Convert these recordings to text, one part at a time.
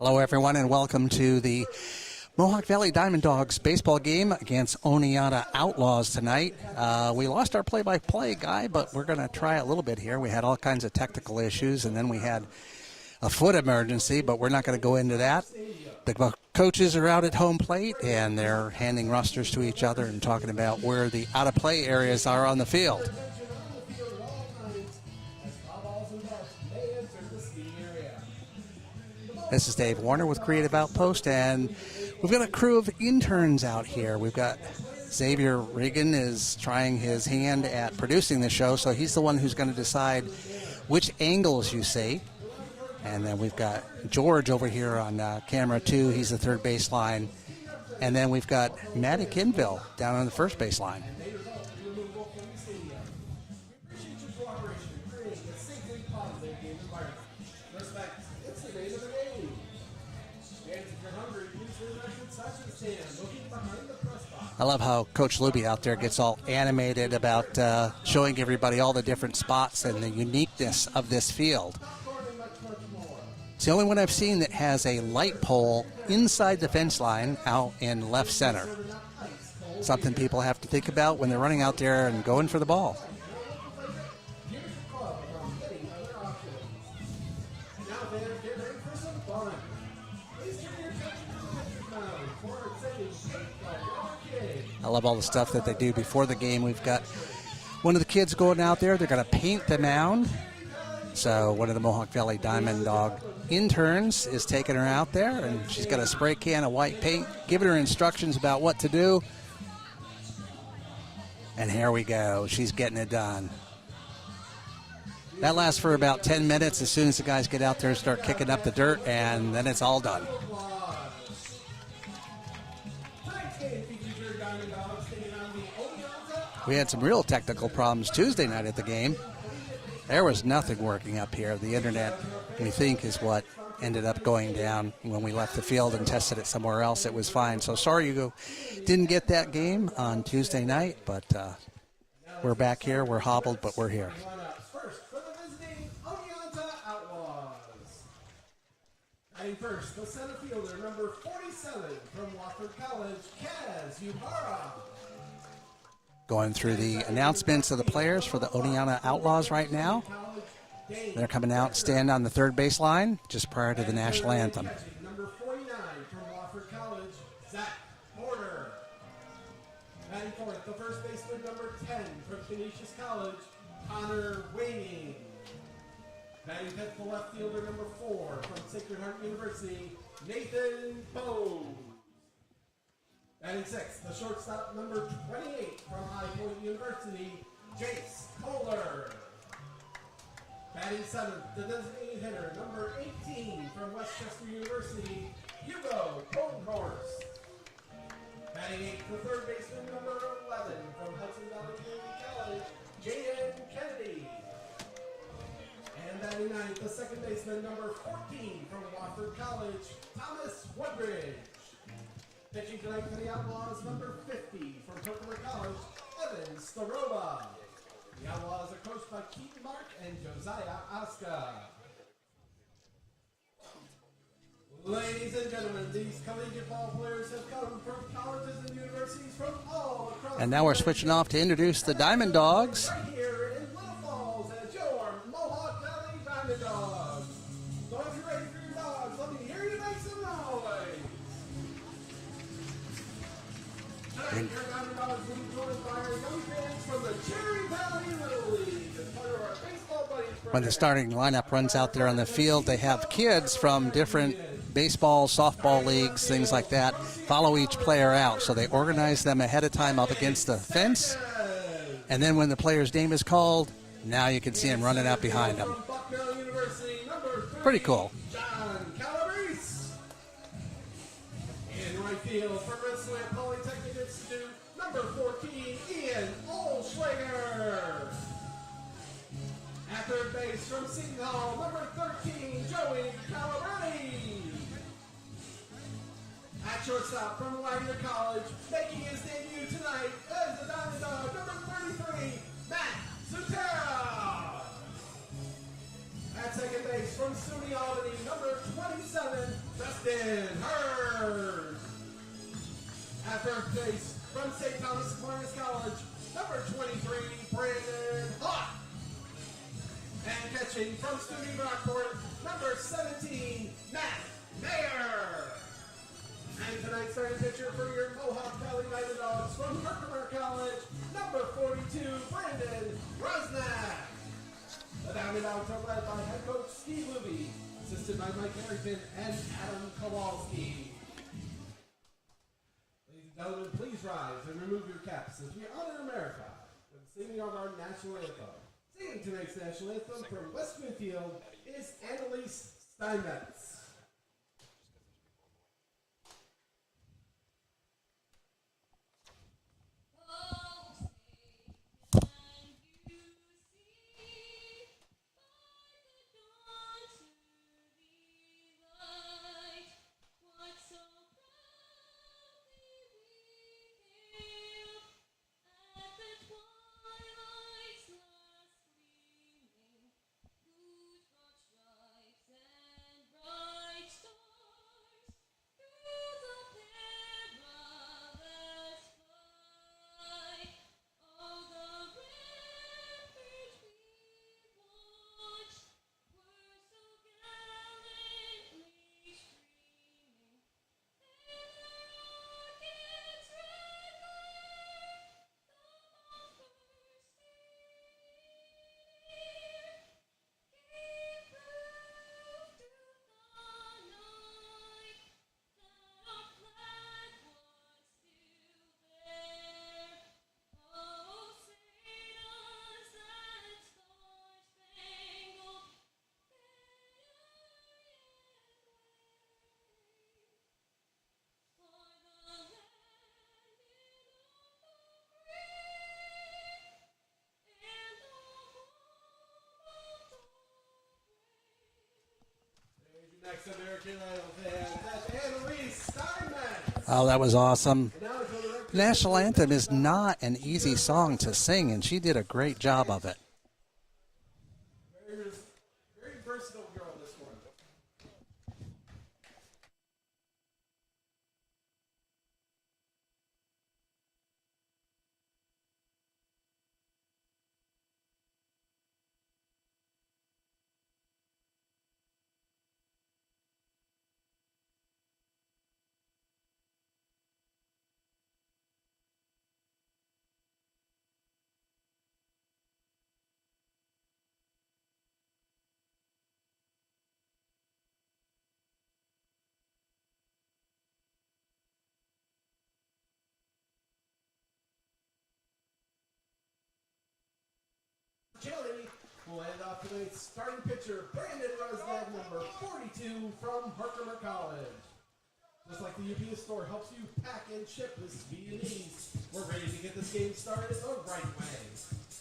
Hello, everyone, and welcome to the Mohawk Valley DiamondDawgs baseball game against Oneonta Outlaws tonight. We lost our play-by-play guy, but we're going to try a little bit here. We had all kinds of technical issues, and then we had a foot emergency, but we're not going to go into that. The coaches are out at home plate, and they're handing rosters to each other and talking about where the out-of-play areas are on the field. This is Dave Warner with Creative Outpost, and we've got a crew of interns out here. We've got Xavier Regan is trying his hand at producing the show, so he's the one who's going to decide which angles you see. And then we've got George over here on camera 2. He's the third baseline. And then we've got Matty Kinville down on the first baseline. I love how Coach Luby out there gets all animated about showing everybody all the different spots and the uniqueness of this field. It's the only one I've seen that has a light pole inside the fence line out in left center. Something people have to think about when they're running out there and going for the ball. I love all the stuff that they do before the game. We've got one of the kids going out there. They're going to paint the mound. So one of the Mohawk Valley DiamondDawg interns is taking her out there, and she's got a spray can of white paint, giving her instructions about what to do. And here we go. She's getting it done. That lasts for about 10 minutes as soon as the guys get out there and start kicking up the dirt, and then it's all done. We had some real technical problems Tuesday night at the game. There was nothing working up here. The internet, we think, is what ended up going down when we left the field and tested it somewhere else. It was fine. So sorry you didn't get that game on Tuesday night, but we're back here. We're hobbled, but we're here. First, for the visiting Oneonta Outlaws. Batting first, the center fielder, number 47 from Wofford College, Kaz Uhara. Going through the announcements of the players for the Oneonta Outlaws right now. They're coming out, stand on the third baseline just prior to the national anthem. Number 49 from Wofford College, Zach Porter. Batting fourth, the first baseman, number 10 from Canisius College, Connor Waiting. Batting fifth, the left fielder, number 4 from Sacred Heart University, Nathan Bowes. Batting sixth, the shortstop, number 28 from High Point University, Jace Kohler. Batting seventh, the designated hitter, number 18 from Westchester University, Hugo Goldhorst. Batting eighth, the third baseman, number 11 from Hudson Valley Community College, Jaden Kennedy. And batting ninth, the second baseman, number 14 from Wofford College, Thomas Woodbridge. Pitching tonight for the Outlaws, number 50 from Herkimer College, Evan Staroba. The Outlaws are coached by Keaton Mark and Josiah Aska. Ladies and gentlemen, these collegiate ball players have come from colleges and universities from all across. And now we're switching off to introduce the DiamondDawgs. Right here in Little Falls at your Mohawk Valley DiamondDawgs. So if you're ready for your dogs, let me hear you make some noise. Tonight, your DiamondDawgs will be joined by our young fans from the Cherry Valley Little League as part of our Baseball Buddies program. When the starting lineup runs out there on the field, they have kids from different baseball, softball leagues, things like that, follow each player out. So they organize them ahead of time up against the fence. And then when the player's name is called, now you can see him running out behind them. Pretty cool. John Calabrese. In right field from Rensselaer Polytechnic Institute, number 14, Ian Olschlager. At third base from Seton Hall, number 13, Joey Calabrese. At shortstop from Wagner College, making his debut tonight as the DiamondDawg, number 33, Matt Sutera. At second base from SUNY Albany, number 27, Justin Hurd. At first base from St. Thomas Aquinas College, number 23, Brandon Hawk. And catching from SUNY Rockport, number 17, Matt Mayer. And tonight's starting pitcher for your Mohawk Valley DiamondDawgs from Herkimer College, number 42, Brandon Rosnack. The DiamondDawgs are led by head coach Steve Luby, assisted by Mike Harrington and Adam Kowalski. Ladies and gentlemen, please rise and remove your caps as we honor America with the singing of our national anthem. Singing tonight's national anthem from West Winfield is Annalise Steinmetz. Next American Idol fan, that's Annalise Steinmetz. Oh, that was awesome. The national anthem is not an easy song to sing, and she did a great job of it. Very versatile girl, this one. Chili will end off tonight's starting pitcher, Brandon Rosnag, number 42 from Herkimer College. Just like the UPS store helps you pack and ship with speed and ease, we're ready to get this game started the right way.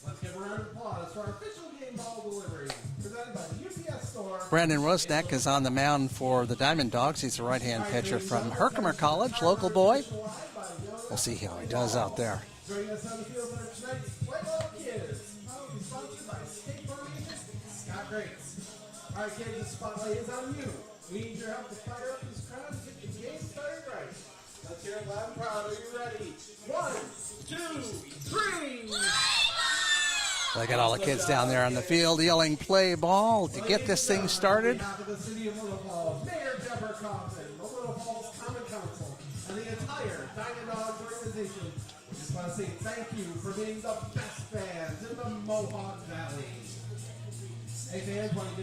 Let's give a round of applause for our official game ball delivery, presented by the UPS store. Brandon Rosnack is on the mound for the DiamondDawgs. He's a right-hand pitcher from Herkimer College, local boy. We'll see how he does out there. Joining us on the field are tonight's Play Ball Kids, proudly sponsored by State Farm Agent Scott Grace. All right, kids, the spotlight is on you. We need your help to fire up this crowd and get the game started right. Let's hear it loud and proud. Are you ready? 1, 2, 3. I got all the kids down there on the field yelling play ball to get this thing started. On behalf of the City of Little Falls, Mayor Deborah Coffin, the Little Falls Common Council, and the entire DiamondDawgs organization, we just want to say thank you for being the best fans in the Mohawk Valley. Hey fans, want to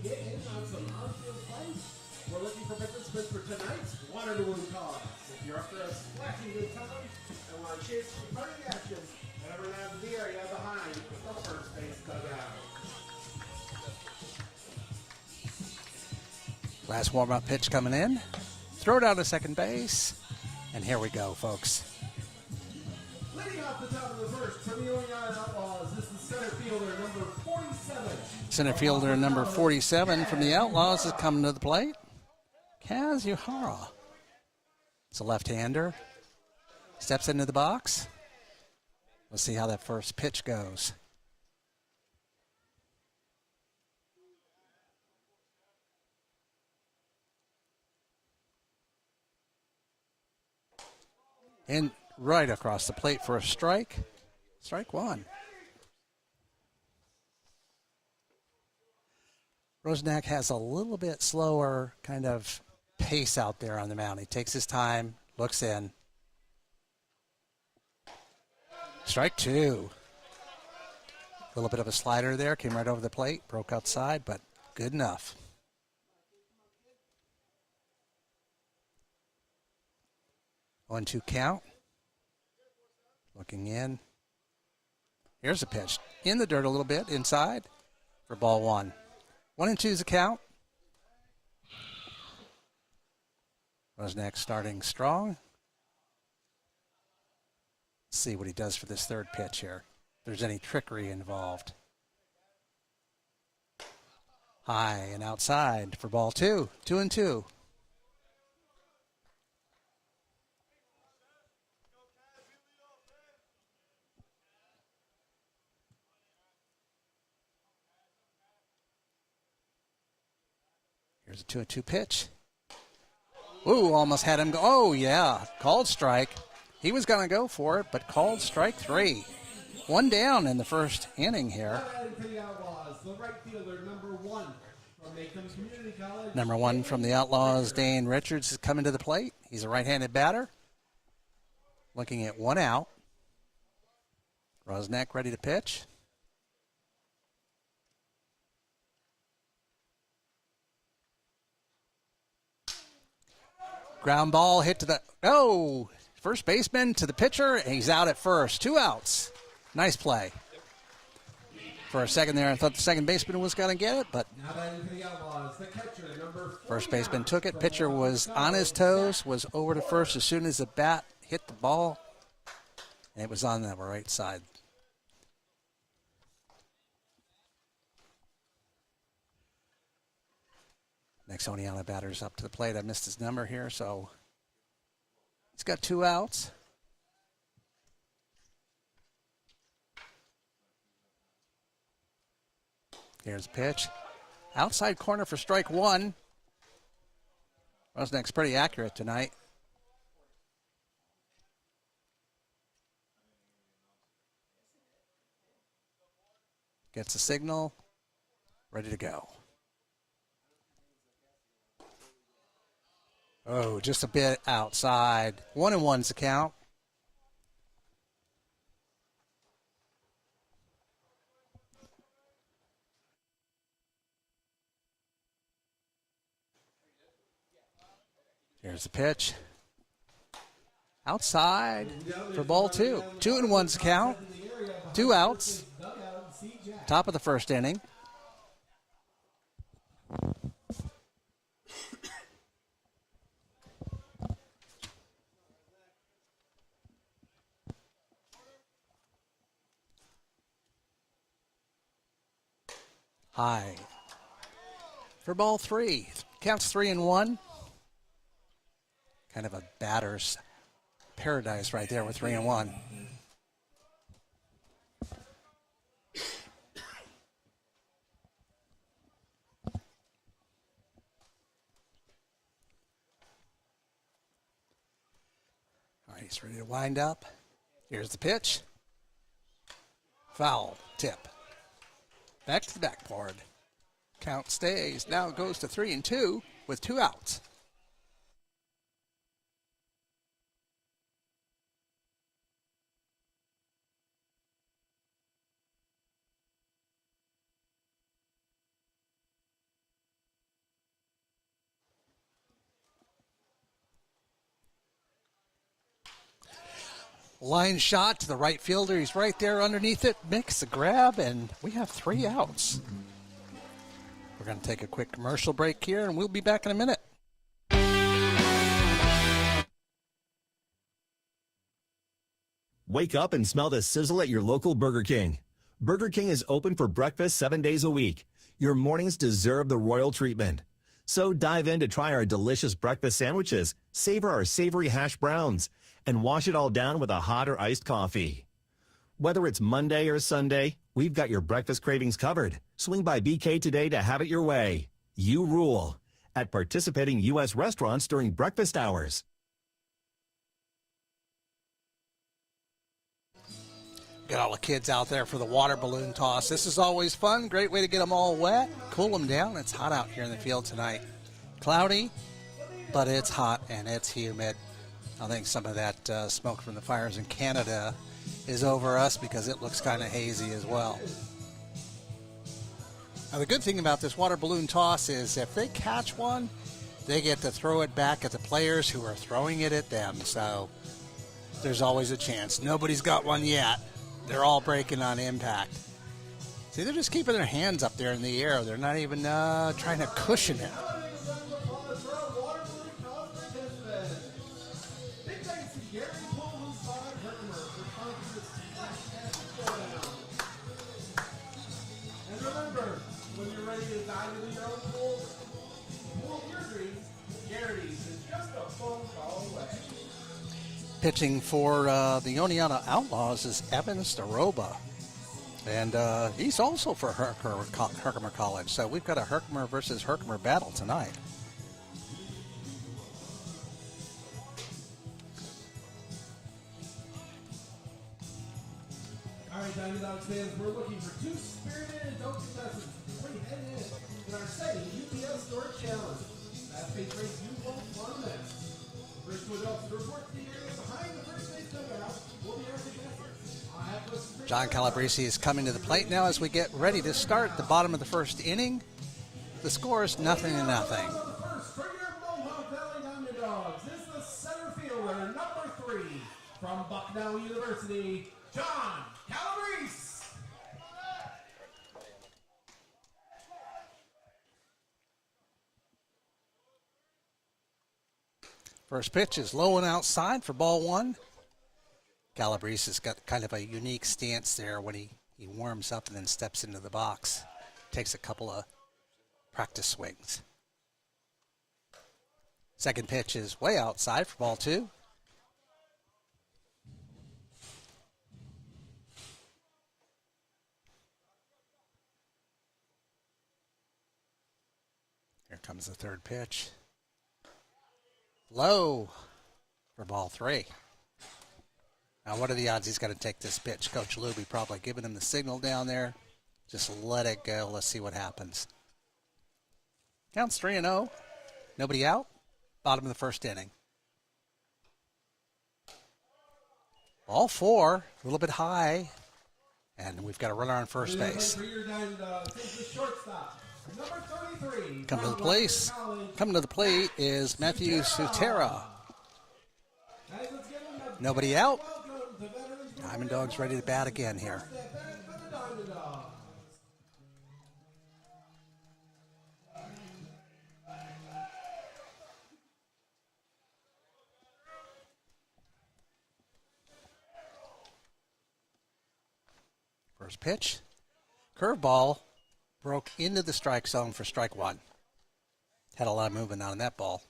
get in on some on-field fights? We're looking for participants for tonight's Waterloo cause. If you're up for a splashing good time and want to chase some party action, head over down to the area behind the first base dugout. Last warm-up pitch coming in. Throw it out to second base. And here we go, folks. Leading off the top of the first from the Oneonta Outlaws, this is center fielder number 47. Center fielder number 47 from the Outlaws is coming to the plate. Kaz Uhara. It's a left-hander. Steps into the box. Let's see how that first pitch goes. And right across the plate for a strike. Strike one. Rosnack has a little bit slower kind of pace out there on the mound. He takes his time, looks in. Strike two. A little bit of a slider there, came right over the plate, broke outside, but good enough. 1-2 count. Looking in. Here's a pitch. In the dirt a little bit, inside for ball one. 1-2 is the count. Rosnack starting strong. Let's see what he does for this third pitch here. If there's any trickery involved. High and outside for ball two. 2-2. Here's a 2-2 pitch. Ooh, almost had him go. Oh, yeah. Called strike. He was going to go for it, but called strike three. One down in the first inning here. Number one from the Outlaws, Dane Richards, is coming to the plate. He's a right-handed batter. Looking at one out. Rosnack ready to pitch. Ground ball hit to the, first baseman to the pitcher, and he's out at first. 2 outs. Nice play. For a second there, I thought the second baseman was going to get it, but first baseman took it. Pitcher was on his toes, was over to first as soon as the bat hit the ball, and it was on the right side. Next Oneonta batter's up to the plate. I missed his number here, so he's got 2 outs. Here's a pitch. Outside corner for strike one. Rosnack's pretty accurate tonight. Gets a signal. Ready to go. Oh, just a bit outside. 1-1's the count. Here's the pitch. Outside for ball two. 2-1's the count. 2 outs. Top of the first inning. High for ball three. Counts 3-1. Kind of a batter's paradise right there with 3-1. All right, he's ready to wind up. Here's the pitch. Foul tip. Back to the backboard. Count stays. Now it goes to 3-2 with 2 outs. Line shot to the right fielder. He's right there underneath it. Makes the grab, and we have 3 outs. We're going to take a quick commercial break here, and we'll be back in a minute. Wake up and smell the sizzle at your local Burger King. Burger King is open for breakfast 7 days a week. Your mornings deserve the royal treatment. So dive in to try our delicious breakfast sandwiches, savor our savory hash browns, and wash it all down with a hot or iced coffee. Whether it's Monday or Sunday, we've got your breakfast cravings covered. Swing by BK today to have it your way. You rule at participating U.S. restaurants during breakfast hours. Get all the kids out there for the water balloon toss. This is always fun. Great way to get them all wet, cool them down. It's hot out here in the field tonight. Cloudy, but it's hot and it's humid. I think some of that smoke from the fires in Canada is over us because it looks kind of hazy as well. Now, the good thing about this water balloon toss is if they catch one, they get to throw it back at the players who are throwing it at them. So there's always a chance. Nobody's got one yet. They're all breaking on impact. See, they're just keeping their hands up there in the air. They're not even trying to cushion it. Pitching for the Oneonta Outlaws is Evan Staroba. And he's also for Herkimer College. So we've got a Herkimer versus Herkimer battle tonight. All right, DiamondDawgs fans, we're looking for two spirited adult contestants to bring head in our second UPS Store Challenge. Fast-paced race you won't want to miss. First two adults to report to the area behind the first base dugout will be our contestants. John Calabrese is coming to the plate now as we get ready to start the bottom of the first inning. The score is 0-0. First for your Mohawk Valley DiamondDawgs is the center fielder, number 3, from Bucknell University, John Calabrese. First pitch is low and outside for ball 1. Calabrese has got kind of a unique stance there when he warms up and then steps into the box. Takes a couple of practice swings. Second pitch is way outside for ball 2. Here comes the third pitch. Low for ball 3. Now, what are the odds he's going to take this pitch? Coach Luby probably giving him the signal down there. Just let it go. Let's see what happens. Counts 3-0. Nobody out. Bottom of the first inning. Ball 4, a little bit high. And we've got a runner on first base. Coming to the plate is Matthew Sutera. Nobody out. DiamondDawgs ready to bat again here. First pitch. Curveball broke into the strike zone for strike 1. Had a lot of movement on that ball.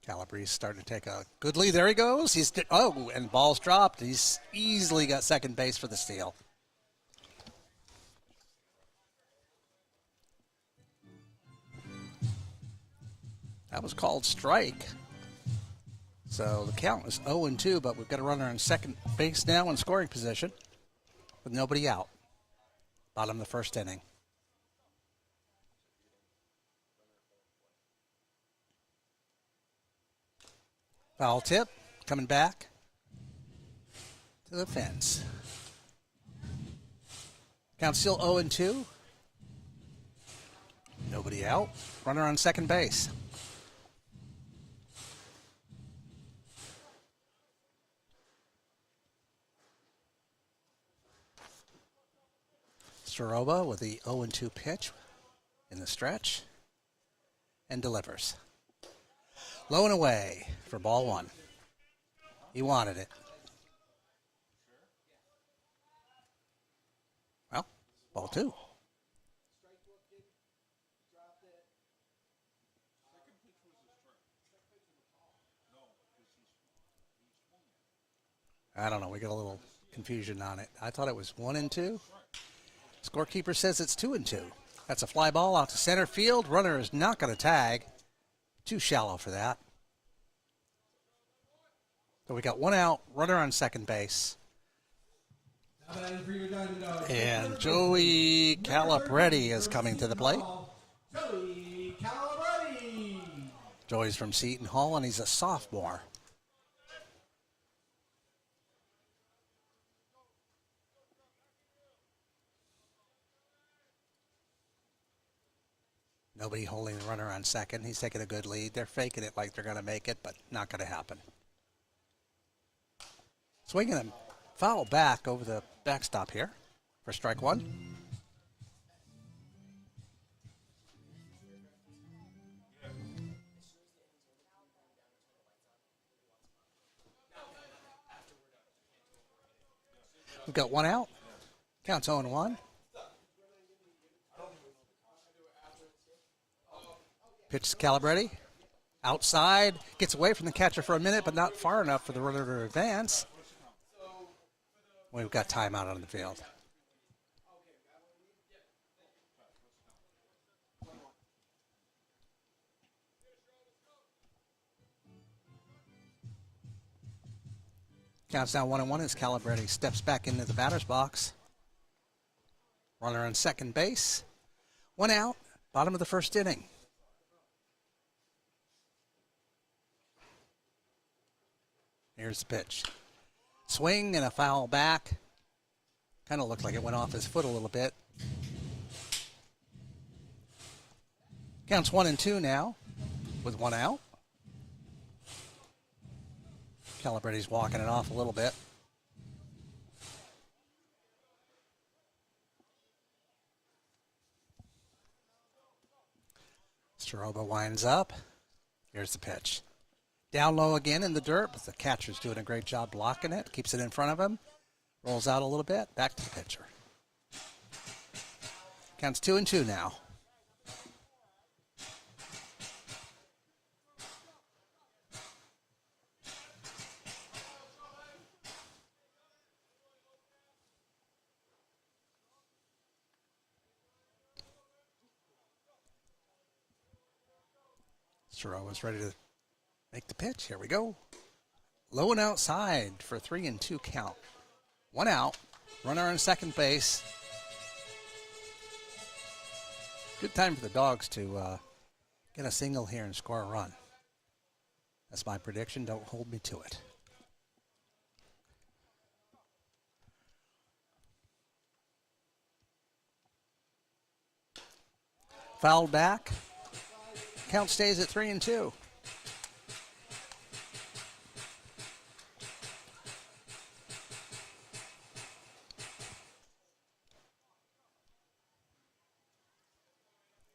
Calabrese starting to take a good lead. There he goes. And ball's dropped. He's easily got second base for the steal. That was called strike. So the count is 0-2, but we've got a runner on second base now in scoring position with nobody out. Bottom of the first inning. Foul tip, coming back to the fence. Count still 0-2. Nobody out. Runner on second base. Staroba with the 0-2 pitch in the stretch and delivers. Low and away for ball 1. He wanted it. Well, ball 2. I don't know. We got a little confusion on it. I thought it was 1-2. Scorekeeper says it's 2-2. That's a fly ball out to center field. Runner is not going to tag. Too shallow for that. So we got one out, runner on second base. And Joey Calabrese is coming to the plate. Joey Calabrese. Joey's from Seton Hall, and he's a sophomore. Nobody holding the runner on second. He's taking a good lead. They're faking it like they're going to make it, but not going to happen. Swinging a foul back over the backstop here for strike one. We've got one out. Counts 0-1. Pitch to Calabrese. Outside. Gets away from the catcher for a minute, but not far enough for the runner to advance. We've got timeout on the field. Counts down 1-1 as Calabrese steps back into the batter's box. Runner on second base. One out. Bottom of the first inning. Here's the pitch. Swing and a foul back. Kind of looked like it went off his foot a little bit. Counts 1-2 now with one out. Calabrese's walking it off a little bit. Staroba winds up. Here's the pitch. Down low again in the dirt, but the catcher's doing a great job blocking it. Keeps it in front of him. Rolls out a little bit. Back to the pitcher. Counts 2-2 now. Staroba's ready to make the pitch. Here we go. Low and outside for 3-2 count. One out. Runner on second base. Good time for the Dogs to get a single here and score a run. That's my prediction. Don't hold me to it. Fouled back. Count stays at 3-2.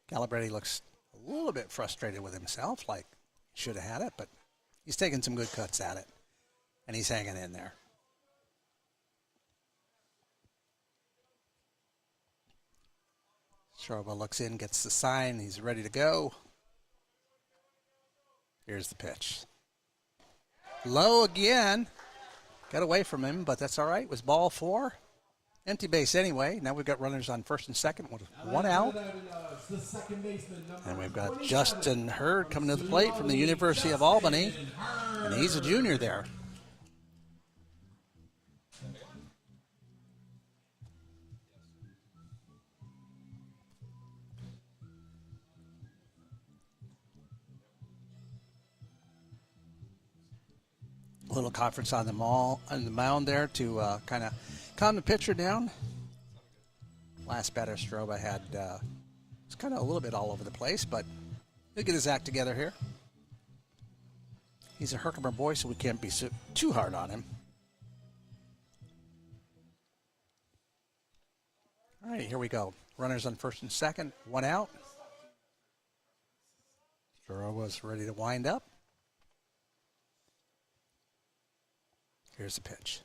Calabrese looks a little bit frustrated with himself, like he should have had it, but he's taking some good cuts at it, and he's hanging in there. Staroba looks in, gets the sign, he's ready to go. Here's the pitch. Low again. Got away from him, but that's all right. It was ball 4. Empty base anyway. Now we've got runners on first and second with one out. And we've got Justin Hurd coming to the plate from the University of Albany. And he's a junior there. A little conference on the mound there to kind of calm the pitcher down. Last batter, Staroba had was kind of a little bit all over the place, but he'll get his act together here. He's a Herkimer boy, so we can't be too hard on him. All right, here we go. Runners on first and second, one out. Staroba's ready to wind up. Here's the pitch.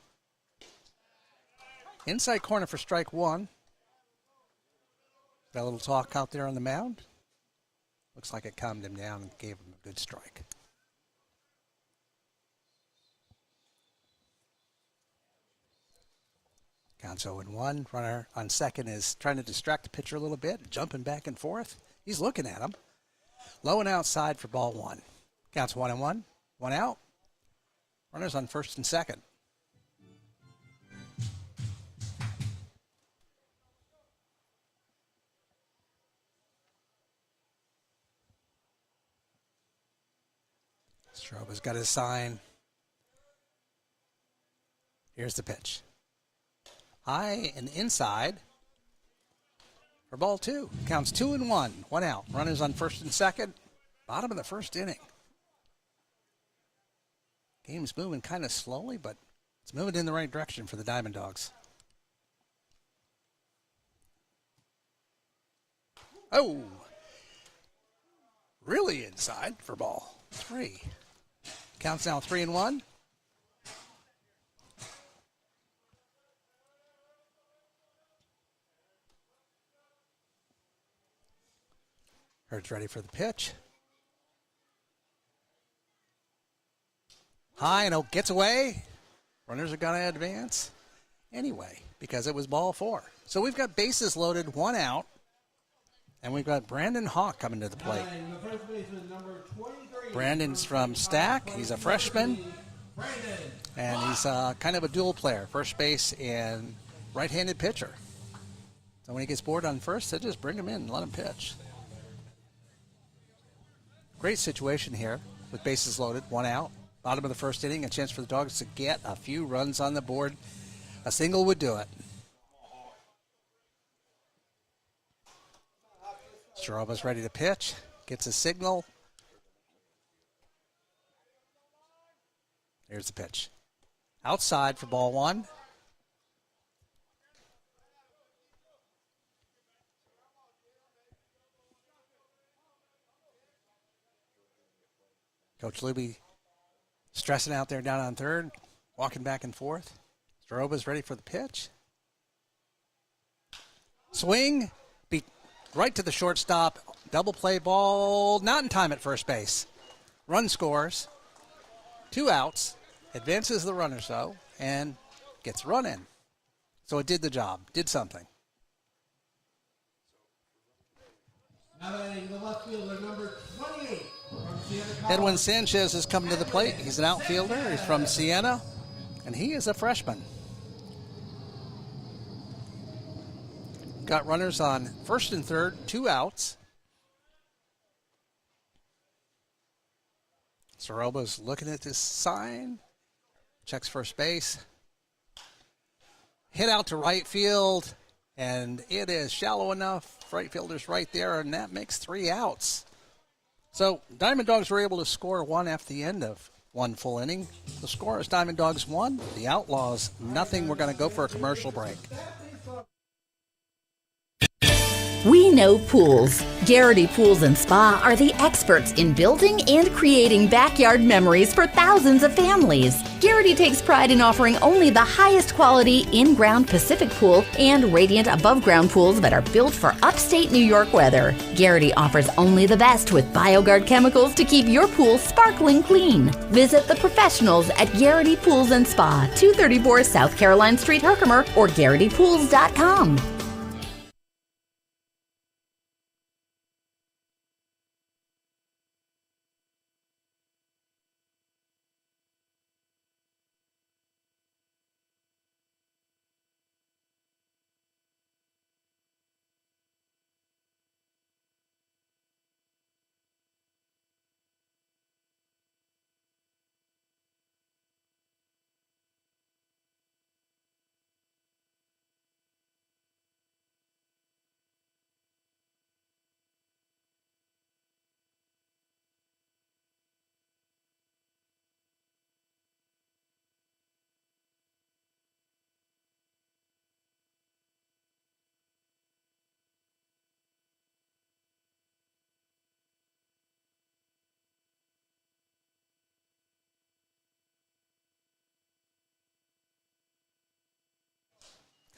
Inside corner for strike one. Got a little talk out there on the mound. Looks like it calmed him down and gave him a good strike. Counts 0-1. Runner on second is trying to distract the pitcher a little bit, jumping back and forth. He's looking at him. Low and outside for ball one. Counts 1-1, 1 out. Runners on first and second. Stroba's got his sign. Here's the pitch. High and inside for ball two. Counts 2-1, 1 out. Runners on first and second. Bottom of the first inning. Game's moving kind of slowly, but it's moving in the right direction for the DiamondDawgs. Oh, really inside for ball three. Counts now 3-1. Hurd's ready for the pitch. High and gets away. Runners are going to advance anyway because it was ball four. So we've got bases loaded, 1 out. And we've got Brandon Hawk coming to the plate. Brandon's from Stack. He's a freshman. And he's kind of a dual player, first base and right-handed pitcher. So when he gets bored on first, they just bring him in and let him pitch. Great situation here with bases loaded, 1 out. Bottom of the first inning, a chance for the Dogs to get a few runs on the board. A single would do it. Stroba's ready to pitch. Gets a signal. Here's the pitch. Outside for ball one. Coach Luby stressing out there down on third, walking back and forth. Stroba's ready for the pitch. Swing. Right to the shortstop. Double play ball. Not in time at first base. Run scores. 2 outs. Advances the runners, though, and gets run in. So it did the job. Did something. Now batting the left fielder, number 28. Edwin Sanchez is coming to the plate. He's an outfielder. He's from Siena, and he is a freshman. Got runners on first and third, 2 outs. Soroba's looking at this sign. Checks first base. Hit out to right field, and it is shallow enough. Right fielder's right there, and that makes 3 outs. So DiamondDawgs were able to score 1 after the end of 1 full inning. The score is DiamondDawgs 1, the Outlaws nothing. We're going to go for a commercial break. We know pools. Garrity Pools and Spa are the experts in building and creating backyard memories for thousands of families. Garrity takes pride in offering only the highest quality in-ground Pacific pool and radiant above-ground pools that are built for upstate New York weather. Garrity offers only the best with BioGuard chemicals to keep your pool sparkling clean. Visit the professionals at Garrity Pools and Spa, 234 South Caroline Street, Herkimer, or GarrityPools.com.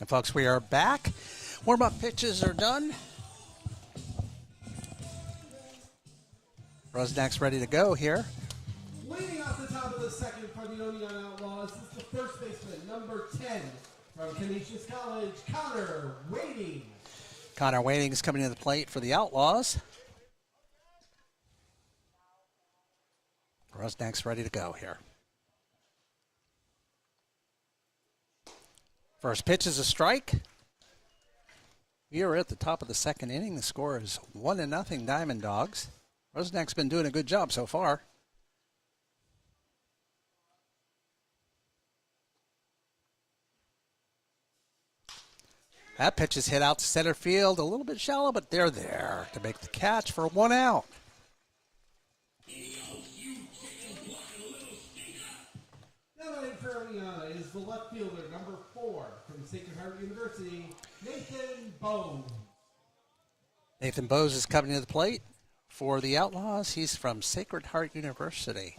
And folks, we are back. Warm-up pitches are done. Roznak's ready to go here. Leading off the top of the second for the Oneonta Outlaws is the first baseman, number 10, from Canisius College, Connor Wading. Connor Wading is coming to the plate for the Outlaws. Rusnak's ready to go here. First pitch is a strike. We are at the top of the second inning. The score is 1-0 Diamond Dogs. Rusnak's been doing a good job so far. That pitch is hit out to center field, a little bit shallow, but they're there to make the catch for 1 out. Now in for Oneonta is the left fielder, number 4, from Sacred Heart University, Nathan Bowes. Nathan Bowes is coming to the plate for the Outlaws. He's from Sacred Heart University.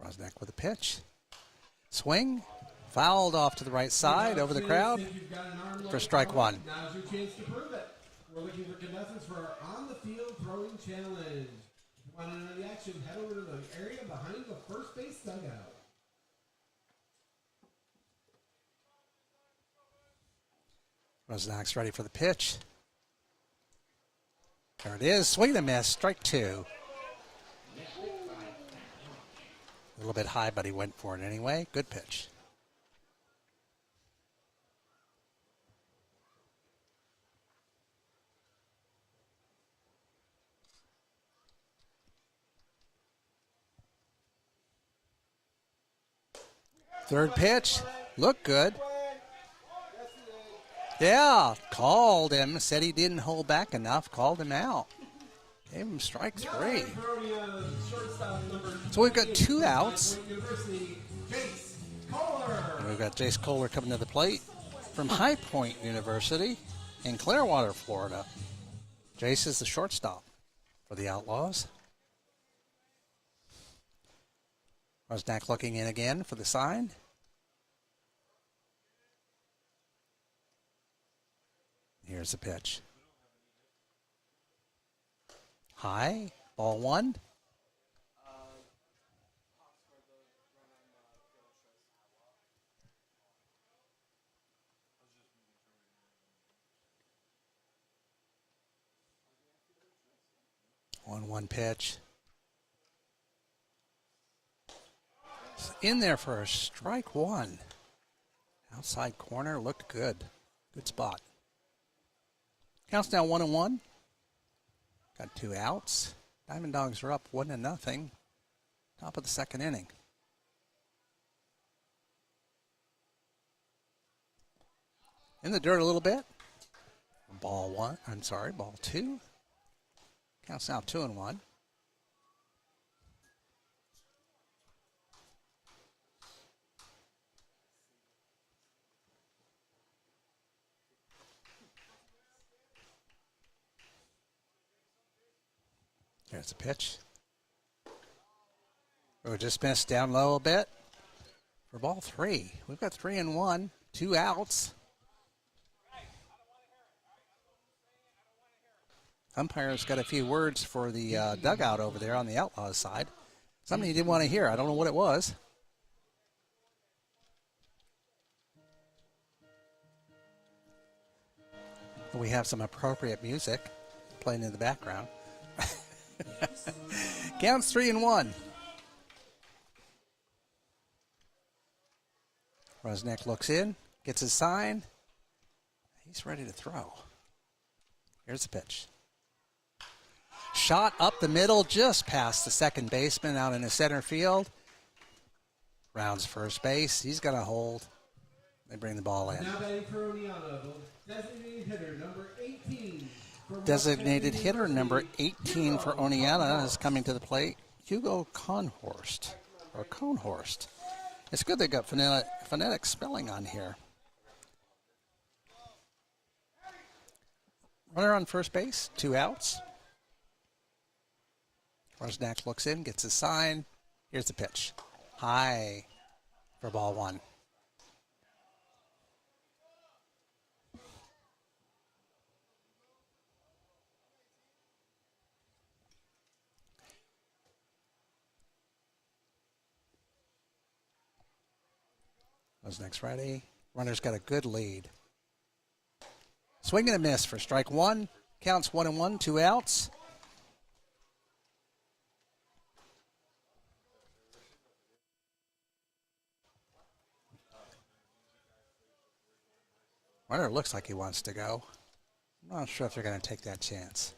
Rusnak with a pitch. Swing. Fouled off to the right side over the crowd for strike one. Now's your chance to prove it. We're looking for contestants for our on-the-field throwing challenge. If you want to know the action, head over to the area behind the first base dugout. Rusnak's ready for the pitch. There it is. Swing and a miss. Strike 2. A little bit high, but he went for it anyway. Good pitch. Third pitch. Looked good. Yeah, called him. Said he didn't hold back enough. Called him out. Gave him strike 3. So we've got 2 outs. And we've got Jace Kohler coming to the plate from High Point University in Clearwater, Florida. Jace is the shortstop for the Outlaws. Rusnak looking in again for the sign. Here's the pitch. High, ball 1. 1-1 pitch. In there for a strike 1. Outside corner, looked good. Good spot. Counts now 1-1. Got 2 outs. Diamond Dogs are up 1-0. Top of the second inning. In the dirt a little bit. Ball 2. Counts now 2-1. There's the pitch. We just missed down low a bit for ball 3. We've got 3-1, 2 outs. Umpire's got a few words for the dugout over there on the Outlaws side. Something he didn't want to hear. I don't know what it was. We have some appropriate music playing in the background. Counts 3-1. Rusnak looks in, gets his sign. He's ready to throw. Here's the pitch. Shot up the middle, just past the second baseman out in the center field. Rounds first base. He's got a hold. They bring the ball in. Now batting for Oneonta, designated hitter number 18. Designated hitter number 18 for Oneonta is coming to the plate. Hugo Conhorst. It's good they got phonetic spelling on here. Runner on first base, 2 outs. Rusnak looks in, gets his sign. Here's the pitch. High for ball 1. Next ready. Runner's got a good lead. Swing and a miss for strike one. Counts 1-1, 2 outs. Runner looks like he wants to go. I'm not sure if they're going to take that chance.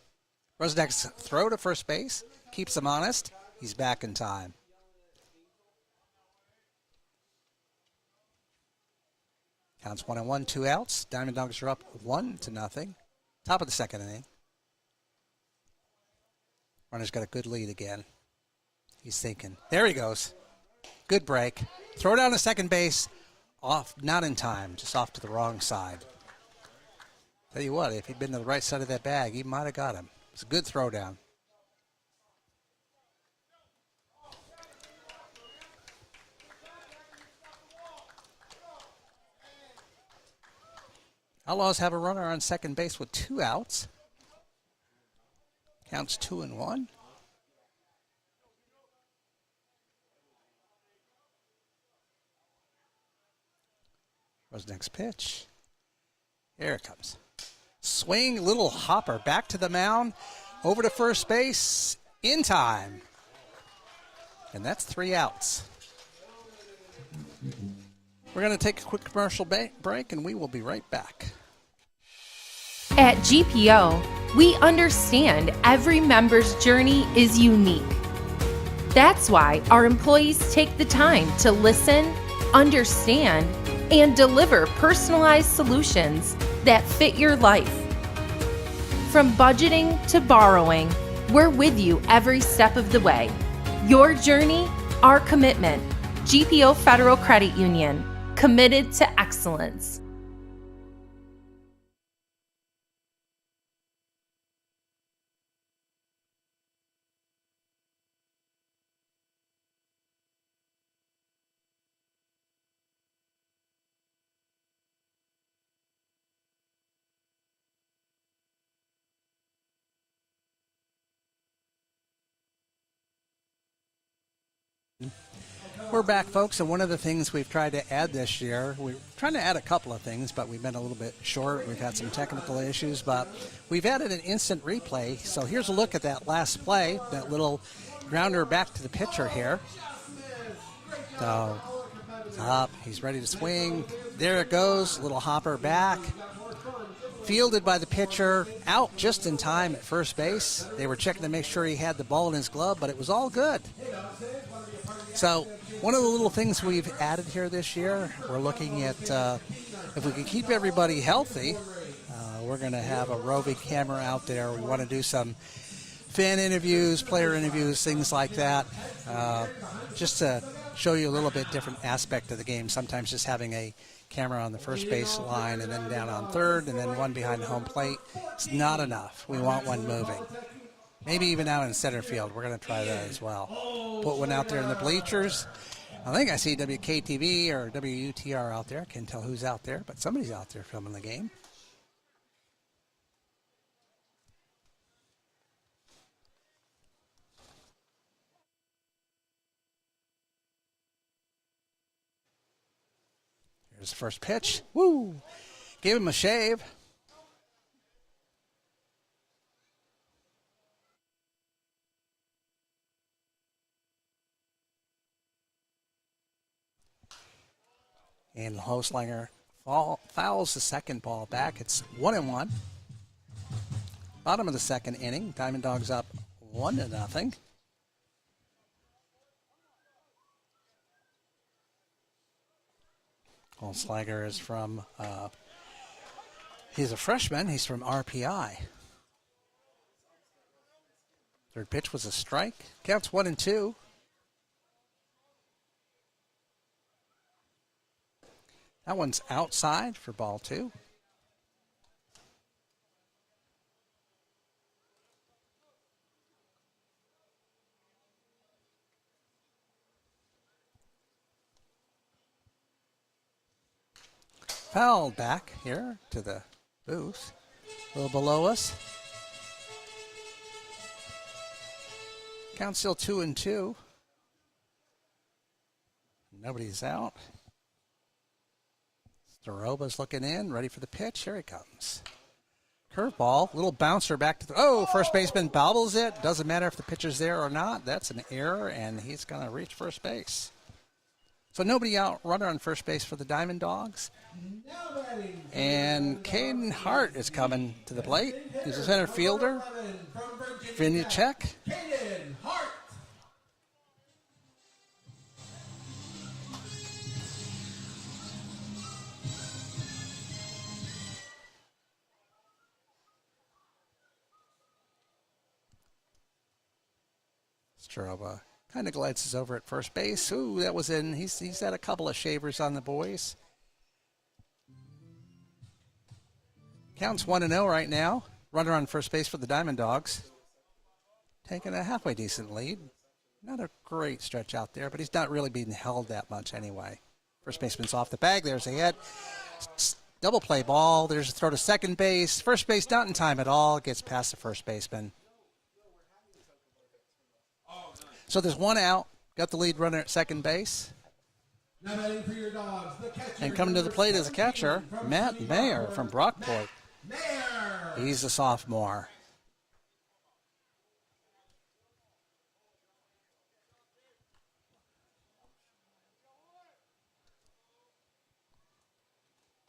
Rosneck's throw to first base keeps him honest. He's back in time. Counts 1-1, 2 outs. DiamondDawgs are up 1-0. Top of the second inning. Runner's got a good lead again. He's thinking. There he goes. Good break. Throw down to second base. Off, not in time, just off to the wrong side. Tell you what, if he'd been to the right side of that bag, he might have got him. It's a good throw down. Outlaws have a runner on second base with 2 outs. Counts 2-1. What's next pitch? Here it comes. Swing, little hopper back to the mound, over to first base, in time. And that's 3 outs. We're going to take a quick commercial break, and we will be right back. At GPO, we understand every member's journey is unique. That's why our employees take the time to listen, understand, and deliver personalized solutions that fit your life. From budgeting to borrowing, we're with you every step of the way. Your journey, our commitment. GPO Federal Credit Union, committed to excellence. We're back, folks, and one of the things we've tried to add this year, we're trying to add a couple of things, but we've been a little bit short. We've had some technical issues, but we've added an instant replay. So here's a look at that last play, that little grounder back to the pitcher here. So, up, he's ready to swing. There it goes, little hopper back. Fielded by the pitcher, out just in time at first base. They were checking to make sure he had the ball in his glove, but it was all good. So one of the little things we've added here this year, we're looking at if we can keep everybody healthy, we're going to have a roving camera out there. We want to do some fan interviews, player interviews, things like that, just to show you a little bit different aspect of the game. Sometimes just having a camera on the first base line and then down on third and then one behind the home plate, it's not enough. We want one moving. Maybe even out in center field. We're going to try that as well. Put one out there in the bleachers. I think I see WKTV or WUTR out there. I can't tell who's out there, but somebody's out there filming the game. Here's the first pitch. Woo! Gave him a shave. And Hoslinger fouls the second ball back. It's 1-1. Bottom of the second inning. DiamondDawgs up 1-0. Hoslinger is from, he's a freshman. He's from RPI. Third pitch was a strike. Counts 1-2. That one's outside for ball 2. Foul back here to the booth, a little below us. Count still 2-2. Nobody's out. Doroba's looking in, ready for the pitch. Here he comes. Curveball, little bouncer back to the, first baseman bobbles it. Doesn't matter if the pitcher's there or not. That's an error, and he's going to reach first base. So nobody out, runner on first base for the DiamondDawgs. And Caden Hart is coming to the plate. He's a center fielder. Vinnychek. Caden Hart. Stroba kind of glances over at first base. Ooh, that was in. He's had a couple of shavers on the boys. Counts 1-0 right now. Runner on first base for the DiamondDawgs. Taking a halfway decent lead. Not a great stretch out there, but he's not really being held that much anyway. First baseman's off the bag. There's a hit. Double play ball. There's a throw to second base. First base not in time at all. Gets past the first baseman. So there's one out. Got the lead runner at second base. Now batting for your Dogs, the catcher, And coming to the plate as a catcher, Matt Mayer from Brockport. Mayer. He's a sophomore.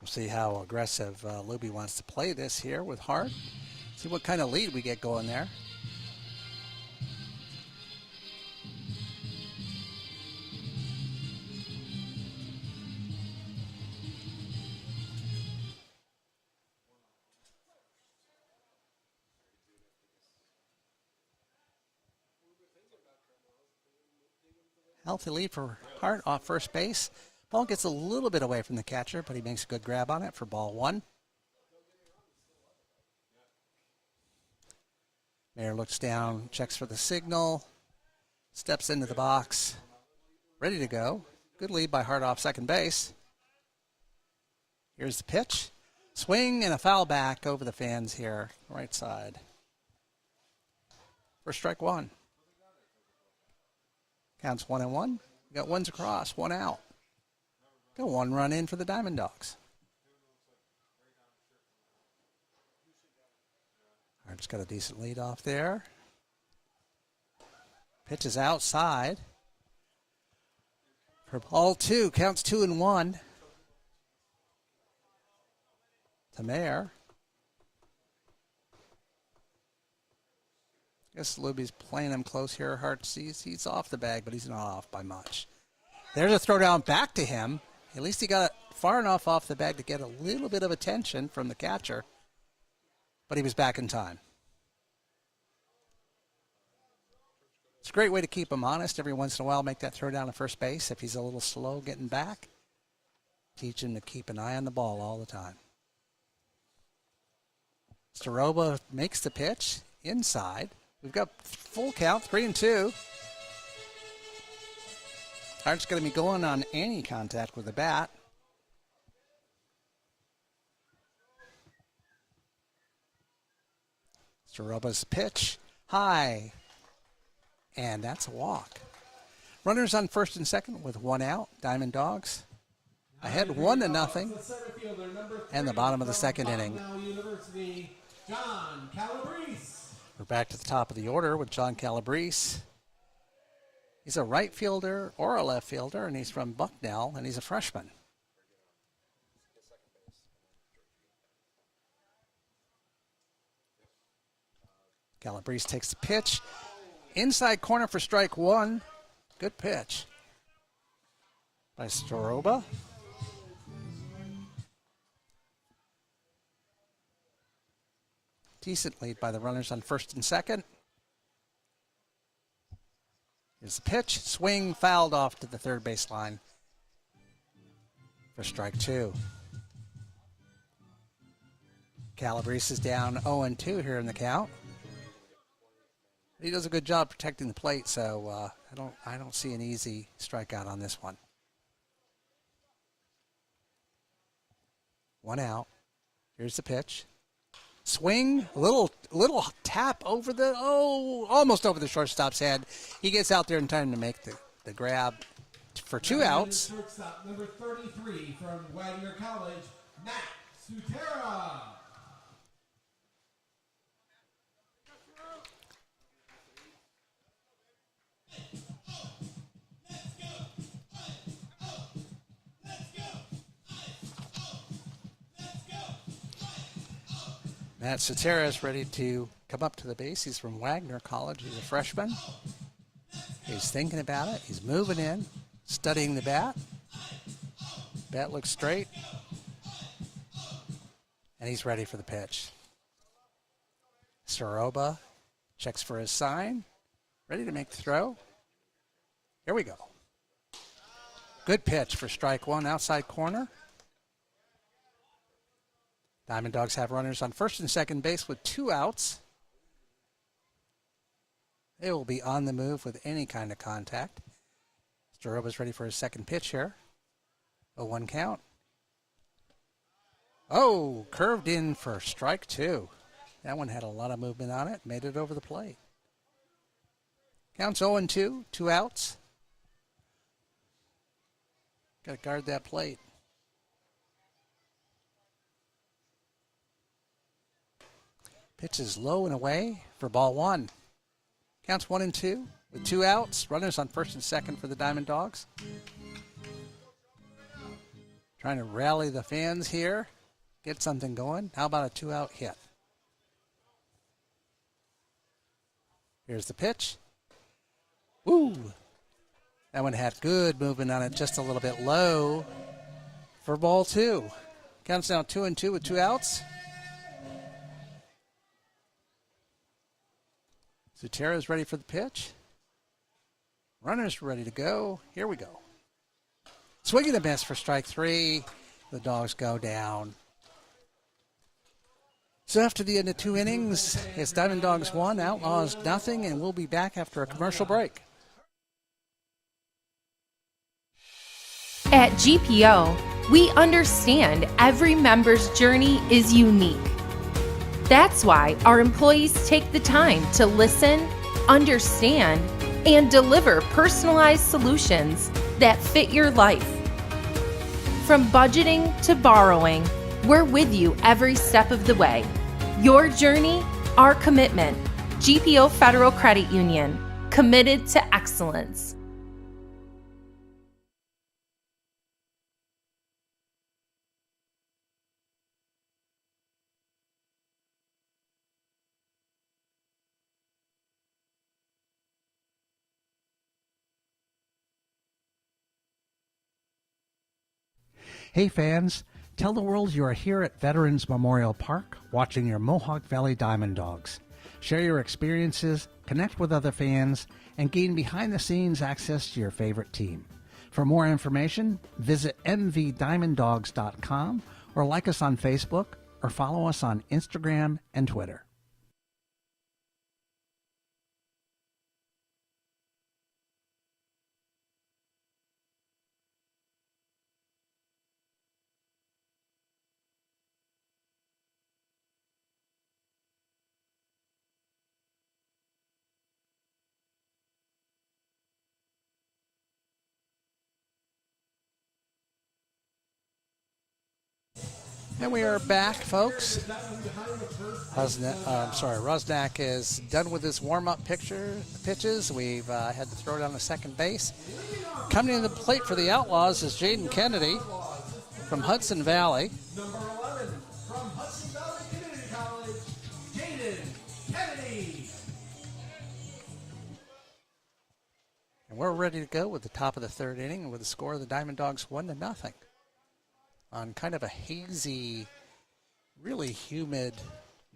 We'll see how aggressive Luby wants to play this here with Hart. See what kind of lead we get going there. Healthy lead for Hart off first base. Ball gets a little bit away from the catcher, but he makes a good grab on it for ball one. Mayer looks down, checks for the signal, steps into the box, ready to go. Good lead by Hart off second base. Here's the pitch. Swing and a foul back over the fans here, right side. For strike one. Counts 1-1. We got ones across, one out. Got one run in for the DiamondDawgs. Hart's got a decent lead off there. Pitch is outside. For ball two, counts 2-1. To Mayer. I guess Luby's playing him close here. Hart sees he's off the bag, but he's not off by much. There's a throw down back to him. At least he got it far enough off the bag to get a little bit of attention from the catcher, but he was back in time. It's a great way to keep him honest. Every once in a while, make that throw down to first base if he's a little slow getting back. Teach him to keep an eye on the ball all the time. Staroba makes the pitch inside. We've got full count, 3-2. Hart's going to be going on any contact with the bat. Staroba's pitch, high. And that's a walk. Runners on first and second with one out. DiamondDawgs ahead 1-0. And the bottom of the second inning. John Calabrese. We're back to the top of the order with John Calabrese. He's a right fielder or a left fielder, and he's from Bucknell, and he's a freshman. Calabrese takes the pitch. Inside corner for strike one. Good pitch by Staroba. Decent lead by the runners on first and second. Here's the pitch. Swing fouled off to the third base line for strike two. Calabrese is down 0-2 here in the count. He does a good job protecting the plate, so I don't see an easy strikeout on this one. One out. Here's the pitch. Swing, little tap over almost over the shortstop's head. He gets out there in time to make the grab for 2 outs. Shortstop number 33 from Wagner College, Matt Sutera. Matt Sutera is ready to come up to the base. He's from Wagner College. He's a freshman. He's thinking about it. He's moving in, studying the bat. Bat looks straight. And he's ready for the pitch. Soroba checks for his sign. Ready to make the throw. Here we go. Good pitch for strike one, outside corner. DiamondDawgs have runners on first and second base with 2 outs. They will be on the move with any kind of contact. Soroba's ready for his second pitch here. A 1 count. Oh, curved in for strike 2. That one had a lot of movement on it. Made it over the plate. Counts 0-2, 2 outs. Got to guard that plate. Pitch is low and away for ball 1. Counts 1-2 with 2 outs. Runners on first and second for the DiamondDawgs. Trying to rally the fans here. Get something going. How about a 2-out hit? Here's the pitch. Woo! That one had good movement on it, just a little bit low for ball 2. Counts now 2-2 with 2 outs. Sutera is ready for the pitch. Runners ready to go. Here we go. Swing and a miss for strike 3. The Dogs go down. So after the end of 2 innings, it's DiamondDawgs 1, Outlaws nothing, and we'll be back after a commercial break. At GPO, we understand every member's journey is unique. That's why our employees take the time to listen, understand, and deliver personalized solutions that fit your life. From budgeting to borrowing, we're with you every step of the way. Your journey, our commitment. GPO Federal Credit Union, committed to excellence. Hey fans, tell the world you are here at Veterans Memorial Park watching your Mohawk Valley DiamondDawgs. Share your experiences, connect with other fans, and gain behind-the-scenes access to your favorite team. For more information, visit mvdiamonddogs.com or like us on Facebook or follow us on Instagram and Twitter. And we are back, folks. Rusnak is done with his warm-up pitches. We've had to throw down to second base. Coming to the plate for the Outlaws is Jaden Kennedy from Hudson Valley. Number 11 from Hudson Valley Community College, Jaden Kennedy. And we're ready to go with the top of the 3rd inning with the score of the DiamondDawgs 1-0. On kind of a hazy, really humid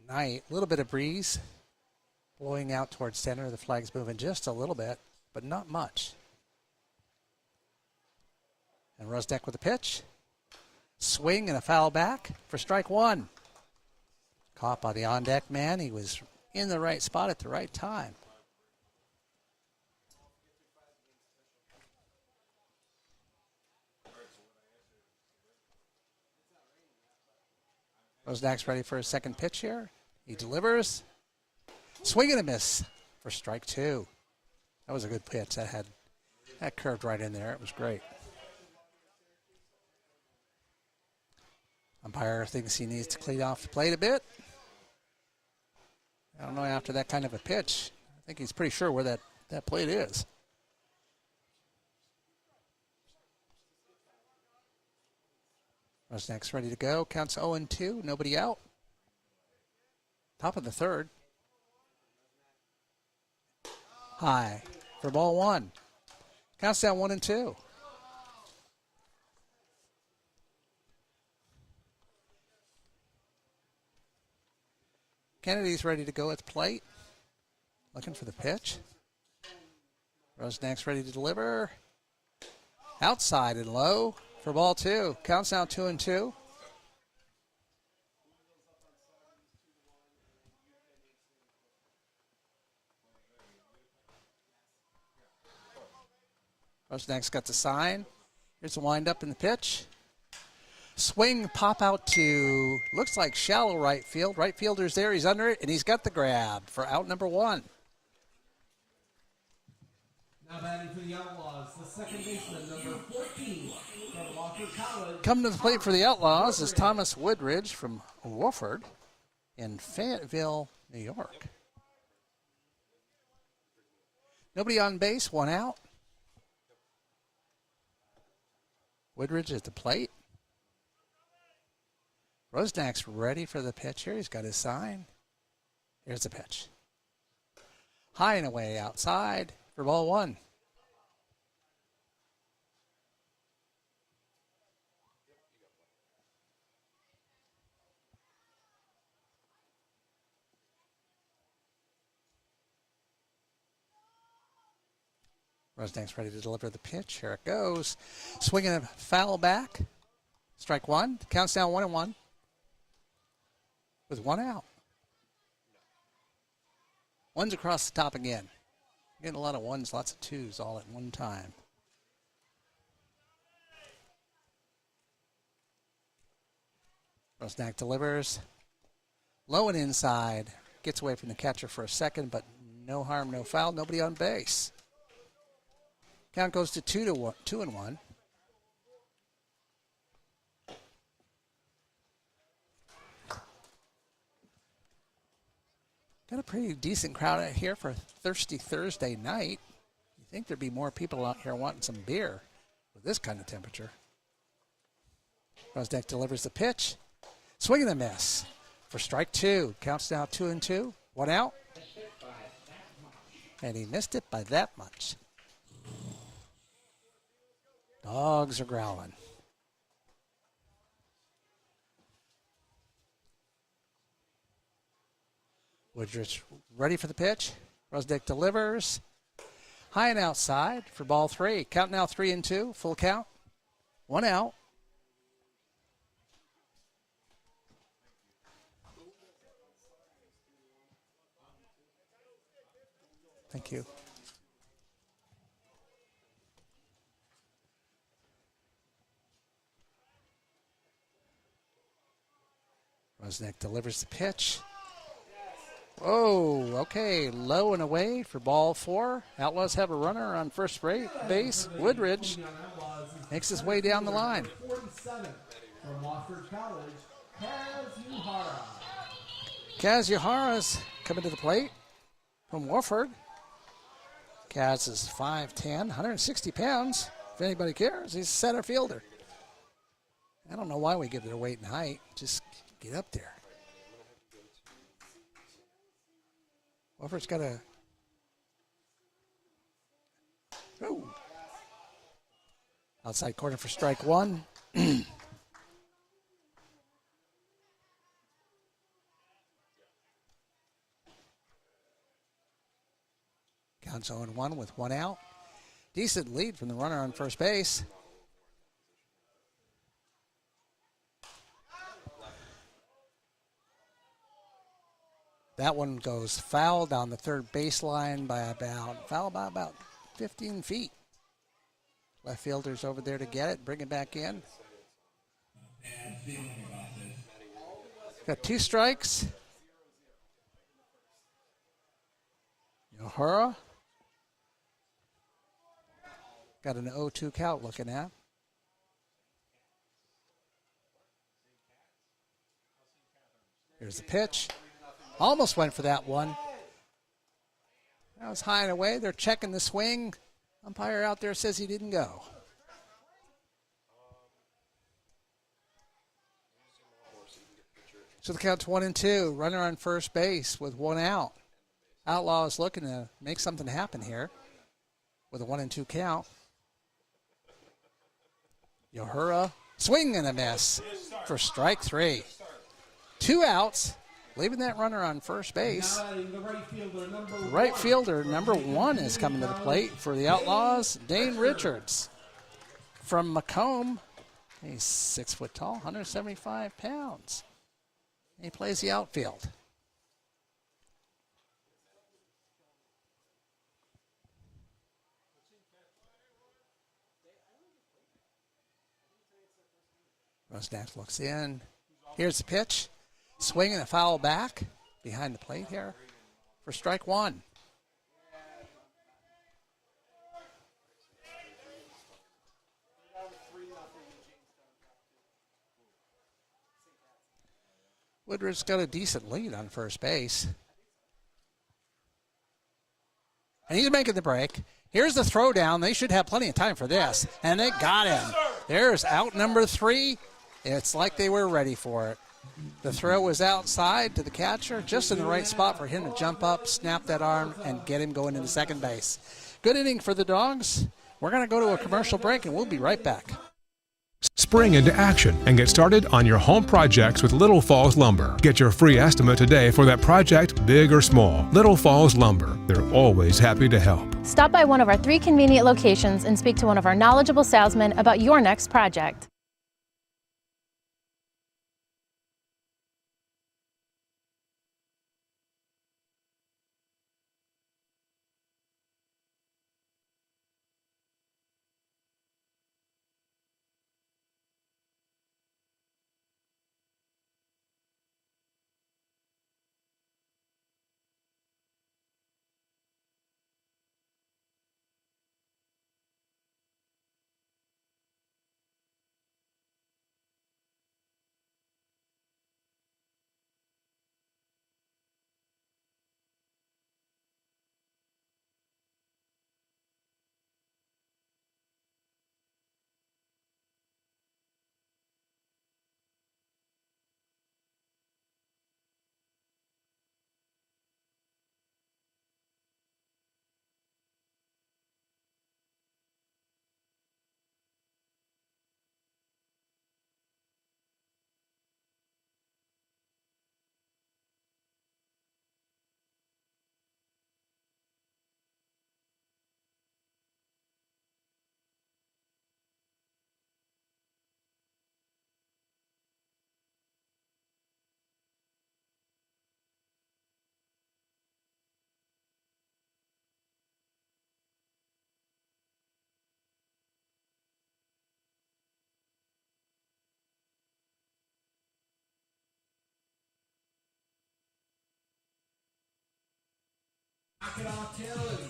night. A little bit of breeze blowing out towards center. The flag's moving just a little bit, but not much. And Rusnak with a pitch. Swing and a foul back for strike 1. Caught by the on-deck man. He was in the right spot at the right time. Rusnak's ready for his second pitch here. He delivers. Swing and a miss for strike 2. That was a good pitch. That had That curved right in there. It was great. Umpire thinks he needs to clean off the plate a bit. I don't know, after that kind of a pitch, I think he's pretty sure where that plate is. Rusnak's ready to go. Counts 0-2. Nobody out. Top of the third. High for ball one. Counts down 1-2. Kennedy's ready to go at the plate. Looking for the pitch. Rusnak's ready to deliver. Outside and low for ball two. Counts now 2-2. Rusnak's got the sign. Here's the windup in the pitch. Swing, pop out to, looks like shallow right field. Right fielder's there, he's under it, and he's got the grab for out number one. Now batting for the Outlaws, the second baseman, number 14 from Wofford College. Coming to the plate for the Outlaws is Thomas Woodridge from Wofford in Fayetteville, New York. Nobody on base, one out. Woodridge at the plate. Rusnak's ready for the pitch here. He's got his sign. Here's the pitch. High and away outside for ball one. Rusnak's ready to deliver the pitch. Here it goes. Swinging a foul back. Strike one. Counts down 1-1. With one out. Ones across the top again. Getting a lot of ones, lots of twos all at one time. Rusnak delivers. Low and inside. Gets away from the catcher for a second, but no harm, no foul. Nobody on base. Count goes to 2-1. Got a pretty decent crowd out here for a thirsty Thursday night. You think there'd be more people out here wanting some beer with this kind of temperature. Rusnak delivers the pitch. Swing and a miss for strike two. Counts now 2-2. One out. And he missed it by that much. Dogs are growling. Woodridge ready for the pitch. Rusnak delivers. High and outside for ball three. Count now 3-2. Full count. One out. Thank you. Rusnak delivers the pitch. Oh, okay. Low and away for ball four. Outlaws have a runner on first base. Woodridge makes his way down the line. 47 from Wofford College, Kazuhara. Kazuhara's coming to the plate from Wofford. Kaz is 5'10", 160 pounds. If anybody cares, he's a center fielder. I don't know why we give their weight and height. Just get up there. Wofford's got a... Oh. Outside corner for strike one. Counts 0-1 with one out. Decent lead from the runner on first base. That one goes foul down the third baseline by about 15 feet. Left fielder's over there to get it, bring it back in. Got two strikes. Yohara. Got an 0-2 count looking at. Here's the pitch. Almost went for that one. That was high and away. They're checking the swing. Umpire out there says he didn't go. So the count's 1-2. Runner on first base with one out. Outlaw is looking to make something happen here with a 1-2 count. Yohura, swing and a miss for strike 3. 2 outs, leaving that runner on first base. Right fielder number 1 is coming to the plate for the Outlaws, Dane Richards. From Macomb, he's 6 foot tall, 175 pounds. He plays the outfield. Rosnak looks in. Here's the pitch. Swing and a foul back behind the plate here for strike 1. Woodruff's got a decent lead on first base. And he's making the break. Here's the throw down. They should have plenty of time for this. And they got him. There's out number 3. It's like they were ready for it. The throw was outside to the catcher, just in the right spot for him to jump up, snap that arm, and get him going into second base. Good inning for the Dogs. We're going to go to a commercial break, and we'll be right back. Spring into action and get started on your home projects with Little Falls Lumber. Get your free estimate today for that project, big or small. Little Falls Lumber. They're always happy to help. Stop by one of our 3 convenient locations and speak to one of our knowledgeable salesmen about your next project.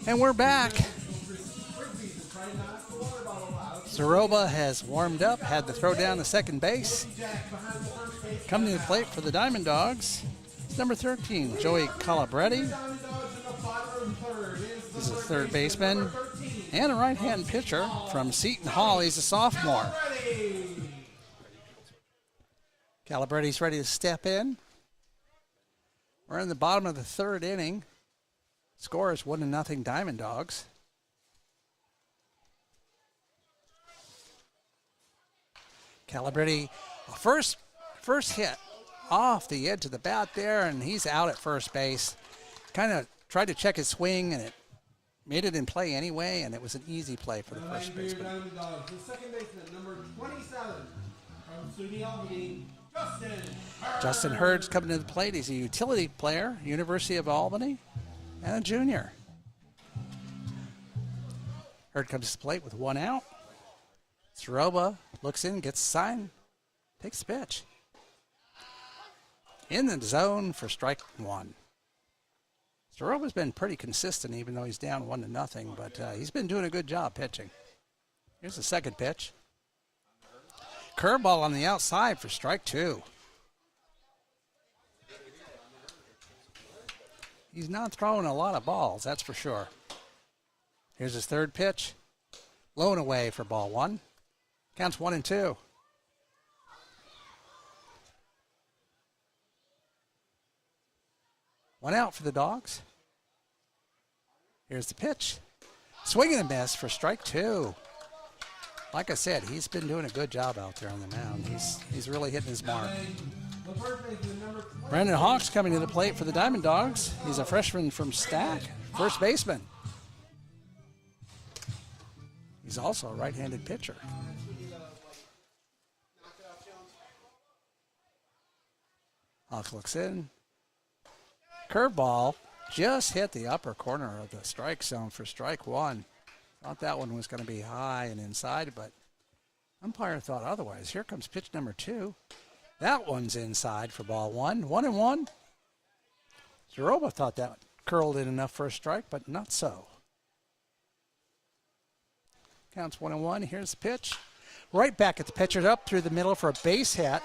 And we're back. Zaroba has warmed up, had to throw down to second base. Coming to the plate for the DiamondDawgs, number 13, Joey Calabretti. He's a third baseman and a right-hand pitcher from Seton Hall. He's a sophomore. Calabretti's ready to step in. We're in the bottom of the third inning. Score is 1-0 DiamondDawgs. Calabretti, first hit off the edge of the bat there, and he's out at first base. Kind of tried to check his swing, and it made it in play anyway, and it was an easy play for the first baseman. The second baseman, number 27, from SUNY Albany, Justin Hurd's coming to the plate. He's a utility player, University of Albany, and a junior. Hurd comes to the plate with one out. Zaroba looks in, gets a sign, takes the pitch. In the zone for strike 1. Zaroba's been pretty consistent, even though he's down 1-0, but he's been doing a good job pitching. Here's the second pitch. Curveball on the outside for strike 2. He's not throwing a lot of balls, that's for sure. Here's his third pitch. Low and away for ball 1. Counts 1-2. One out for the Dawgs. Here's the pitch. Swing and a miss for strike 2. Like I said, he's been doing a good job out there on the mound. He's really hitting his mark. Brandon Hawks coming to the plate for the DiamondDawgs. He's a freshman from Stack, first baseman. He's also a right-handed pitcher. Hawks looks in. Curveball just hit the upper corner of the strike zone for strike 1. Thought that one was going to be high and inside, but umpire thought otherwise. Here comes pitch number 2. That one's inside for ball 1. 1-1. Zaroba thought that curled in enough for a strike, but not so. Counts 1-1. Here's the pitch. Right back at the pitcher, up through the middle for a base hit.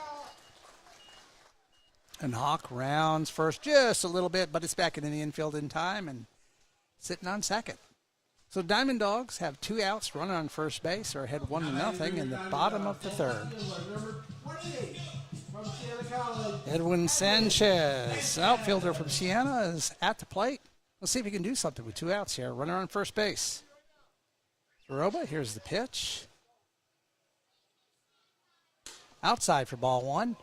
And Hawk rounds first just a little bit, but it's back into the infield in time and sitting on second. So DiamondDawgs have 2 outs, running on first base, are ahead 1-0 in the bottom of the third. Edwin Sanchez, outfielder from Siena, is at the plate. Let's see if he can do something with 2 outs here. Runner on first base. Zaroba, here's the pitch. Outside for ball 1.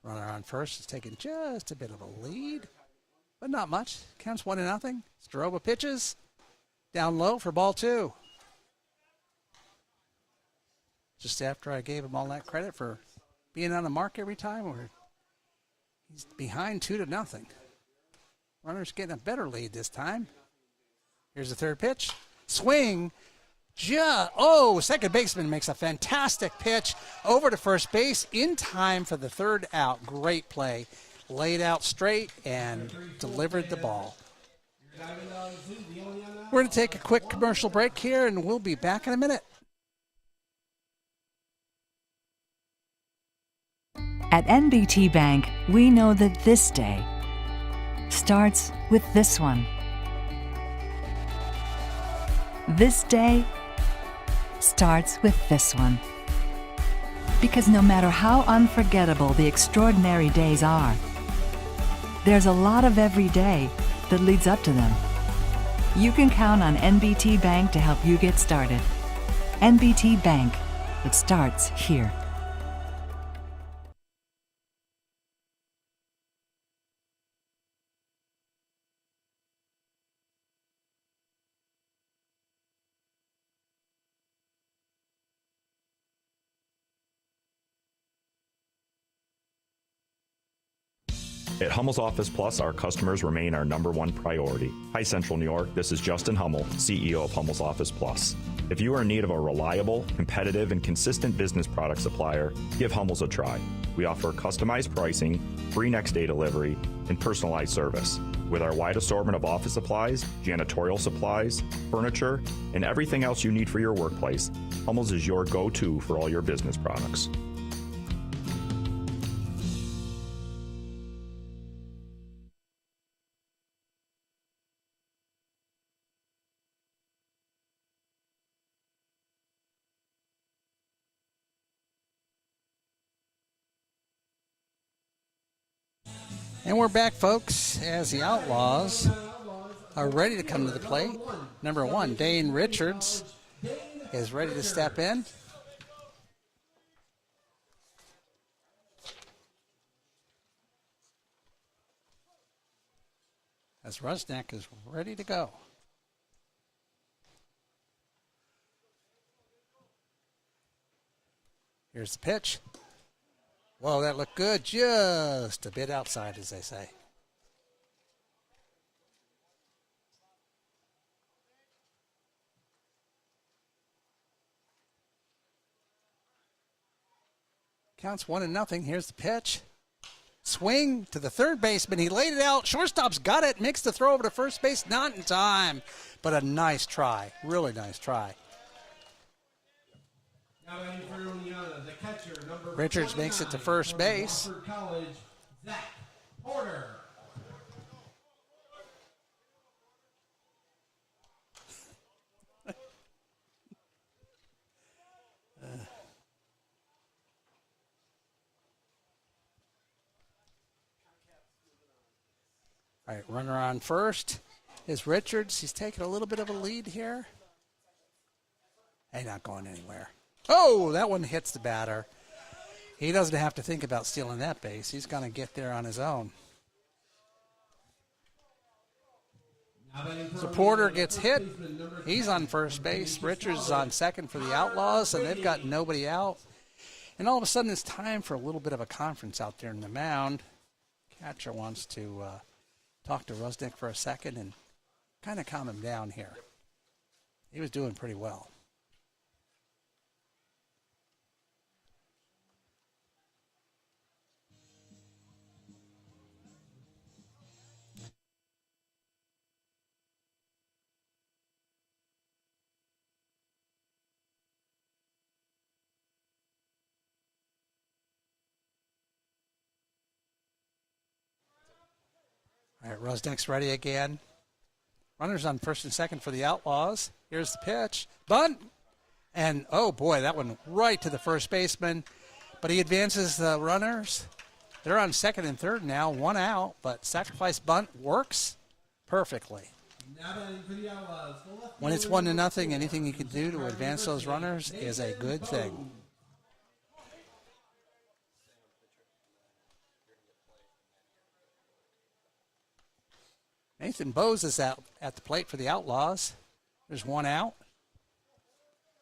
Runner on first is taking just a bit of a lead, but not much. Counts 1-0. Zaroba pitches. Down low for ball 2. Just after I gave him all that credit for being on the mark every time, he's behind 2-0. Runner's getting a better lead this time. Here's the third pitch. Swing. Second baseman makes a fantastic pitch over to first base in time for the third out. Great play. Laid out straight and delivered the ball. We're going to take a quick commercial break here, and we'll be back in a minute. At NBT Bank, we know that this day starts with this one. This day starts with this one. Because no matter how unforgettable the extraordinary days are, there's a lot of every day that leads up to them. You can count on NBT Bank to help you get started. NBT Bank, it starts here. At Hummel's Office Plus, our customers remain our #1 priority. Hi, Central New York. This is Justin Hummel, CEO of Hummel's Office Plus. If you are in need of a reliable, competitive, and consistent business product supplier, give Hummel's a try. We offer customized pricing, free next-day delivery, and personalized service. With our wide assortment of office supplies, janitorial supplies, furniture, and everything else you need for your workplace, Hummel's is your go-to for all your business products. And we're back, folks, as the Outlaws are ready to come to the plate. Number 1, Dane Richards is ready to step in. As Rusnak is ready to go. Here's the pitch. Whoa, that looked good. Just a bit outside, as they say. Counts 1-0. Here's the pitch. Swing to the third baseman. He laid it out. Shortstop's got it. Makes the throw over to first base. Not in time, but a nice try. Really nice try. Now batting for Oneonta, the catcher, number Richards makes it to 29 first from base. Wofford College, Zach Porter. All right, runner on first is Richards. He's taking a little bit of a lead here. Hey, not going anywhere. Oh, that one hits the batter. He doesn't have to think about stealing that base. He's going to get there on his own. So Porter gets hit. He's on first base. Richards is on second for the Outlaws, and they've got nobody out. And all of a sudden, it's time for a little bit of a conference out there in the mound. Catcher wants to talk to Rusnick for a second and kind of calm him down here. He was doing pretty well. All right, Rusnick's ready again. Runners on first and second for the Outlaws. Here's the pitch. Bunt. And, oh, boy, that one right to the first baseman. But he advances the runners. They're on second and third now, one out. But sacrifice bunt works perfectly. Now batting for the Outlaws, the left When it's fielder, 1-0, anything you can do to advance those runners is a good thing. Nathan Bose is out at the plate for the Outlaws. There's one out.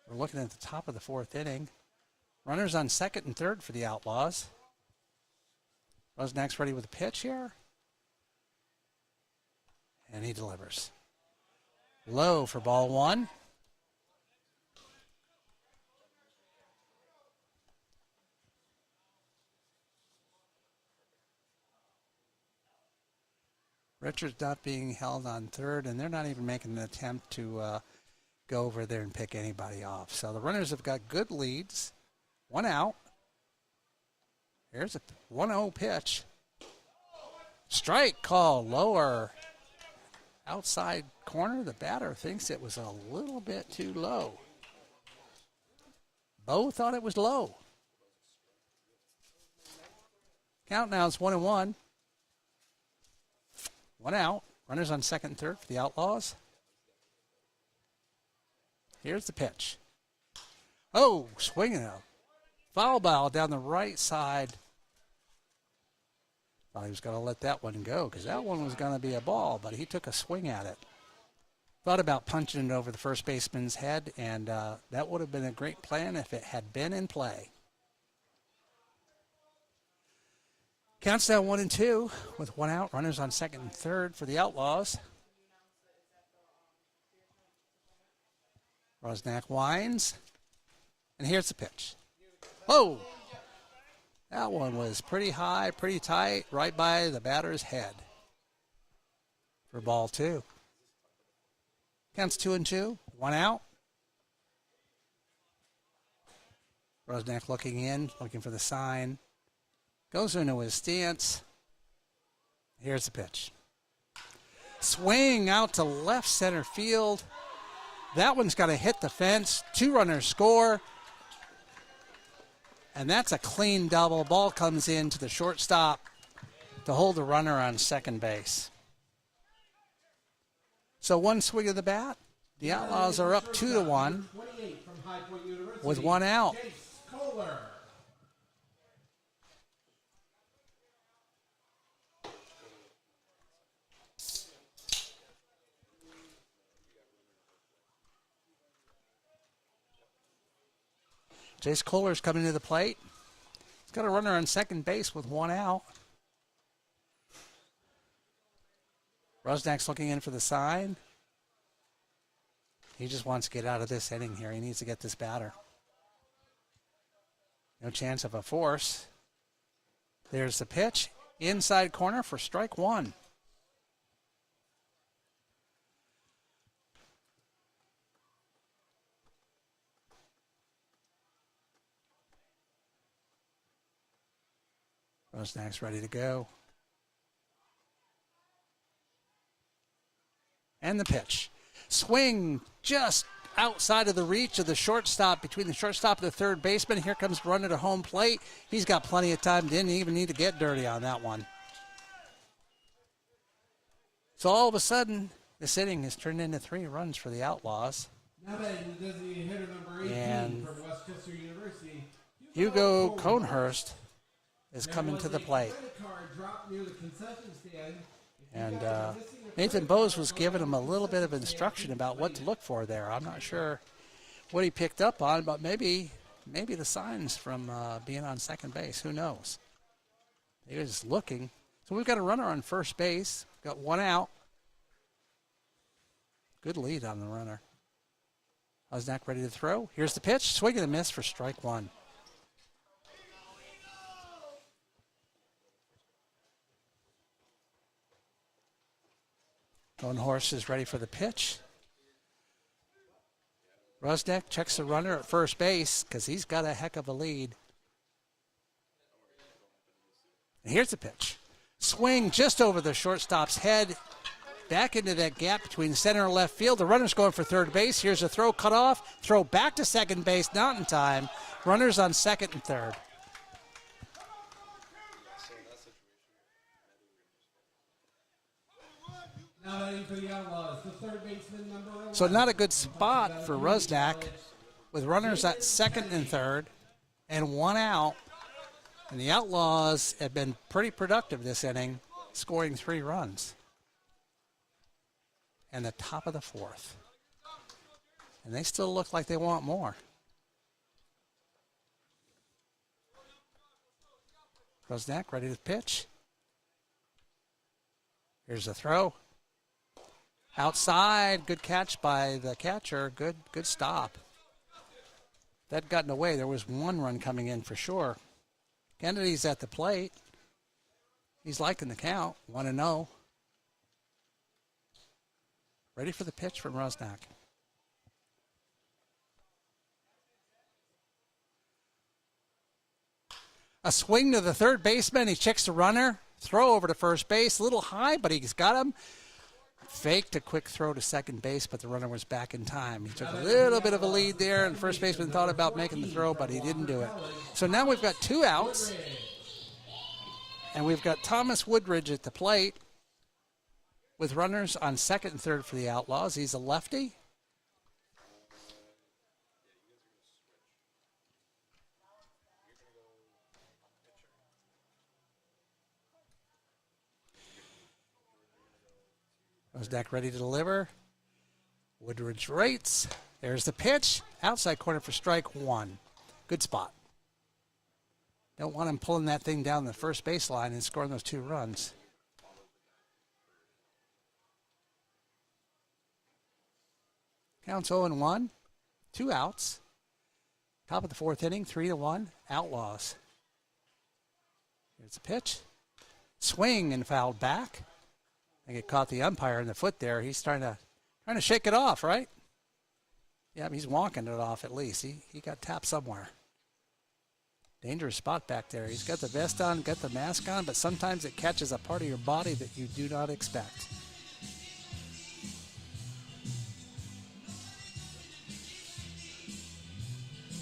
We're looking at the top of the fourth inning. Runners on second and third for the Outlaws. Rusnick's ready with a pitch here. And he delivers. Low for ball one. Richards not being held on third, and they're not even making an attempt to go over there and pick anybody off. So the runners have got good leads. One out. Here's a 1-0 pitch. Strike call, lower. Outside corner, the batter thinks it was a little bit too low. Bo thought it was low. Count now is 1-1. One out. Runners on second and third for the Outlaws. Here's the pitch. Oh, swinging a foul ball down the right side. Thought he was going to let that one go because that one was going to be a ball, but he took a swing at it. Thought about punching it over the first baseman's head, and that would have been a great plan if it had been in play. Counts down 1-2 with one out. Runners on second and third for the Outlaws. Rusnick winds. And here's the pitch. Oh! That one was pretty high, pretty tight, right by the batter's head. For ball two. Counts 2-2. One out. Rusnick looking in, looking for the sign. Goes into his stance. Here's the pitch. Swing out to left center field. That one's got to hit the fence. Two runners score. And that's a clean double. Ball comes in to the shortstop to hold the runner on second base. So one swing of the bat. The Outlaws are up 2-1 with one out. Jace Kohler's coming to the plate. He's got a runner on second base with one out. Rusnick's looking in for the sign. He just wants to get out of this inning here. He needs to get this batter. No chance of a force. There's the pitch. inside corner for strike one. Rosnack's ready to go. And the pitch. Swing just outside of the reach of the shortstop, between the shortstop and the third baseman. Here comes the runner to home plate. He's got plenty of time. Didn't even need to get dirty on that one. So all of a sudden, this inning has turned into 3 runs for the Outlaws. Now that designated hitter number 18 And from Westchester University, Hugo Conehurst is coming to the plate. And Nathan Bowes was giving him a little bit of instruction about what to look for there. I'm not sure what he picked up on, but maybe the signs from being on second base. Who knows? He was looking. So we've got a runner on first base. Got 1 out. Good lead on the runner. Rosnack ready to throw. Here's the pitch. Swing and a miss for strike 1. Conehurst is ready for the pitch. Rosnack checks the runner at first base because he's got a heck of a lead. And here's the pitch. Swing just over the shortstop's head. Back into that gap between center and left field. The runner's going for third base. Here's a throw cut off. Throw back to second base. Not in time. Runners on second and third. So not a good spot for Rosnack with runners at second and third and 1 out. And the Outlaws have been pretty productive this inning, scoring 3 runs. And the top of the 4th. And they still look like they want more. Rosnack ready to pitch. Here's a throw. Outside, good catch by the catcher. Good stop. If that gotten away, there was 1 run coming in for sure. Kennedy's at the plate. He's liking the count, 1-0. Ready for the pitch from Rosnack. A swing to the third baseman. He checks the runner. Throw over to first base. A little high, but he's got him. Faked a quick throw to second base, but the runner was back in time. He took a little bit of a lead there, and the first baseman thought about making the throw, but he didn't do it. So now we've got 2 outs, and we've got Thomas Woodridge at the plate with runners on second and third for the Outlaws. He's a lefty. Rosnack ready to deliver. Woodridge rates. There's the pitch. Outside corner for strike 1. Good spot. Don't want him pulling that thing down the first baseline and scoring those 2 runs. Counts 0-1. 2 outs. Top of the 4th inning. 3-1. Outlaws. Here's the pitch. Swing and fouled back. I think it caught the umpire in the foot there. He's trying to shake it off, right? Yeah, he's wonking it off at least. He got tapped somewhere. Dangerous spot back there. He's got the vest on, got the mask on, but sometimes it catches a part of your body that you do not expect.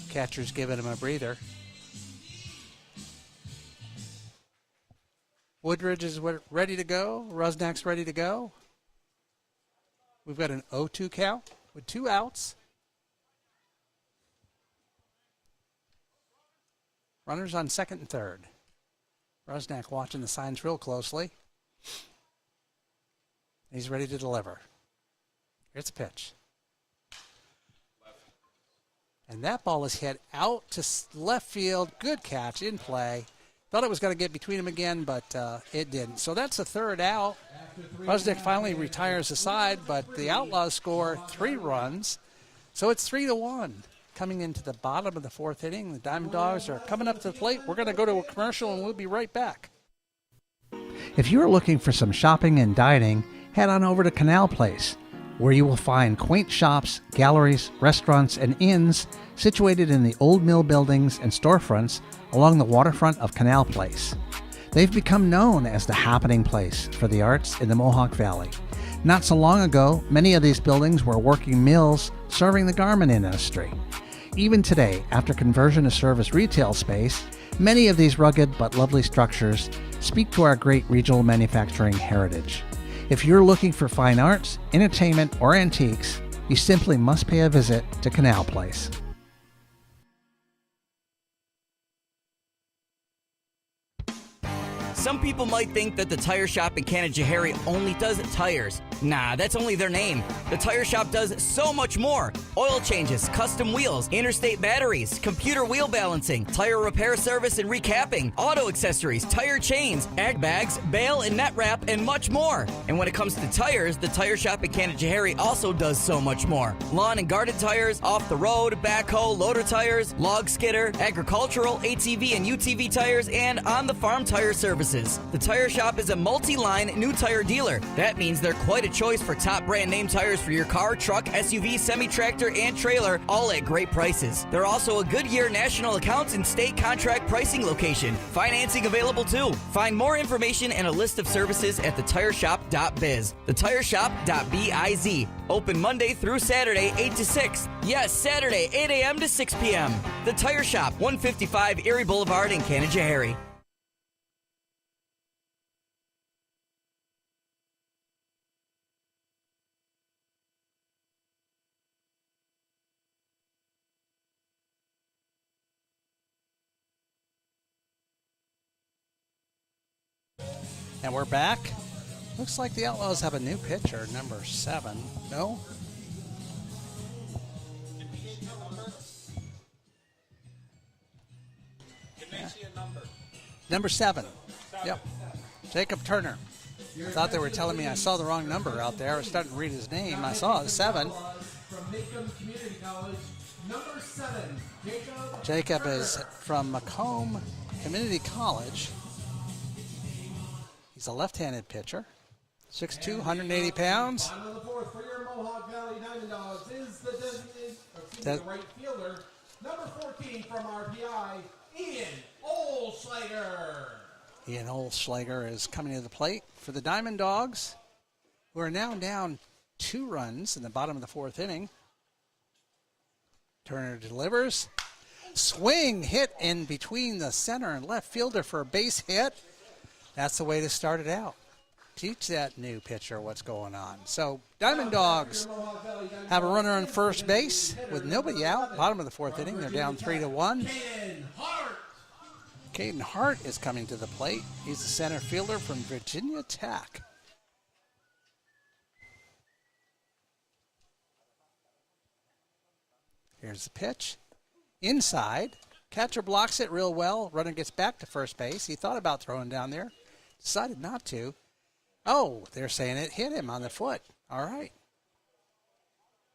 Catcher's giving him a breather. Woodridge is ready to go. Rosnack's ready to go. We've got an 0-2 count with 2 outs. Runners on second and third. Rosnack watching the signs real closely. He's ready to deliver. Here's the pitch. And that ball is hit out to left field. Good catch in play. Thought it was going to get between them again, but it didn't. So that's the 3rd out. Rosnack finally retires the side, but the Outlaws score 3 runs. So it's 3-1. Coming into the bottom of the 4th inning, the DiamondDawgs are coming up to the plate. We're going to go to a commercial, and we'll be right back. If you are looking for some shopping and dining, head on over to Canal Place, where you will find quaint shops, galleries, restaurants, and inns situated in the old mill buildings and storefronts along the waterfront of Canal Place. They've become known as the happening place for the arts in the Mohawk Valley. Not so long ago, many of these buildings were working mills serving the garment industry. Even today, after conversion to service retail space, many of these rugged but lovely structures speak to our great regional manufacturing heritage. If you're looking for fine arts, entertainment, or antiques, you simply must pay a visit to Canal Place. Some people might think that the tire shop in Canajoharie only does tires. Nah, that's only their name. The tire shop does so much more. Oil changes, custom wheels, interstate batteries, computer wheel balancing, tire repair service and recapping, auto accessories, tire chains, ag bags, bale and net wrap, and much more. And when it comes to tires, the tire shop in Canajoharie also does so much more. Lawn and garden tires, off the road, backhoe, loader tires, log skidder, agricultural, ATV and UTV tires, and on the farm tire services. The tire shop is a multi-line new tire dealer. That means they're quite a choice for top brand name tires for your car, truck, SUV, semi-tractor, and trailer, all at great prices. They're also a Goodyear national accounts and state contract pricing location. Financing available too. Find more information and a list of services at thetireshop.biz. Thetireshop.biz. Open Monday through Saturday, 8 to 6. Yes, Saturday, 8 a.m. to 6 p.m. The Tire Shop, 155 Erie Boulevard in Canajoharie. And we're back. Looks like the Outlaws have a new pitcher, number 7. No? Number 7. Yep. Jacob Turner. I thought they were telling me I saw the wrong number out there. I was starting to read his name. I saw it, 7. From Macomb Community College, number 7, Jacob. Jacob is from Macomb Community College. He's a left-handed pitcher. 6'2", 180 pounds. On the fourth for your Mohawk Valley DiamondDawgs is the designated right fielder, number 14 from RPI, Ian Olschlager. Ian Olschlager is coming to the plate for the DiamondDawgs, who are now down 2 runs in the bottom of the 4th inning. Turner delivers. Swing hit in between the center and left fielder for a base hit. That's the way to start it out. Teach that new pitcher what's going on. So DiamondDawgs have a runner on first base with nobody out. Bottom of the 4th inning, they're down 3-1. Caden Hart is coming to the plate. He's the center fielder from Virginia Tech. Here's the pitch. Inside. Catcher blocks it real well. Runner gets back to first base. He thought about throwing down there. Decided not to. Oh, they're saying it hit him on the foot. All right.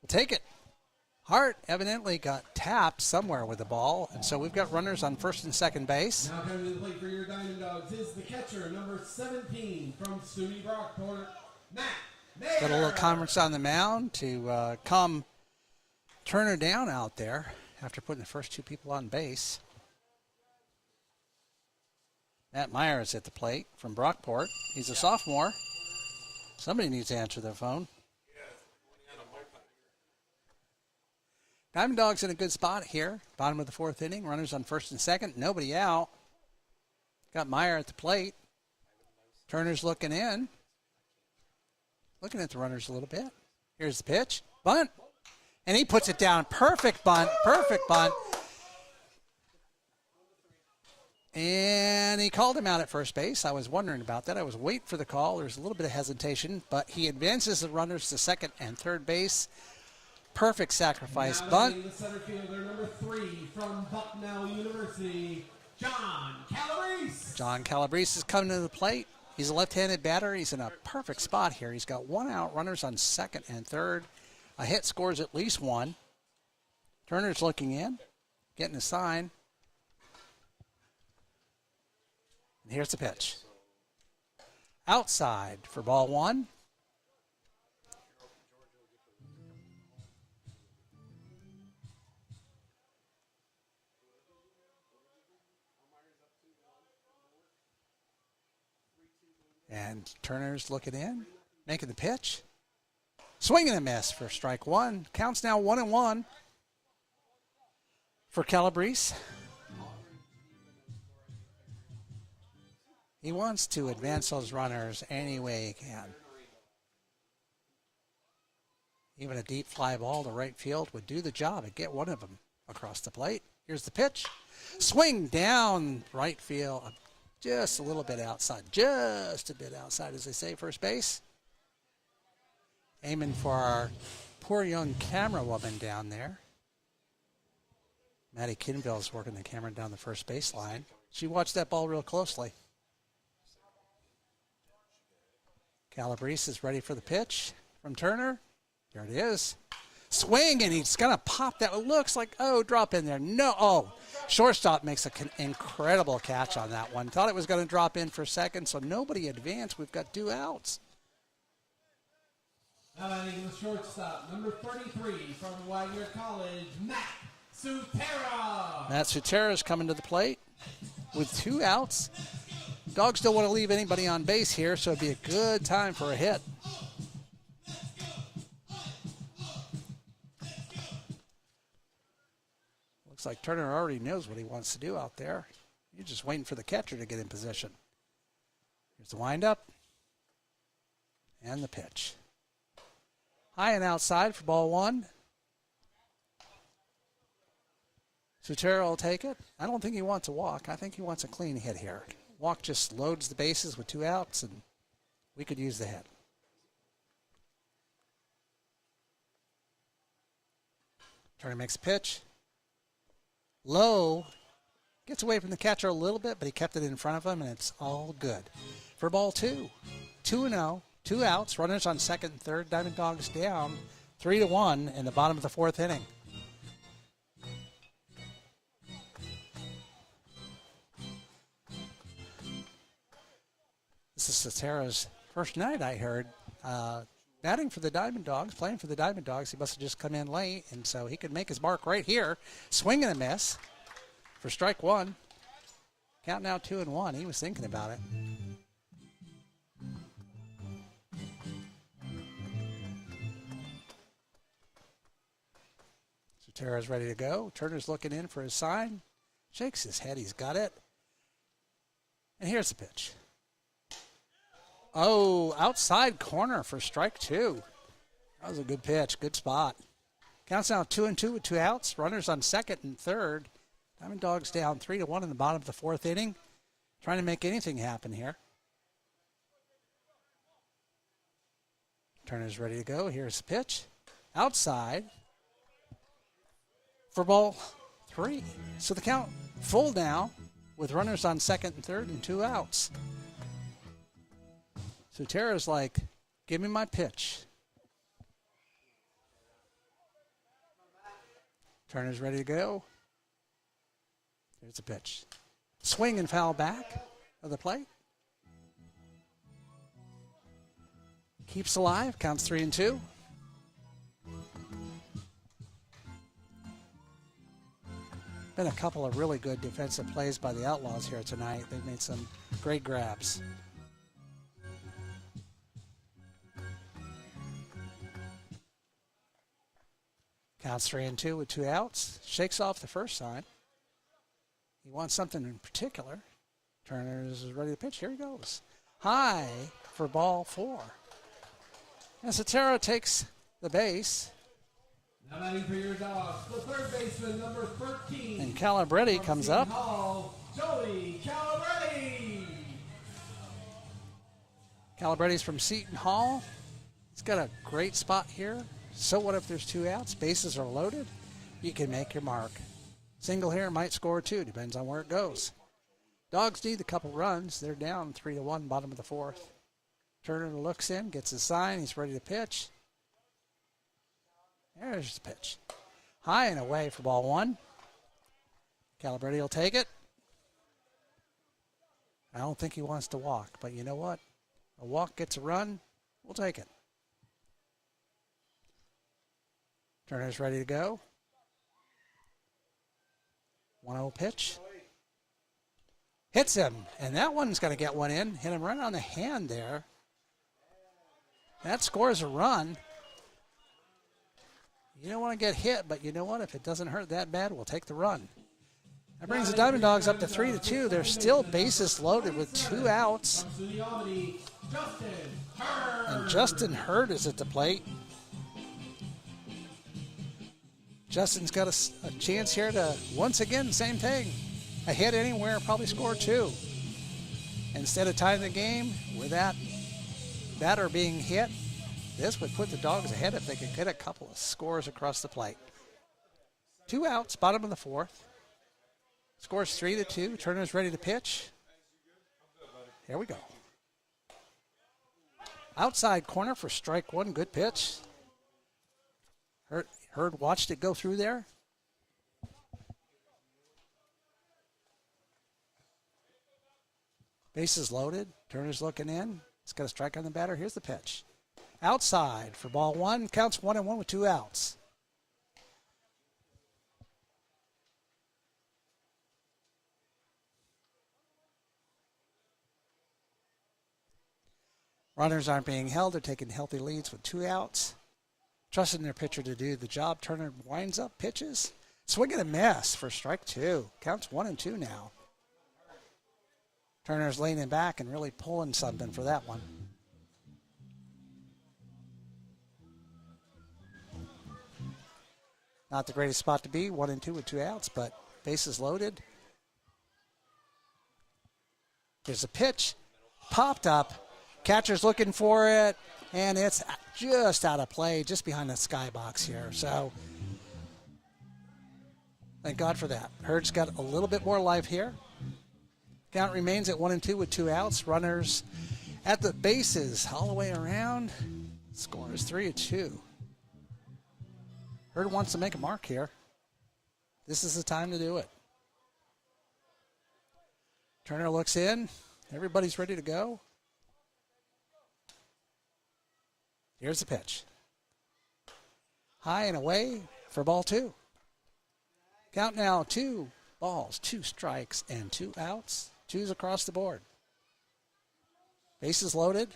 We'll take it. Hart evidently got tapped somewhere with the ball, and so we've got runners on first and second base. Now coming to the plate for your DiamondDawgs is the catcher, number 17 from SUNY Brockport, Matt Mayer. Got a little conference on the mound to calm Turner down out there after putting the first 2 people on base. Matt Meyer is at the plate from Brockport. He's a sophomore. Somebody needs to answer their phone. DiamondDawgs in a good spot here. Bottom of the 4th inning. Runners on first and second. Nobody out. Got Meyer at the plate. Turner's looking in. Looking at the runners a little bit. Here's the pitch. Bunt. And he puts it down. Perfect bunt. Perfect bunt. And he called him out at first base. I was wondering about that. I was waiting for the call. There's a little bit of hesitation, but he advances the runners to second and third base. Perfect sacrifice bunt. The center fielder, number 3 from Bucknell University, John Calabrese. John Calabrese is coming to the plate. He's a left-handed batter. He's in a perfect spot here. He's got 1 out, runners on second and third. A hit scores at least 1. Turner's looking in, getting a sign. And here's the pitch. outside for ball one. And Turner's looking in, making the pitch. Swing and a miss for strike one. Counts now 1-1 for Calabrese. He wants to advance those runners any way he can. Even a deep fly ball to right field would do the job and get one of them across the plate. Here's the pitch. Swing down right field. Just a little bit outside. Just a bit outside, as they say, first base. Aiming for our poor young camera woman down there. Maddie Kinville's working the camera down the first baseline. She watched that ball real closely. Calabrese is ready for the pitch from Turner. Here it is. Swing, and he's going to pop that. It looks like, drop in there. No, shortstop makes an incredible catch on that one. Thought it was going to drop in for a second, so nobody advanced. We've got 2 outs. Now batting the shortstop, number 33 from Wagner College, Matt Sutera. Matt Sutera is coming to the plate with 2 outs. Dogs don't want to leave anybody on base here, so it'd be a good time for a hit. Looks like Turner already knows what he wants to do out there. You're just waiting for the catcher to get in position. Here's the windup and the pitch. High and outside for ball one. Sutera will take it. I don't think he wants a walk. I think he wants a clean hit here. Walk just loads the bases with 2 outs, and we could use the hit. Turner makes a pitch. Low. Gets away from the catcher a little bit, but he kept it in front of him, and it's all good. For ball 2. 2-0. 2 outs. Runners on second and third. DiamondDawgs down 3-1 in the bottom of the 4th inning. This is Sutera's first night, I heard. Batting for the DiamondDawgs, playing for the DiamondDawgs. He must have just come in late, and so he could make his mark right here. Swing and a miss for strike one. Count now 2-1. He was thinking about it. Sutera's ready to go. Turner's looking in for his sign. Shakes his head. He's got it. And here's the pitch. Outside corner for strike 2. That was a good pitch. Good spot. Counts now 2-2 with 2 outs. Runners on second and third. DiamondDawgs down 3-1 in the bottom of the 4th inning. Trying to make anything happen here. Turner's ready to go. Here's the pitch. Outside for ball 3. So the count full now with runners on second and third and 2 outs. Sutera's like, give me my pitch. Turner's ready to go. Here's the pitch. Swing and foul back of the plate. Keeps alive, counts 3-2. Been a couple of really good defensive plays by the Outlaws here tonight. They've made some great grabs. Counts 3-2 with 2 outs. Shakes off the first sign. He wants something in particular. Turner is ready to pitch. Here he goes. High for ball 4. And Sutera takes the base. Now batting for your Dogs, the third baseman, number 13. And Calabrese comes up. Joey Calabrese. Calabrese's from Seton Hall. He's got a great spot here. So what if there's 2 outs? Bases are loaded. You can make your mark. Single here might score 2. Depends on where it goes. Dogs need a couple runs. They're down 3-1, bottom of the 4th. Turner looks in, gets his sign. He's ready to pitch. There's the pitch. High and away for ball 1. Calabrese will take it. I don't think he wants to walk, but you know what? A walk gets a run. We'll take it. Turner's ready to go. 1-0 pitch. Hits him, and that one's going to get one in. Hit him right on the hand there. That scores a run. You don't want to get hit, but you know what? If it doesn't hurt that bad, we'll take the run. That brings the DiamondDawgs up to 3-2. They're still bases loaded with 2 outs. And Justin Hurd is at the plate. Justin's got a chance here to, once again, same thing. A hit anywhere, probably score 2. Instead of tying the game with that batter being hit, this would put the Dogs ahead if they could get a couple of scores across the plate. 2 outs, bottom of the 4th. Scores 3-2. Turner's ready to pitch. Here we go. Outside corner for strike 1. Good pitch. Hurd watched it go through there. Bases loaded. Turner's looking in. He's got a strike on the batter. Here's the pitch. Outside for ball 1. Counts 1-1 with 2 outs. Runners aren't being held. They're taking healthy leads with 2 outs. Trusting their pitcher to do the job. Turner winds up, pitches. Swing and a miss for strike 2. Counts 1-2 now. Turner's leaning back and really pulling something for that one. Not the greatest spot to be, 1-2 with 2 outs, but bases loaded. There's a pitch, popped up. Catcher's looking for it, and it's just out of play, just behind the skybox here. So, thank God for that. Hurd's got a little bit more life here. Count remains at 1-2 with 2 outs. Runners at the bases all the way around. Score is 3-2. Hurd wants to make a mark here. This is the time to do it. Turner looks in. Everybody's ready to go. Here's the pitch. High and away for ball 2. Count now 2 balls, 2 strikes, and 2 outs. 2s across the board. Bases loaded.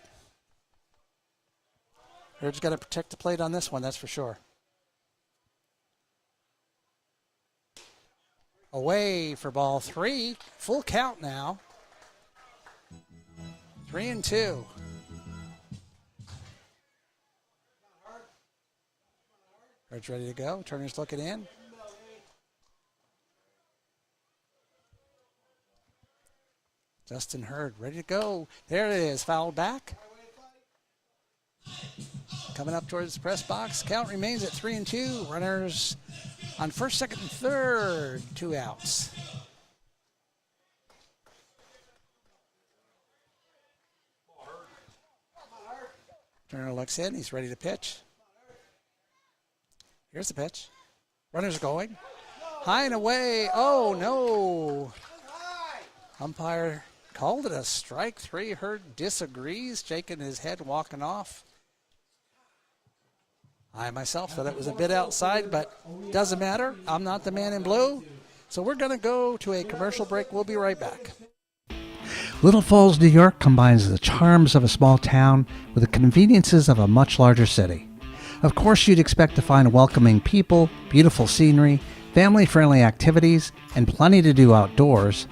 Hurd's got to protect the plate on this one, that's for sure. Away for ball 3. Full count now. 3-2. Hurd's ready to go. Turner's looking in. Justin Hurd ready to go. There it is. Fouled back. Coming up towards the press box. Count remains at 3-2. Runners on first, second, and third. 2 outs. Turner looks in. He's ready to pitch. Here's the pitch. Runners going. High and away. Oh, no. Umpire called it a strike 3. Hurd disagrees, shaking his head, walking off. I myself thought it was a bit outside, but doesn't matter. I'm not the man in blue. So we're going to go to a commercial break. We'll be right back. Little Falls, New York combines the charms of a small town with the conveniences of a much larger city. Of course, you'd expect to find welcoming people, beautiful scenery, family-friendly activities, and plenty to do outdoors.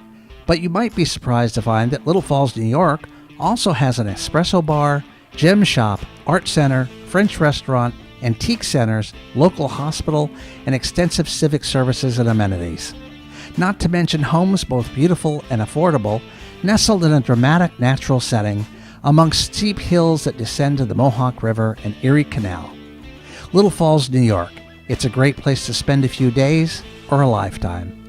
But you might be surprised to find that Little Falls, New York also has an espresso bar, gem shop, art center, French restaurant, antique centers, local hospital, and extensive civic services and amenities. Not to mention homes both beautiful and affordable, nestled in a dramatic natural setting amongst steep hills that descend to the Mohawk River and Erie Canal. Little Falls, New York. It's a great place to spend a few days or a lifetime.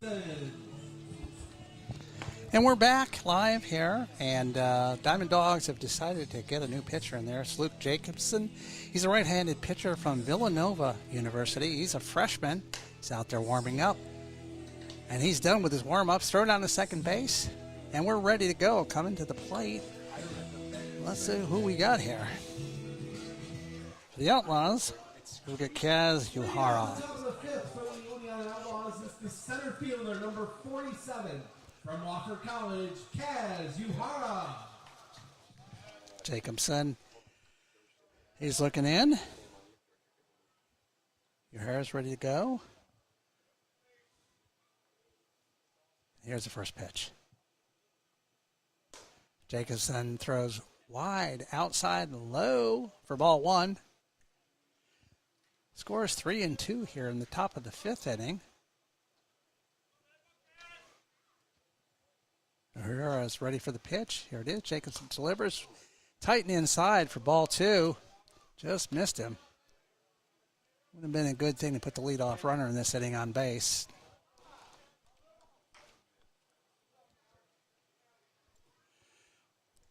And we're back live here, and DiamondDawgs have decided to get a new pitcher in there. It's Luke Jacobson. He's a right-handed pitcher from Villanova University. He's a freshman. He's out there warming up. And he's done with his warm-ups, thrown down to second base. And we're ready to go, coming to the plate. Let's see who we got here. For the Outlaws, we'll get Kaz Uehara. Top of the fifth for the Oneonta Outlaws is the center fielder, number 47, from Wofford College, Kaz Uehara. Jacobson, he's looking in. Uehara's ready to go. Here's the first pitch. Jacobson throws wide, outside, and low for ball one. Score is 3-2 here in the top of the fifth inning. Herrera is ready for the pitch. Here it is. Jacobson delivers. Tighten inside for ball two. Just missed him. Would have been a good thing to put the leadoff runner in this inning on base.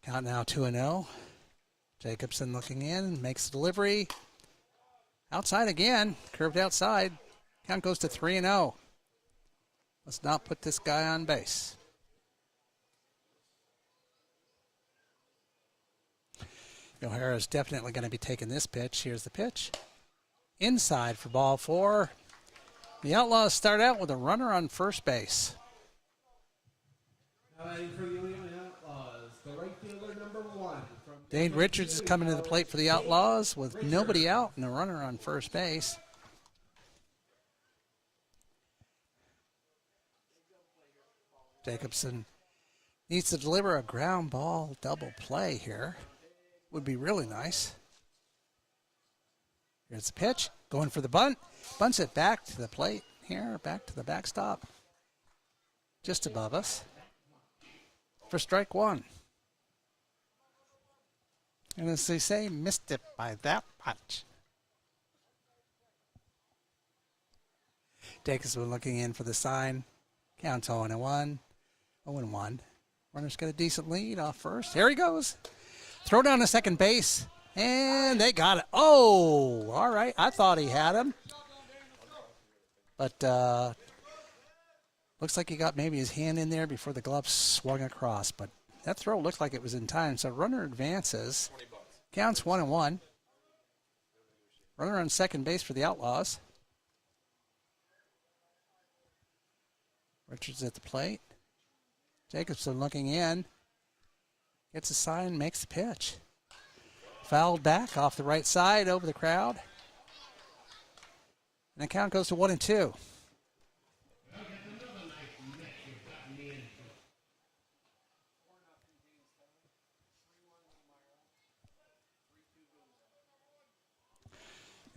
Count now 2-0. Jacobson looking in, makes the delivery. Outside again, curved outside. Count goes to 3-0. Let's not put this guy on base. O'Hara is definitely going to be taking this pitch. Here's the pitch. Inside for ball four. The Outlaws start out with a runner on first base. Now batting for the Oneonta Outlaws, the right fielder, number 1. Dane Richards is coming to the plate for the Outlaws with nobody out and a runner on first base. Jacobson needs to deliver a ground ball double play here. Would be really nice. Here's the pitch. Going for the bunt. Bunts it back to the plate here, back to the backstop. Just above us. For strike one. And as they say, missed it by that much. Jacobson looking in for the sign. Counts 0-1. 0-1. Runner's got a decent lead off first. Here he goes. Throw down to second base. And they got it. Oh, all right. I thought he had him. But looks like he got maybe his hand in there before the glove swung across. But that throw looked like it was in time. So runner advances. Counts 1-1. Runner on second base for the Outlaws. Richards at the plate. Jacobson looking in. Gets a sign, makes the pitch. Fouled back off the right side over the crowd. And the count goes to 1-2.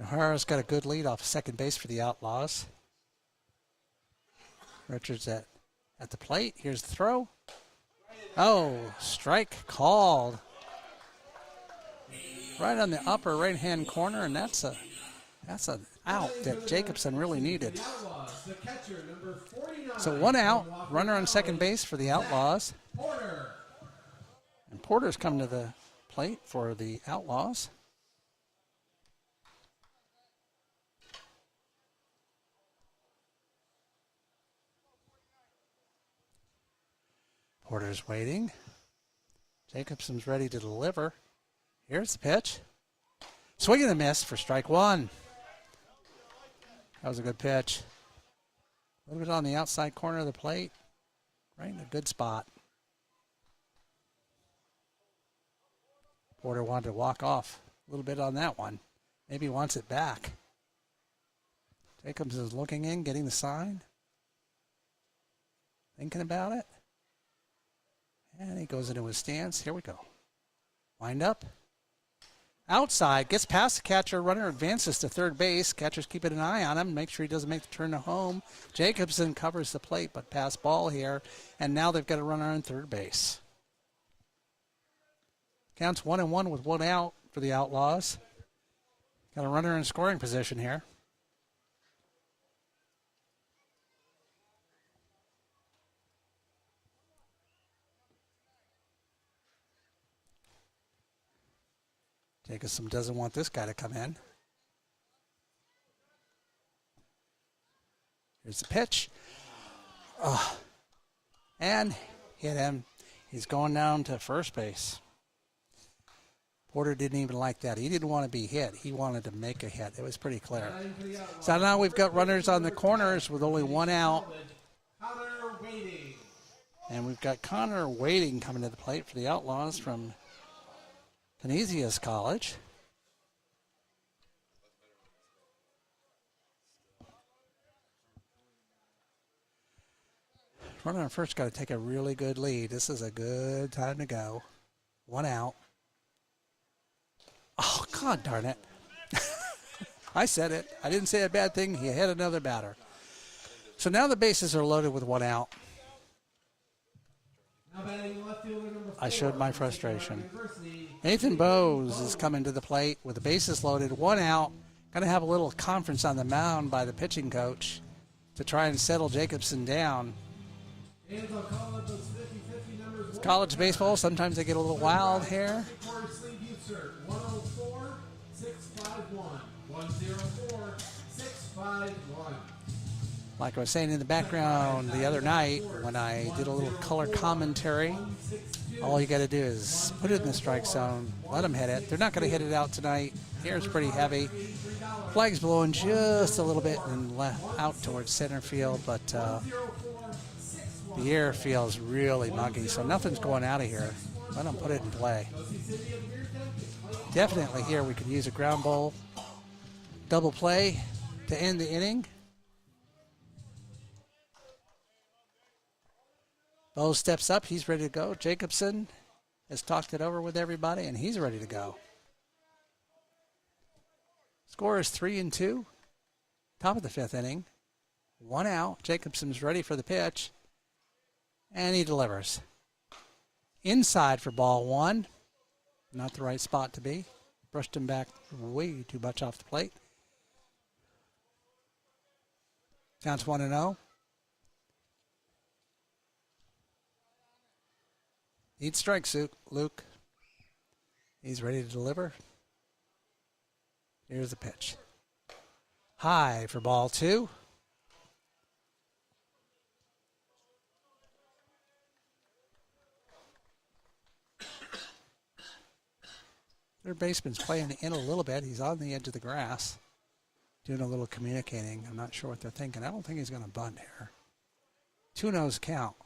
O'Hara's got a good lead off second base for the Outlaws. Richards at the plate. Here's the throw. Oh, strike called. Right on the upper right-hand corner, and that's an out that Jacobson really needed. So one out, runner on second base for the Outlaws. And Porter's coming to the plate for the Outlaws. Porter's waiting. Jacobson's ready to deliver. Here's the pitch. Swing and a miss for strike one. That was a good pitch. A little bit on the outside corner of the plate. Right in a good spot. Porter wanted to walk off a little bit on that one. Maybe wants it back. Jacobs is looking in, getting the sign. Thinking about it. And he goes into his stance. Here we go. Wind up. Outside. Gets past the catcher. Runner advances to third base. Catcher's keeping an eye on him. Make sure he doesn't make the turn to home. Jacobson covers the plate, but pass ball here. And now they've got a runner on third base. Counts 1-1 with one out for the Outlaws. Got a runner in scoring position here. Jacobson doesn't want this guy to come in. Here's the pitch. And hit him. He's going down to first base. Porter didn't even like that. He didn't want to be hit. He wanted to make a hit. It was pretty clear. So now we've got runners on the corners with only one out. And we've got Connor Waiting coming to the plate for the Outlaws from Canisius College. Runner on first got to take a really good lead. This is a good time to go. One out. Oh, God darn it. I said it. I didn't say a bad thing. He hit another batter. So now the bases are loaded with one out. I showed my frustration. Nathan Bowes is coming to the plate with the bases loaded, one out. Going to have a little conference on the mound by the pitching coach to try and settle Jacobson down. It's college baseball. Sometimes they get a little wild here. Like I was saying in the background the other night when I did a little color commentary, all you got to do is put it in the strike zone, let them hit it. They're not going to hit it out tonight. Air's pretty heavy. Flag's blowing just a little bit and out towards center field, but the air feels really muggy, so nothing's going out of here. Let them put it in play. Definitely here we could use a ground ball double play to end the inning. Bo steps up. He's ready to go. Jacobson has talked it over with everybody, and he's ready to go. Score is 3-2. Top of the fifth inning. One out. Jacobson's ready for the pitch. And he delivers. Inside for ball one. Not the right spot to be. Brushed him back way too much off the plate. Counts 1-0. Need strikes, Luke. He's ready to deliver. Here's the pitch. High for ball two. Third baseman's playing in a little bit. He's on the edge of the grass, doing a little communicating. I'm not sure what they're thinking. I don't think he's going to bunt here. 2-0's count.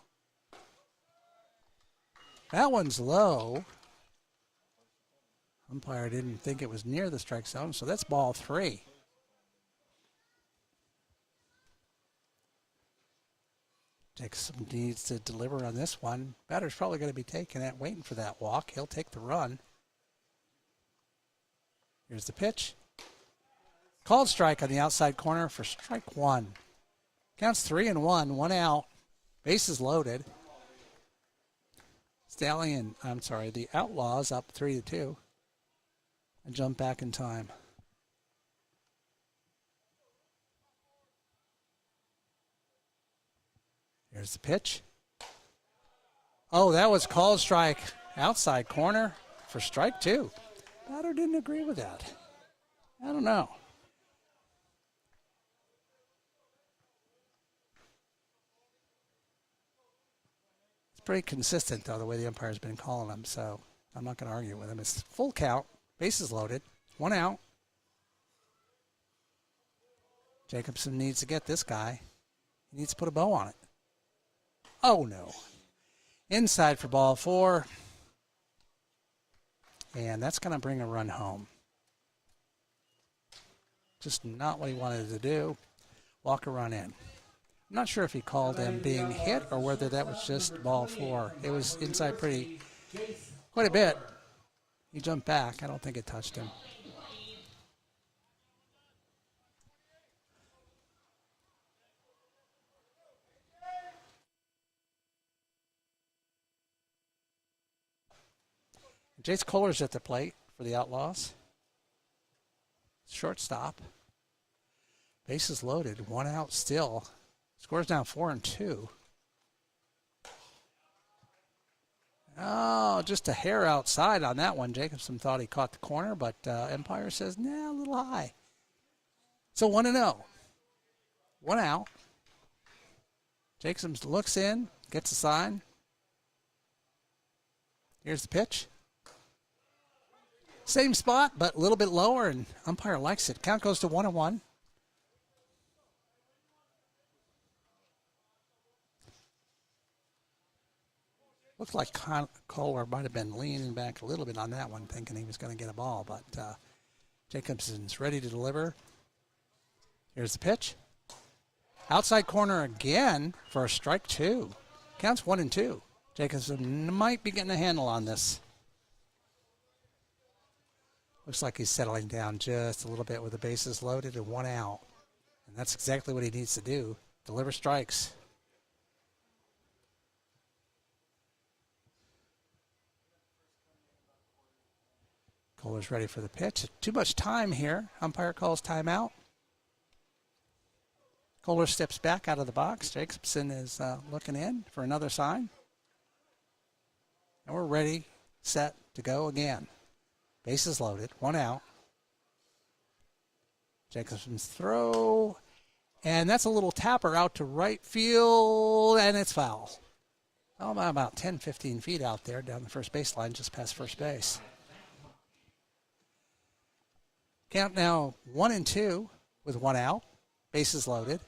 That one's low. Umpire didn't think it was near the strike zone, so that's ball three. Jackson needs to deliver on this one. Batter's probably going to be taking it, waiting for that walk. He'll take the run. Here's the pitch. Called strike on the outside corner for strike one. Counts 3-1, one out. Bases loaded. The Outlaws up 3-2. And jump back in time. Here's the pitch. Oh, that was called strike. Outside corner for strike two. Batter didn't agree with that. I don't know. It's pretty consistent, though, the way the umpire's been calling them, so I'm not going to argue with him. It's full count, bases loaded, one out. Jacobson needs to get this guy. He needs to put a bow on it. Oh, no. Inside for ball four. And that's going to bring a run home. Just not what he wanted to do. Walk a run in. I'm not sure if he called him being hit or whether that was just ball four. It was inside quite a bit. He jumped back. I don't think it touched him. Jace Kohler's at the plate for the Outlaws. Shortstop. Bases loaded. One out still. Scores now 4-2. Oh, just a hair outside on that one. Jacobson thought he caught the corner, but umpire says, nah, a little high. So 1-0. 1 out. Jacobson looks in, gets a sign. Here's the pitch. Same spot, but a little bit lower, and umpire likes it. Count goes to 1-1. Looks like Kohler might have been leaning back a little bit on that one, thinking he was going to get a ball, but Jacobson's ready to deliver. Here's the pitch. Outside corner again for a strike 2. Counts 1-2. Jacobson might be getting a handle on this. Looks like he's settling down just a little bit with the bases loaded and 1 out. And that's exactly what he needs to do. Deliver strikes. Kohler's ready for the pitch. Too much time here. Umpire calls timeout. Kohler steps back out of the box. Jacobson is looking in for another sign. And we're ready, set to go again. Bases loaded, 1 out. Jacobson's throw, and that's a little tapper out to right field, and it's foul. Oh, about 10, 15 feet out there down the first baseline, just past first base. Count now 1-2 with 1 out. Bases loaded.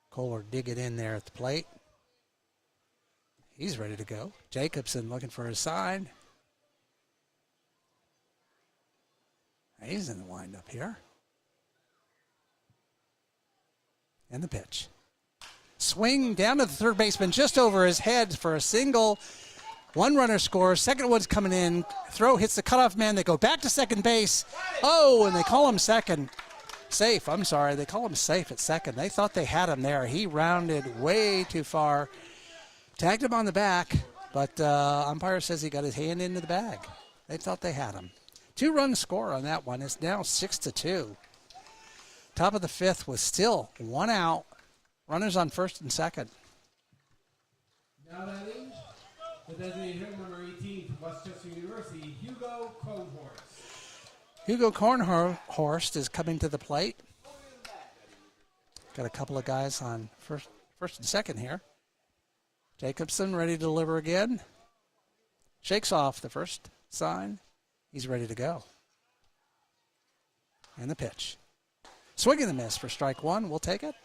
Kohler dig it in there at the plate. He's ready to go. Jacobson looking for his sign. He's in the windup here. And the pitch. Swing down to the third baseman just over his head for a single. 1 runner scores. Second one's coming in. Throw hits the cutoff man. They go back to second base. Oh, and they call him second. Safe, I'm sorry. They call him safe at second. They thought they had him there. He rounded way too far. Tagged him on the back, but umpire says he got his hand into the bag. They thought they had him. 2-run score on that one. It's now 6-2. Top of the 5th with still 1 out. Runners on first and second. Now batting, the designated hitter number 18 from Westchester University, Hugo Kronhorst. Hugo Kornhorst is coming to the plate. Got a couple of guys on first and second here. Jacobson ready to deliver again. Shakes off the first sign. He's ready to go. And the pitch. Swing and a miss for strike 1. We'll take it.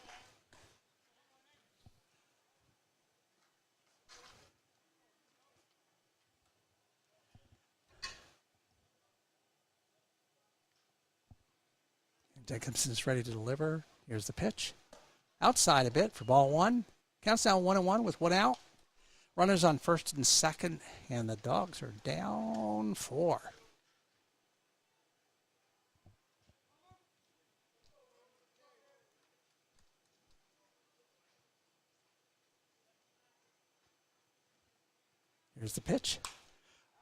Jacobson's ready to deliver. Here's the pitch. Outside a bit for ball 1. Counts down 1-1 with 1 out. Runners on first and second, and the Dogs are down 4. Here's the pitch.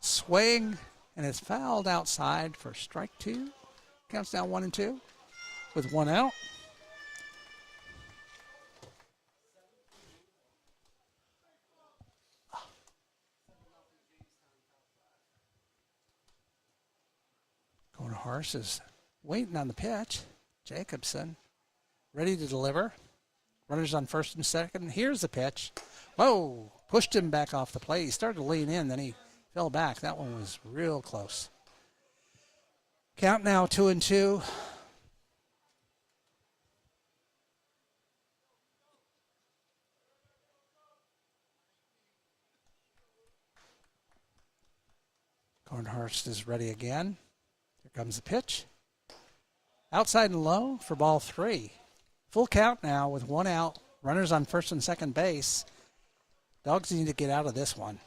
Swing, and it's fouled outside for strike 2. Counts down 1-2 with 1 out. Kornhorst is waiting on the pitch. Jacobson ready to deliver. Runners on first and second. Here's the pitch. Whoa! Pushed him back off the plate. He started to lean in, then he fell back. That one was real close. Count now 2-2. Kornhorst is ready again. Here comes the pitch. Outside and low for ball 3. Full count now with 1 out. Runners on first and second base. Dogs need to get out of this one.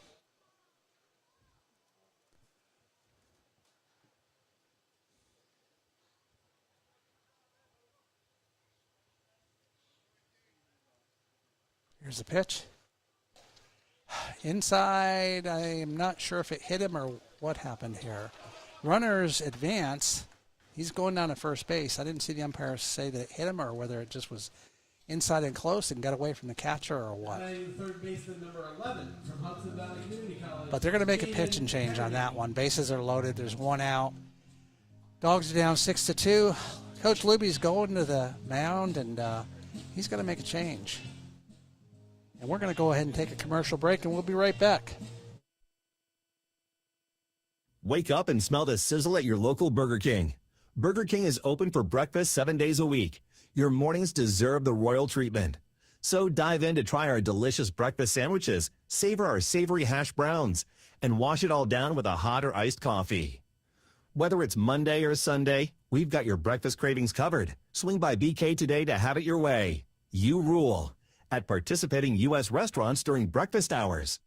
Here's the pitch. Inside, I am not sure if it hit him or what happened here. Runners advance. He's going down to first base. I didn't see the umpire say that it hit him or whether it just was inside and close and got away from the catcher or what. Third baseman number 11 from Hudson Valley Community College. But they're going to make a pitch and change on that one. Bases are loaded. There's one out. Dogs are down 6-2. Coach Luby's going to the mound, and he's going to make a change. And we're going to go ahead and take a commercial break, and we'll be right back. Wake up and smell the sizzle at your local Burger King. Burger King is open for breakfast 7 days a week. Your mornings deserve the royal treatment. So dive in to try our delicious breakfast sandwiches, savor our savory hash browns, and wash it all down with a hot or iced coffee. Whether it's Monday or Sunday, we've got your breakfast cravings covered. Swing by BK today to have it your way. You rule at participating U.S. restaurants during breakfast hours.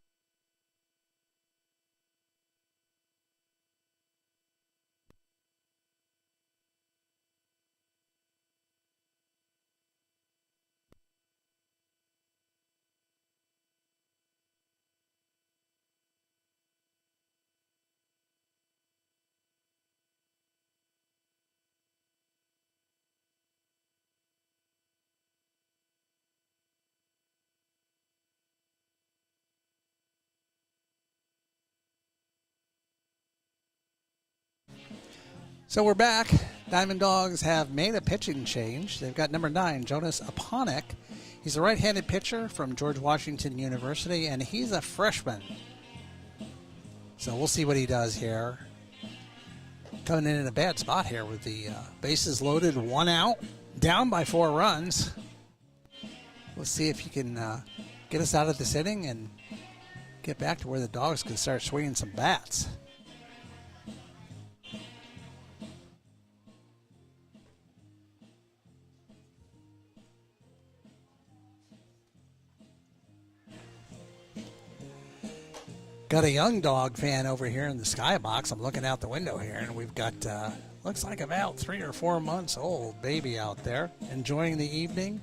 So we're back. DiamondDawgs have made a pitching change. They've got number 9, Jonas Aponic. He's a right-handed pitcher from George Washington University, and he's a freshman. So we'll see what he does here. Coming in a bad spot here with the bases loaded, one out, down by 4 runs. We'll see if he can get us out of this inning and get back to where the Dogs can start swinging some bats. Got a young dog fan over here in the skybox. I'm looking out the window here, and we've got, looks like about 3 or 4 months old baby out there enjoying the evening.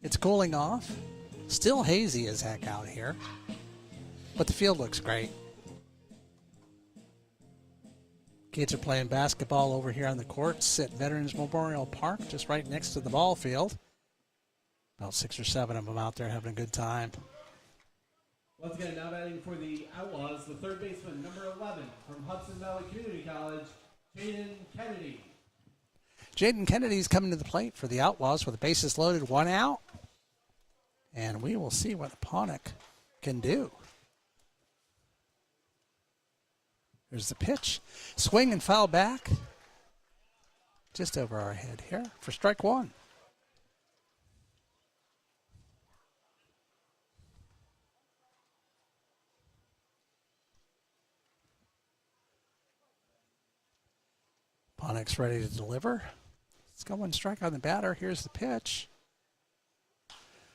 It's cooling off. Still hazy as heck out here, but the field looks great. Kids are playing basketball over here on the courts at Veterans Memorial Park, just right next to the ball field. About 6 or 7 of them out there having a good time. Once again, now batting for the Outlaws, the third baseman, number 11, from Hudson Valley Community College, Jaden Kennedy. Jaden Kennedy's coming to the plate for the Outlaws with the bases loaded, 1 out. And we will see what Aponic can do. There's the pitch. Swing and foul back. Just over our head here for strike 1. Aponic's ready to deliver. Let's go 1 strike on the batter. Here's the pitch.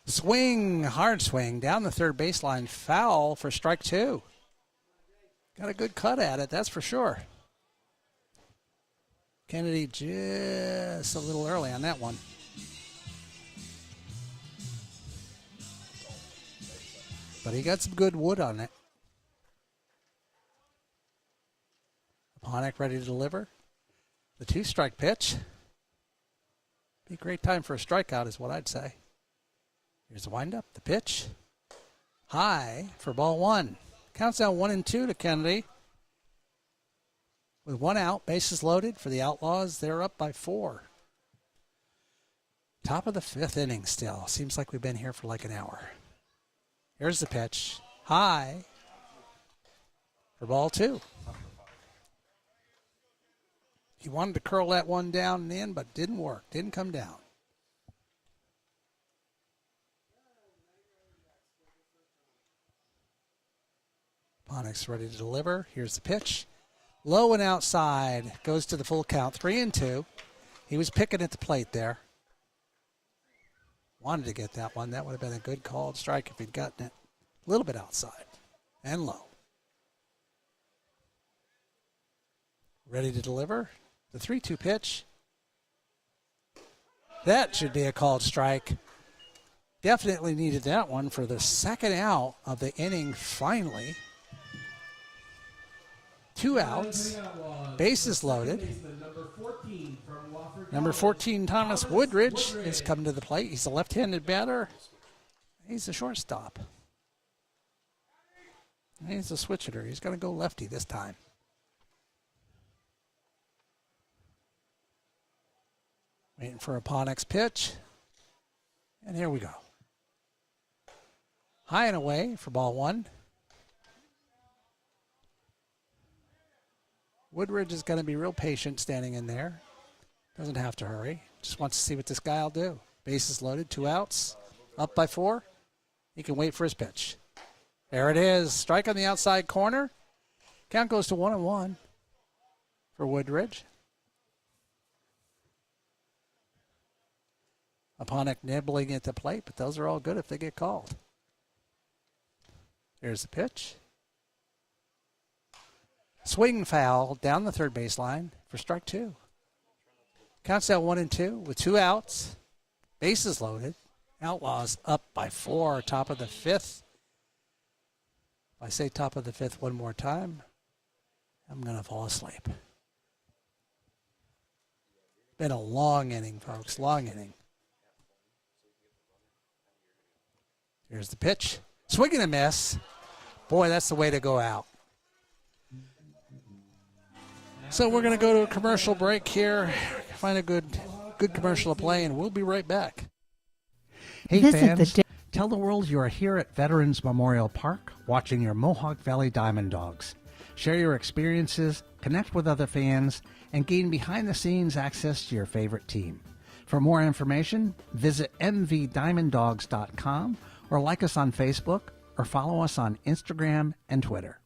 Swing, hard swing, down the third baseline. Foul for strike 2. Got a good cut at it, that's for sure. Kennedy just a little early on that one. But he got some good wood on it. Aponic ready to deliver. The 2-strike pitch. Be a great time for a strikeout is what I'd say. Here's the windup, the pitch. High for ball 1. Counts down 1-2 to Kennedy. With 1 out, bases loaded for the Outlaws. They're up by 4. Top of the 5th inning still. Seems like we've been here for like an hour. Here's the pitch. High for ball 2. He wanted to curl that one down and in, but didn't work. Didn't come down. Aponic's ready to deliver. Here's the pitch. Low and outside. Goes to the full count. 3-2. He was picking at the plate there. Wanted to get that one. That would have been a good called strike if he'd gotten it. A little bit outside and low. Ready to deliver. The 3-2 pitch. That should be a called strike. Definitely needed that one for the second out of the inning finally. 2 outs. Bases loaded. Number 14 from Wofford Number 14, Thomas Woodridge, is coming to the plate. He's a left-handed batter. He's a shortstop. He's a switch hitter. He's going to go lefty this time. Waiting for a Ponix pitch. And here we go. High and away for ball one. Woodridge is going to be real patient standing in there. Doesn't have to hurry. Just wants to see what this guy will do. Bases loaded, 2 outs. Up by 4. He can wait for his pitch. There it is. Strike on the outside corner. Count goes to 1-1 for Woodridge. Aponic nibbling at the plate, but those are all good if they get called. Here's the pitch. Swing foul down the third baseline for strike 2. Counts out 1-2 with 2 outs. Bases loaded. Outlaws up by 4, top of the 5th. If I say top of the 5th one more time, I'm going to fall asleep. Been a long inning, folks, long inning. Here's the pitch. Swing and a miss. Boy, that's the way to go out. So we're going to go to a commercial break here. Find a good commercial to play, and we'll be right back. Hey, fans, tell the world you are here at Veterans Memorial Park watching your Mohawk Valley DiamondDawgs. Share your experiences, connect with other fans, and gain behind-the-scenes access to your favorite team. For more information, visit mvdiamonddogs.com or like us on Facebook or follow us on Instagram and Twitter.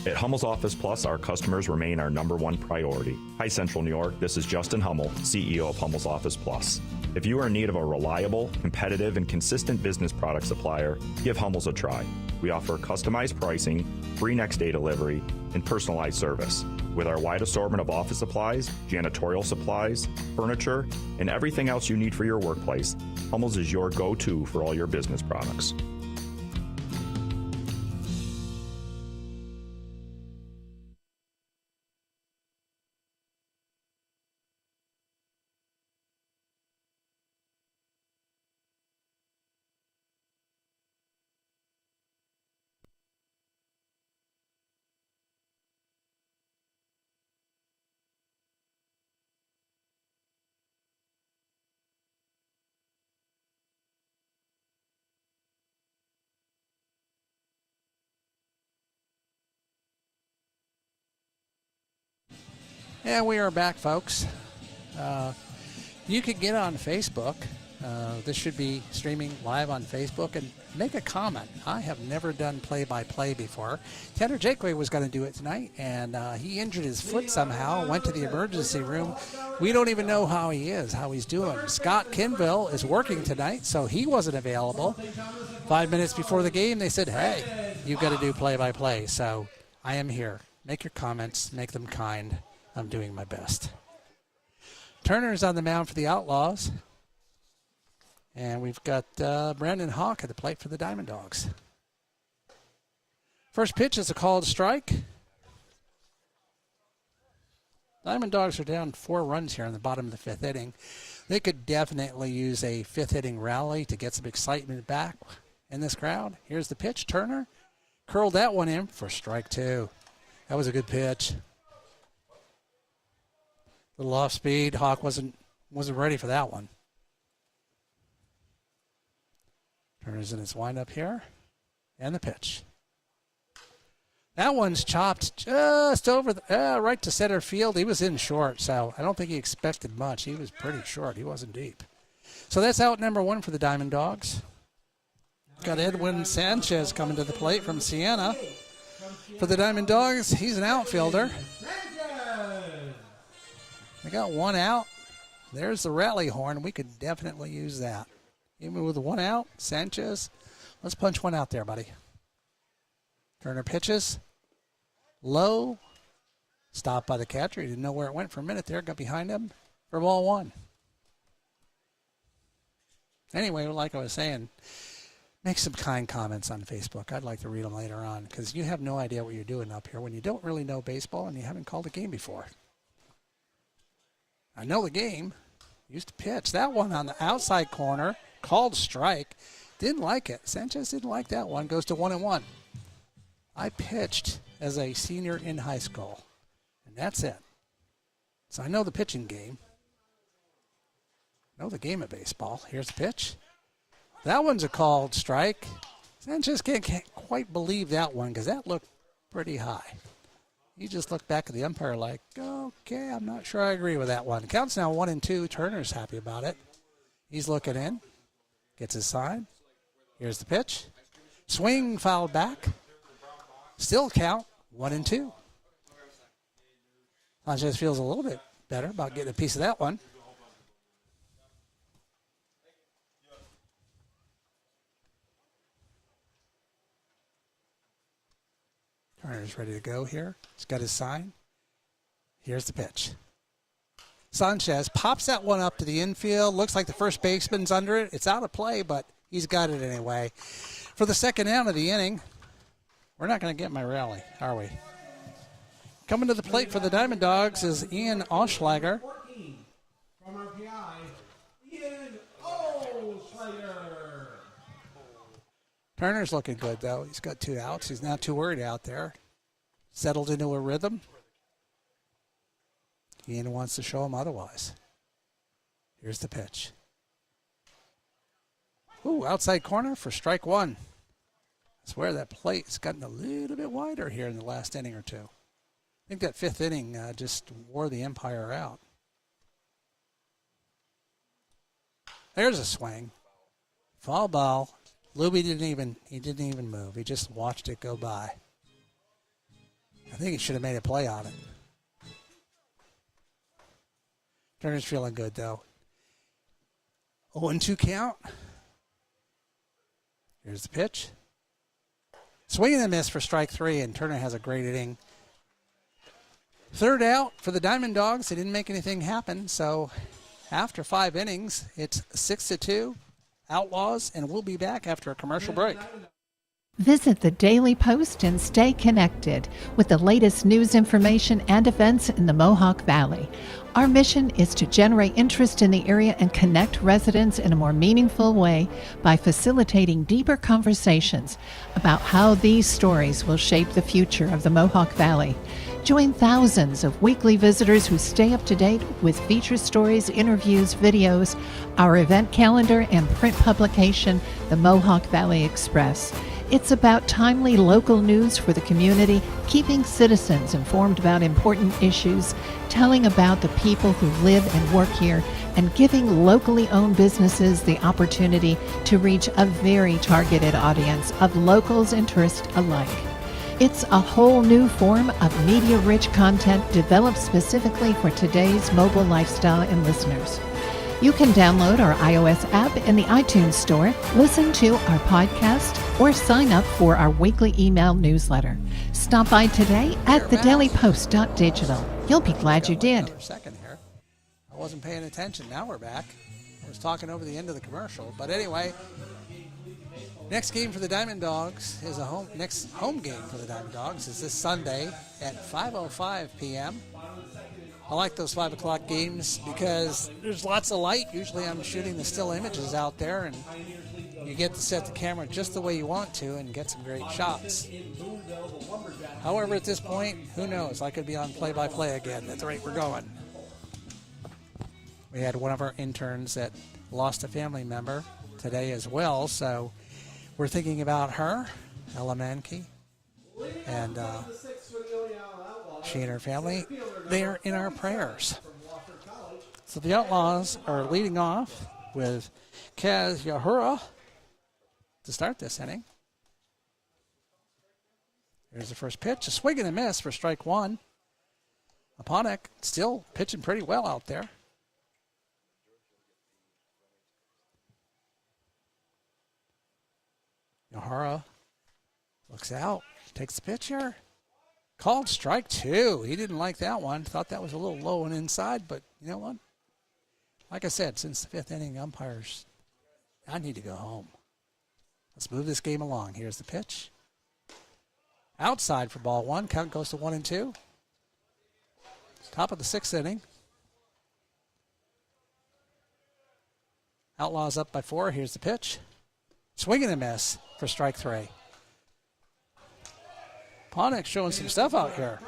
At Hummel's Office Plus, our customers remain our #1 priority. Hi, Central New York. This is Justin Hummel, CEO of Hummel's Office Plus. If you are in need of a reliable, competitive, and consistent business product supplier, give Hummel's a try. We offer customized pricing, free next-day delivery, and personalized service. With our wide assortment of office supplies, janitorial supplies, furniture, and everything else you need for your workplace, Hummel's is your go-to for all your business products. Yeah, we are back, folks. You can get on Facebook. This should be streaming live on Facebook, and make a comment. I have never done play-by-play before. Tanner Jakeway was going to do it tonight, and he injured his foot somehow, went to the emergency room. We don't even know how he is, how he's doing. Scott Kinville is working tonight, so he wasn't available. 5 minutes before the game, they said, hey, you've got to do play-by-play. So I am here. Make your comments. Make them kind. I'm doing my best. Turner's on the mound for the Outlaws. And we've got Brandon Hawk at the plate for the DiamondDawgs. First pitch is a called strike. DiamondDawgs are down 4 runs here in the bottom of the 5th inning. They could definitely use a 5th inning rally to get some excitement back in this crowd. Here's the pitch. Turner curled that one in for strike 2. That was a good pitch. A little off speed. Hawk wasn't ready for that one. Turner's in his windup here. And the pitch. That one's chopped just over right to center field. He was in short, so I don't think he expected much. He was pretty short. He wasn't deep. So that's out number 1 for the DiamondDawgs. Got Edwin Sanchez coming to the plate from Siena. For the DiamondDawgs, he's an outfielder. They got 1 out. There's the rally horn. We could definitely use that. Even with 1 out, Sanchez, let's punch 1 out there, buddy. Turner pitches. Low. Stopped by the catcher. He didn't know where it went for a minute there. Got behind him for ball 1. Anyway, like I was saying, make some kind comments on Facebook. I'd like to read them later on because you have no idea what you're doing up here when you don't really know baseball and you haven't called a game before. I know the game. Used to pitch. That one on the outside corner, called strike. Didn't like it. Sanchez didn't like that one. Goes to 1-1. I pitched as a senior in high school, and that's it. So I know the pitching game. Know the game of baseball. Here's the pitch. That one's a called strike. Sanchez can't quite believe that one because that looked pretty high. He just looked back at the umpire like, okay, I'm not sure I agree with that one. The count's now 1-2. Turner's happy about it. He's looking in. Gets his sign. Here's the pitch. Swing fouled back. Still count 1-2. Sanchez feels a little bit better about getting a piece of that one. Turner's ready to go here. He's got his sign. Here's the pitch. Sanchez pops that one up to the infield. Looks like the first baseman's under it. It's out of play, but he's got it anyway. For the second out of the inning, we're not going to get my rally, are we? Coming to the plate for the DiamondDawgs is Ian Oschlager. 14 from RPI, Ian Oschlager. Turner's looking good, though. He's got 2 outs. He's not too worried out there. Settled into a rhythm. Ian wants to show him otherwise. Here's the pitch. Ooh, outside corner for strike 1. I swear that plate's gotten a little bit wider here in the last inning or two. I think that 5th inning just wore the umpire out. There's a swing. Foul ball. Luby didn't even move. He just watched it go by. I think he should have made a play on it. Turner's feeling good, though. 0-2 count. Here's the pitch. Swing and a miss for strike 3, and Turner has a great inning. 3rd out for the DiamondDawgs. They didn't make anything happen, so after 5 innings, it's 6-2. Outlaws, and we'll be back after a commercial break. Visit the Daily Post and stay connected with the latest news, information, and events in the Mohawk Valley. Our mission is to generate interest in the area and connect residents in a more meaningful way by facilitating deeper conversations about how these stories will shape the future of the Mohawk Valley. Join thousands of weekly visitors who stay up to date with feature stories, interviews, videos, our event calendar, and print publication, the Mohawk Valley Express. It's about timely local news for the community, keeping citizens informed about important issues, telling about the people who live and work here, and giving locally owned businesses the opportunity to reach a very targeted audience of locals and tourists alike. It's a whole new form of media-rich content developed specifically for today's mobile lifestyle and listeners. You can download our iOS app in the iTunes Store, listen to our podcast, or sign up for our weekly email newsletter. Stop by today at thedailypost.digital. You'll be glad you did. Another second here. I wasn't paying attention. Now we're back. I was talking over the end of the commercial. But anyway, next game for the DiamondDawgs is next home game for the DiamondDawgs is this Sunday at 5:05 p.m. I like those 5 o'clock games because there's lots of light. Usually I'm shooting the still images out there, and you get to set the camera just the way you want to and get some great shots. However, at this point, who knows? I could be on play-by-play again at the rate we're going. We had one of our interns that lost a family member today as well, so we're thinking about her, Ella Mankey, and she and her family, they are in our prayers. So the Outlaws are leading off with Kaz Yahura to start this inning. Here's the first pitch, a swing and a miss for strike 1. Aponik still pitching pretty well out there. Yahara looks out, takes the pitch here. Called strike 2. He didn't like that one. Thought that was a little low and inside, but you know what? Like I said, since the 5th inning, umpires, I need to go home. Let's move this game along. Here's the pitch. Outside for ball 1. Count goes to 1-2. Top of the 6th inning. Outlaws up by 4. Here's the pitch. Swing and a miss for strike 3. Ponix showing some stuff out here.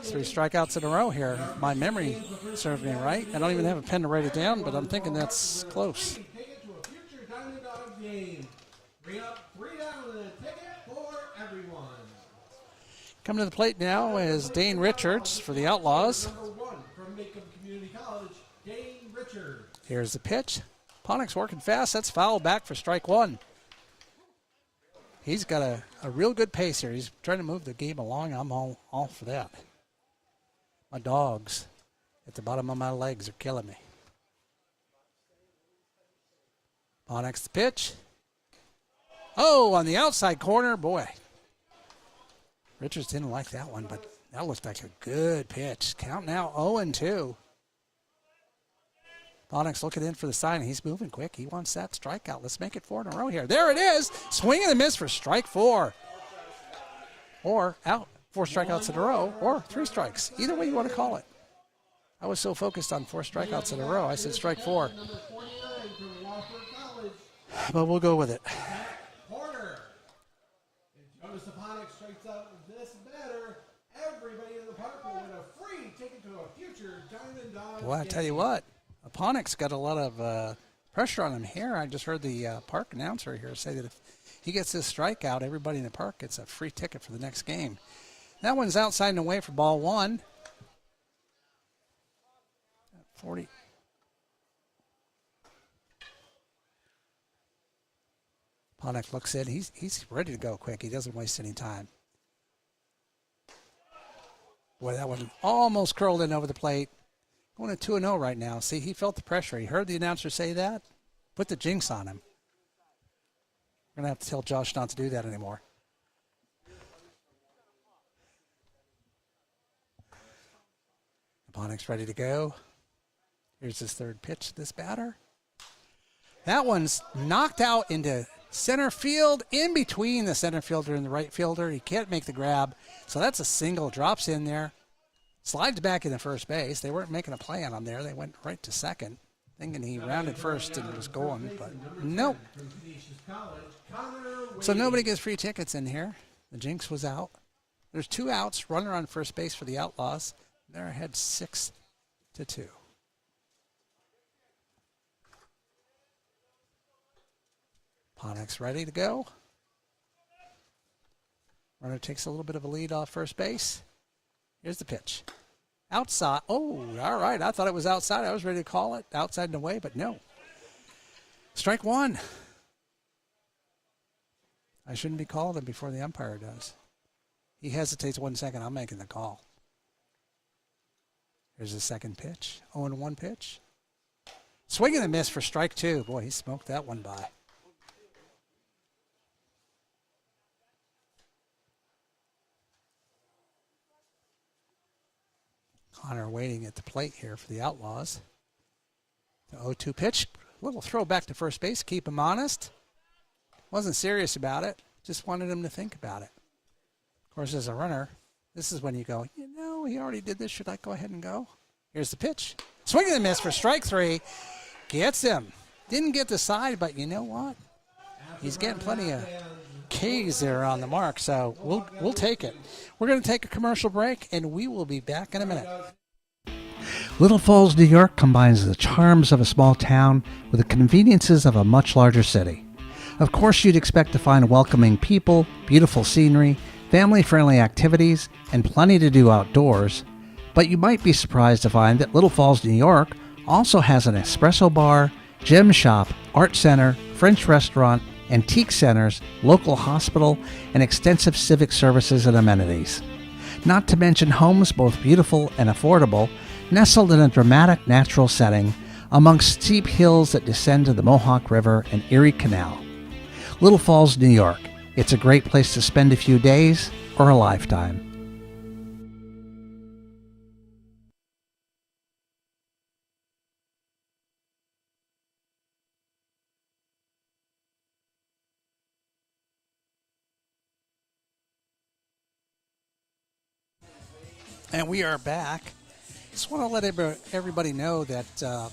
3 strikeouts in a row here. If my memory serves me right. I don't even have a pen to write it down, but I'm thinking that's close. Take it to a future DiamondDawgs game. Bring up 3 down and a ticket for everyone. Coming to the plate now is Dane Richards for the Outlaws. Number 1 from Macomb Community College, Dane Richards. Here's the pitch. Ponix working fast. That's foul back for strike 1. He's got a real good pace here. He's trying to move the game along. I'm all for that. My dogs at the bottom of my legs are killing me. Ponix the pitch. Oh, on the outside corner. Boy. Richards didn't like that one, but that looked like a good pitch. Count now 0-2. Ponix looking in for the sign. He's moving quick. He wants that strikeout. Let's make it 4 in a row here. There it is. Swing and a miss for strike 4. Or out. 4 strikeouts in a row, or 3 strikes. Either way you want to call it. I was so focused on 4 strikeouts in a row, I said strike 4. But we'll go with it. Corner. If Jonas Ponix strikes out this batter, everybody in the park will win a free ticket to a future DiamondDawgs. Boy, I tell you what, Ponix got a lot of pressure on him here. I just heard the park announcer here say that if he gets this strikeout, everybody in the park gets a free ticket for the next game. That one's outside and away for ball 1. 40. Ponix looks in. He's ready to go quick. He doesn't waste any time. Boy, that one almost curled in over the plate. Going to 2-0 right now. See, he felt the pressure. He heard the announcer say that. Put the jinx on him. We're going to have to tell Josh not to do that anymore. Ponix ready to go. Here's his 3rd pitch to this batter. That one's knocked out into center field, in between the center fielder and the right fielder. He can't make the grab, so that's a single. Drops in there. Slides back into first base. They weren't making a play on him there. They went right to second, thinking he rounded first and was going, but nope. So nobody gets free tickets in here. The jinx was out. There's 2 outs, runner on first base for the Outlaws. They're ahead 6-2. Ponix ready to go. Runner takes a little bit of a lead off first base. Here's the pitch. Outside. Oh, all right. I thought it was outside. I was ready to call it outside and away, but no. Strike 1. I shouldn't be calling him before the umpire does. He hesitates 1 second. I'm making the call. Here's the second pitch. 0-1 pitch. Swing and a miss for strike 2. Boy, he smoked that one by. Connor waiting at the plate here for the Outlaws. The 0-2 pitch. A little throw back to first base. Keep him honest. Wasn't serious about it. Just wanted him to think about it. Of course, as a runner, this is when you go, he already did this. Should I go ahead and go? Here's the pitch. Swing and a miss for strike 3. Gets him. Didn't get the side, but you know what? He's getting plenty of K's there on the mark, so we'll take it. We're going to take a commercial break, and we will be back in a minute. Little Falls, New York combines the charms of a small town with the conveniences of a much larger city. Of course, you'd expect to find welcoming people, beautiful scenery, family-friendly activities, and plenty to do outdoors. But you might be surprised to find that Little Falls, New York also has an espresso bar, gem shop, art center, French restaurant, antique centers, local hospital, and extensive civic services and amenities. Not to mention homes both beautiful and affordable, nestled in a dramatic natural setting amongst steep hills that descend to the Mohawk River and Erie Canal. Little Falls, New York. It's a great place to spend a few days or a lifetime. And we are back. Just want to let everybody know that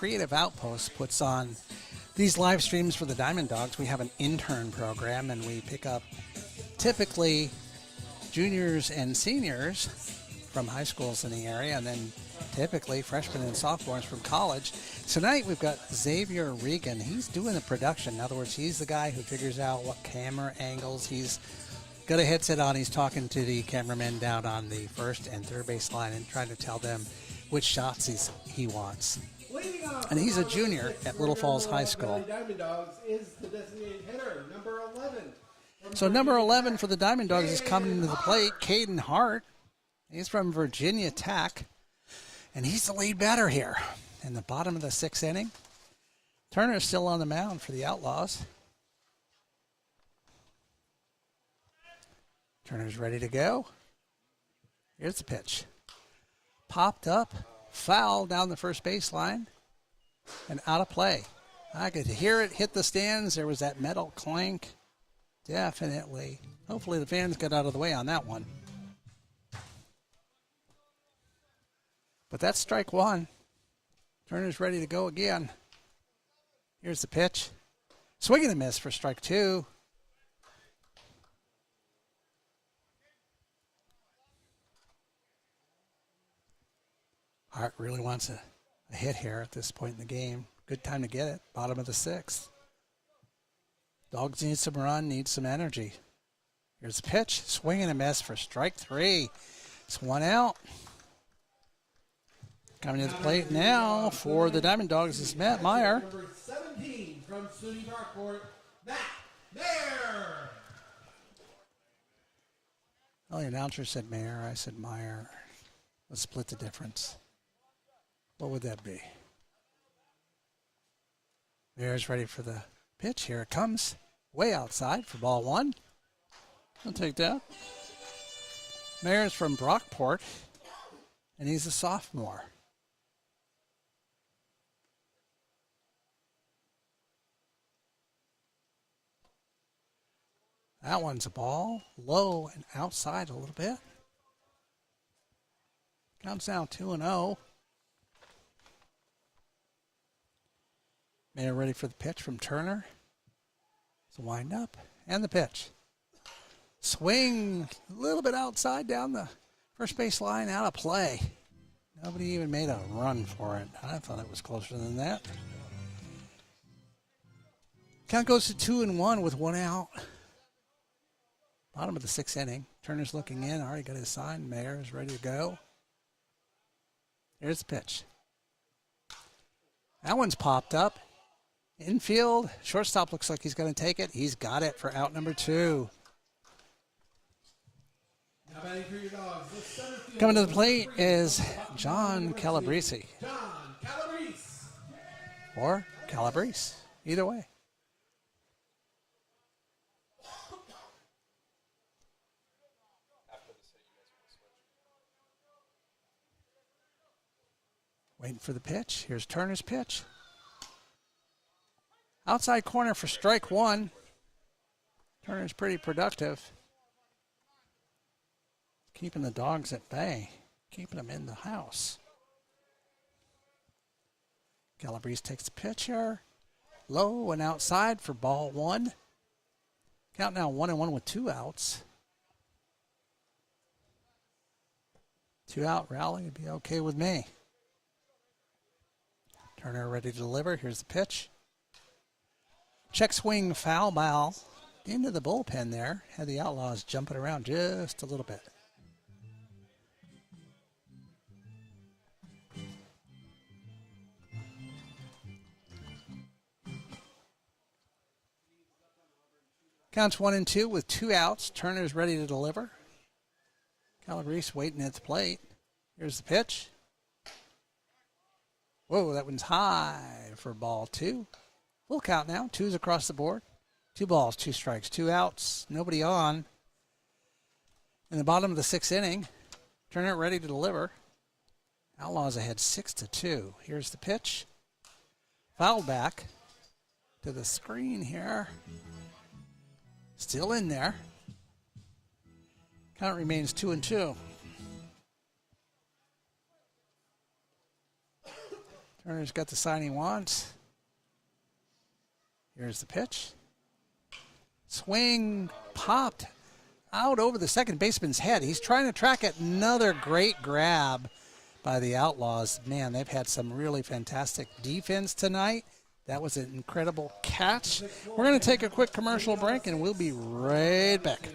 Creative Outpost puts on these live streams for the DiamondDawgs. We have an intern program, and we pick up typically juniors and seniors from high schools in the area, and then typically freshmen and sophomores from college. Tonight we've got Xavier Regan. He's doing the production. In other words, he's the guy who figures out what camera angles. He's got a headset on. He's talking to the cameramen down on the first and third base line and trying to tell them which shots he wants. And he's a junior at Little Falls High School. DiamondDawgs is the designated hitter, number 11. So number 11 for the DiamondDawgs is coming to the plate, Caden Hart. He's from Virginia Tech, and he's the lead batter here in the bottom of the 6th inning. Turner's still on the mound for the Outlaws. Turner's ready to go. Here's the pitch. Popped up, foul down the first baseline, and out of play. I could hear it hit the stands. There was that metal clank. Definitely. Hopefully the fans got out of the way on that one. But that's strike one. Turner's ready to go again. Here's the pitch. Swing and a miss for strike two. Hart really wants a hit here at this point in the game. Good time to get it. Bottom of the 6th. Dogs need some run, need some energy. Here's the pitch. Swing and a miss for strike three. It's one out. Coming to the plate now for the DiamondDawgs is Matt Meyer. Number 17 from SUNY Darkport, Matt Mayer. Well, the announcer said Mayer. I said Meyer. Let's split the difference. What would that be? Mayer's ready for the pitch. Here it comes. Way outside for ball one. I'll take that. Mayer's from Brockport, and he's a sophomore. That one's a ball. Low and outside a little bit. Counts down 2-0. Mayer ready for the pitch from Turner. It's a wind up. And the pitch. Swing a little bit outside down the first base line, out of play. Nobody even made a run for it. I thought it was closer than that. Count goes to 2-1 with one out. Bottom of the 6th inning. Turner's looking in. Already got his sign. Mayer is ready to go. Here's the pitch. That one's popped up. Infield. Shortstop looks like he's going to take it. He's got it for out number 2. Coming to the plate is John Calabrese. John Calabrese. Or Calabrese. Either way. Waiting for the pitch. Here's Turner's pitch. Outside corner for strike one. Turner's pretty productive. Keeping the Dogs at bay. Keeping them in the house. Calabrese takes the pitch here. Low and outside for ball one. Count now 1-1 with 2 outs. 2 out rally would be okay with me. Turner ready to deliver. Here's the pitch. Check swing foul ball into the bullpen there. Had the Outlaws jumping around just a little bit. Counts 1-2 with 2 outs. Turner's ready to deliver. Calabrese waiting at the plate. Here's the pitch. Whoa, that one's high for ball 2. Full count now. 2's across the board. 2 balls, 2 strikes, 2 outs. Nobody on. In the bottom of the 6th inning, Turner ready to deliver. Outlaws ahead 6-2. Here's the pitch. Fouled back to the screen here. Still in there. Count remains 2-2. Turner's got the sign he wants. Here's the pitch. Swing popped out over the second baseman's head. He's trying to track it. Another great grab by the Outlaws. Man, they've had some really fantastic defense tonight. That was an incredible catch. We're going to take a quick commercial break, and we'll be right back.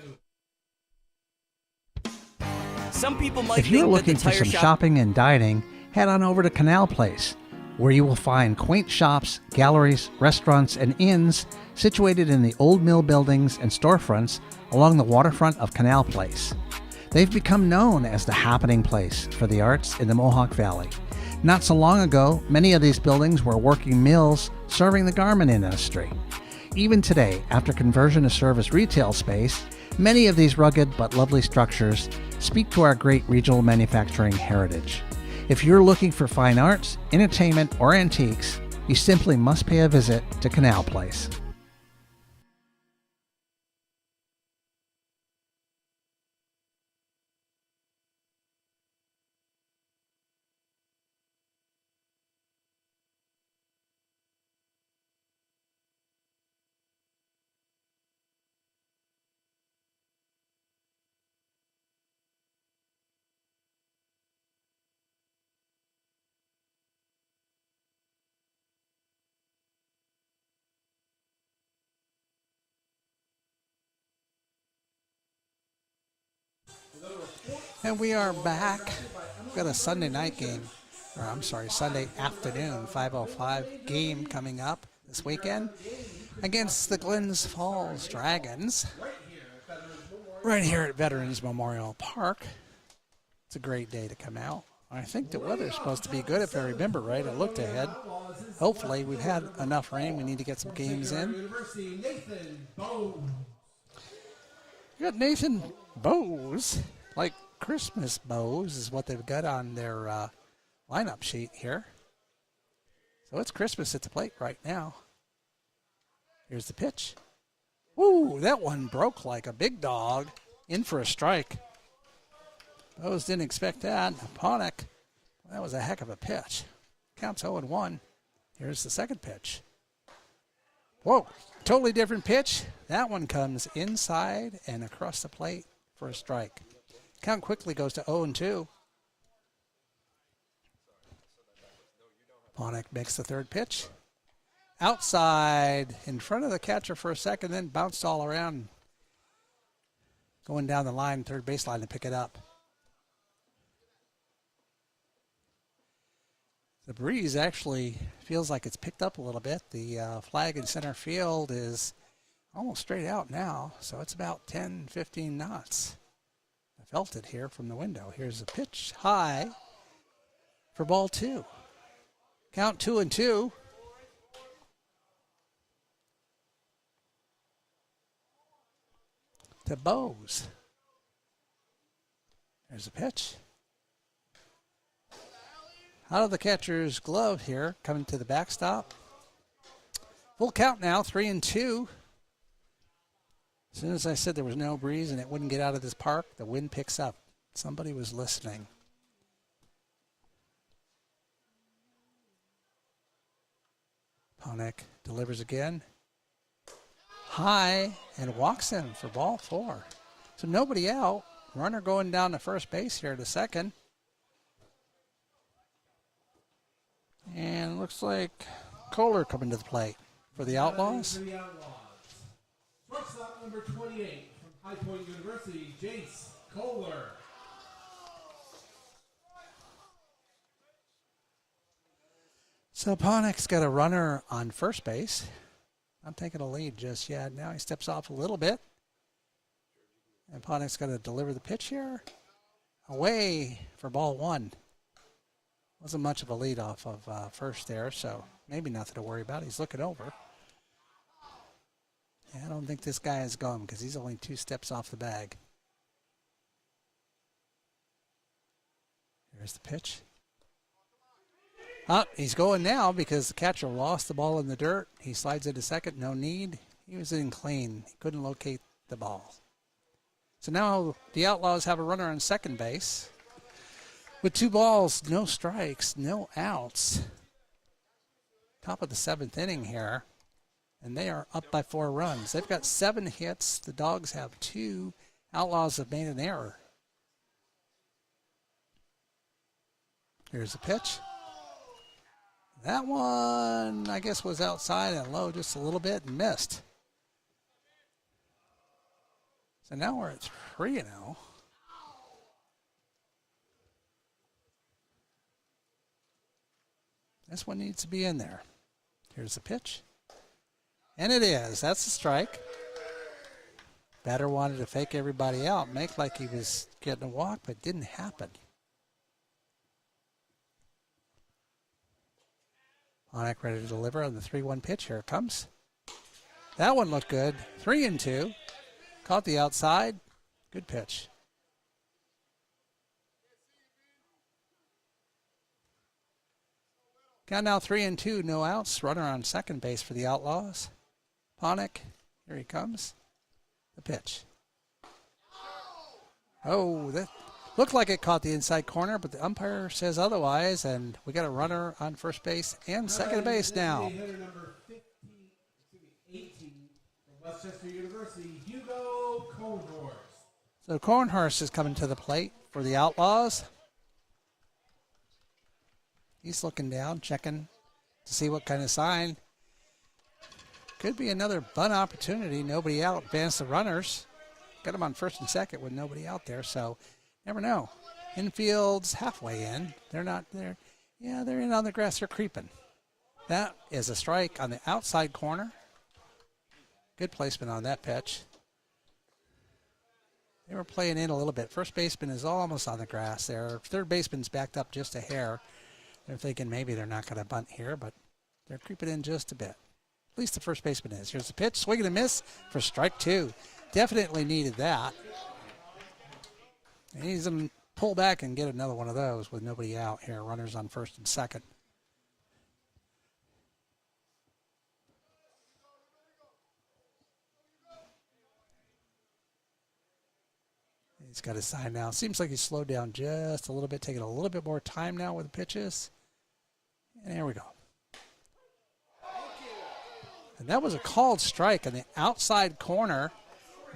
Some people might If you're think looking that for the tire some shop shopping and dining, head on over to Canal Place, where you will find quaint shops, galleries, restaurants, and inns situated in the old mill buildings and storefronts along the waterfront of Canal Place. They've become known as the happening place for the arts in the Mohawk Valley. Not so long ago, many of these buildings were working mills serving the garment industry. Even today, after conversion to serve as retail space, many of these rugged but lovely structures speak to our great regional manufacturing heritage. If you're looking for fine arts, entertainment, or antiques, you simply must pay a visit to Canal Place. And we are back. We've got a Sunday night game, or I'm sorry, Sunday afternoon, 5:05 game coming up this weekend against the Glens Falls Dragons right here at Veterans Memorial Park. It's a great day to come out. I think the weather's supposed to be good if I remember right. I looked ahead. Hopefully, we've had enough rain. We need to get some games in. We got Nathan Bowes, like Christmas bows is what they've got on their lineup sheet here. So it's Christmas at the plate right now. Here's the pitch. Woo, that one broke like a big dog. In for a strike. Bowes didn't expect that. Ponick, that was a heck of a pitch. Counts 0-1. Here's the second pitch. Whoa, totally different pitch. That one comes inside and across the plate for a strike. Count quickly goes to 0-2. Ponick makes the third pitch. Outside in front of the catcher for a second, then bounced all around. Going down the line, third baseline to pick it up. The breeze actually feels like it's picked up a little bit. The flag in center field is almost straight out now, so it's about 10, 15 knots. I felt it here from the window. Here's a pitch high for ball two. Count 2-2. To Bowes. There's a pitch. Out of the catcher's glove here, coming to the backstop. Full count now, 3-2. As soon as I said there was no breeze and it wouldn't get out of this park, the wind picks up. Somebody was listening. Ponick delivers again. High and walks him for ball four. So nobody out. Runner going down to first base here to second. And it looks like Kohler coming to the plate for the Outlaws. Shortstop number 28 from High Point University, Jace Kohler. So Ponick's got a runner on first base. Not taking a lead just yet. Now he steps off a little bit. And Ponick's going to deliver the pitch here. Away for ball one. Wasn't much of a lead off of first there, so maybe nothing to worry about. He's looking over. Yeah, I don't think this guy is gone because he's only 2 steps off the bag. Here's the pitch. He's going now because the catcher lost the ball in the dirt. He slides into second, no need. He was in clean. He couldn't locate the ball. So now the Outlaws have a runner on second base. With 2 balls, no strikes, no outs. top of the 7th inning here, and they are up by 4 runs. They've got 7 hits. The Dogs have 2. Outlaws have made an error. Here's the pitch. That one, I guess, was outside and low just a little bit and missed. So now we're at 3-0. This one needs to be in there. Here's the pitch. And it is. That's a strike. Batter wanted to fake everybody out, make like he was getting a walk, but it didn't happen. Mohawk ready to deliver on the 3-1 pitch. Here it comes. That one looked good. 3-2. Caught the outside. Good pitch. Count now 3-2. No outs. Runner on second base for the Outlaws. Ponick. Here he comes. The pitch. Oh, that looked like it caught the inside corner, but the umpire says otherwise, and we got a runner on first base and second base now. Hitter number 18 from Westchester University, Hugo Cohnhorst. So Cohnhorst is coming to the plate for the Outlaws. He's looking down, checking to see what kind of sign. Could be another bunt opportunity. Nobody out. Advance the runners. Got him on first and second with nobody out there, so never know. Infield's halfway in. They're not there. Yeah, they're in on the grass. They're creeping. That is a strike on the outside corner. Good placement on that pitch. They were playing in a little bit. First baseman is almost on the grass there. Third baseman's backed up just a hair. They're thinking maybe they're not going to bunt here, but they're creeping in just a bit. At least the first baseman is. Here's the pitch. Swing and a miss for strike 2. Definitely needed that. And he's going to pull back and get another one of those with nobody out here. Runners on first and second. He's got his sign now. Seems like he's slowed down just a little bit, taking a little bit more time now with the pitches. And here we go. And that was a called strike on the outside corner.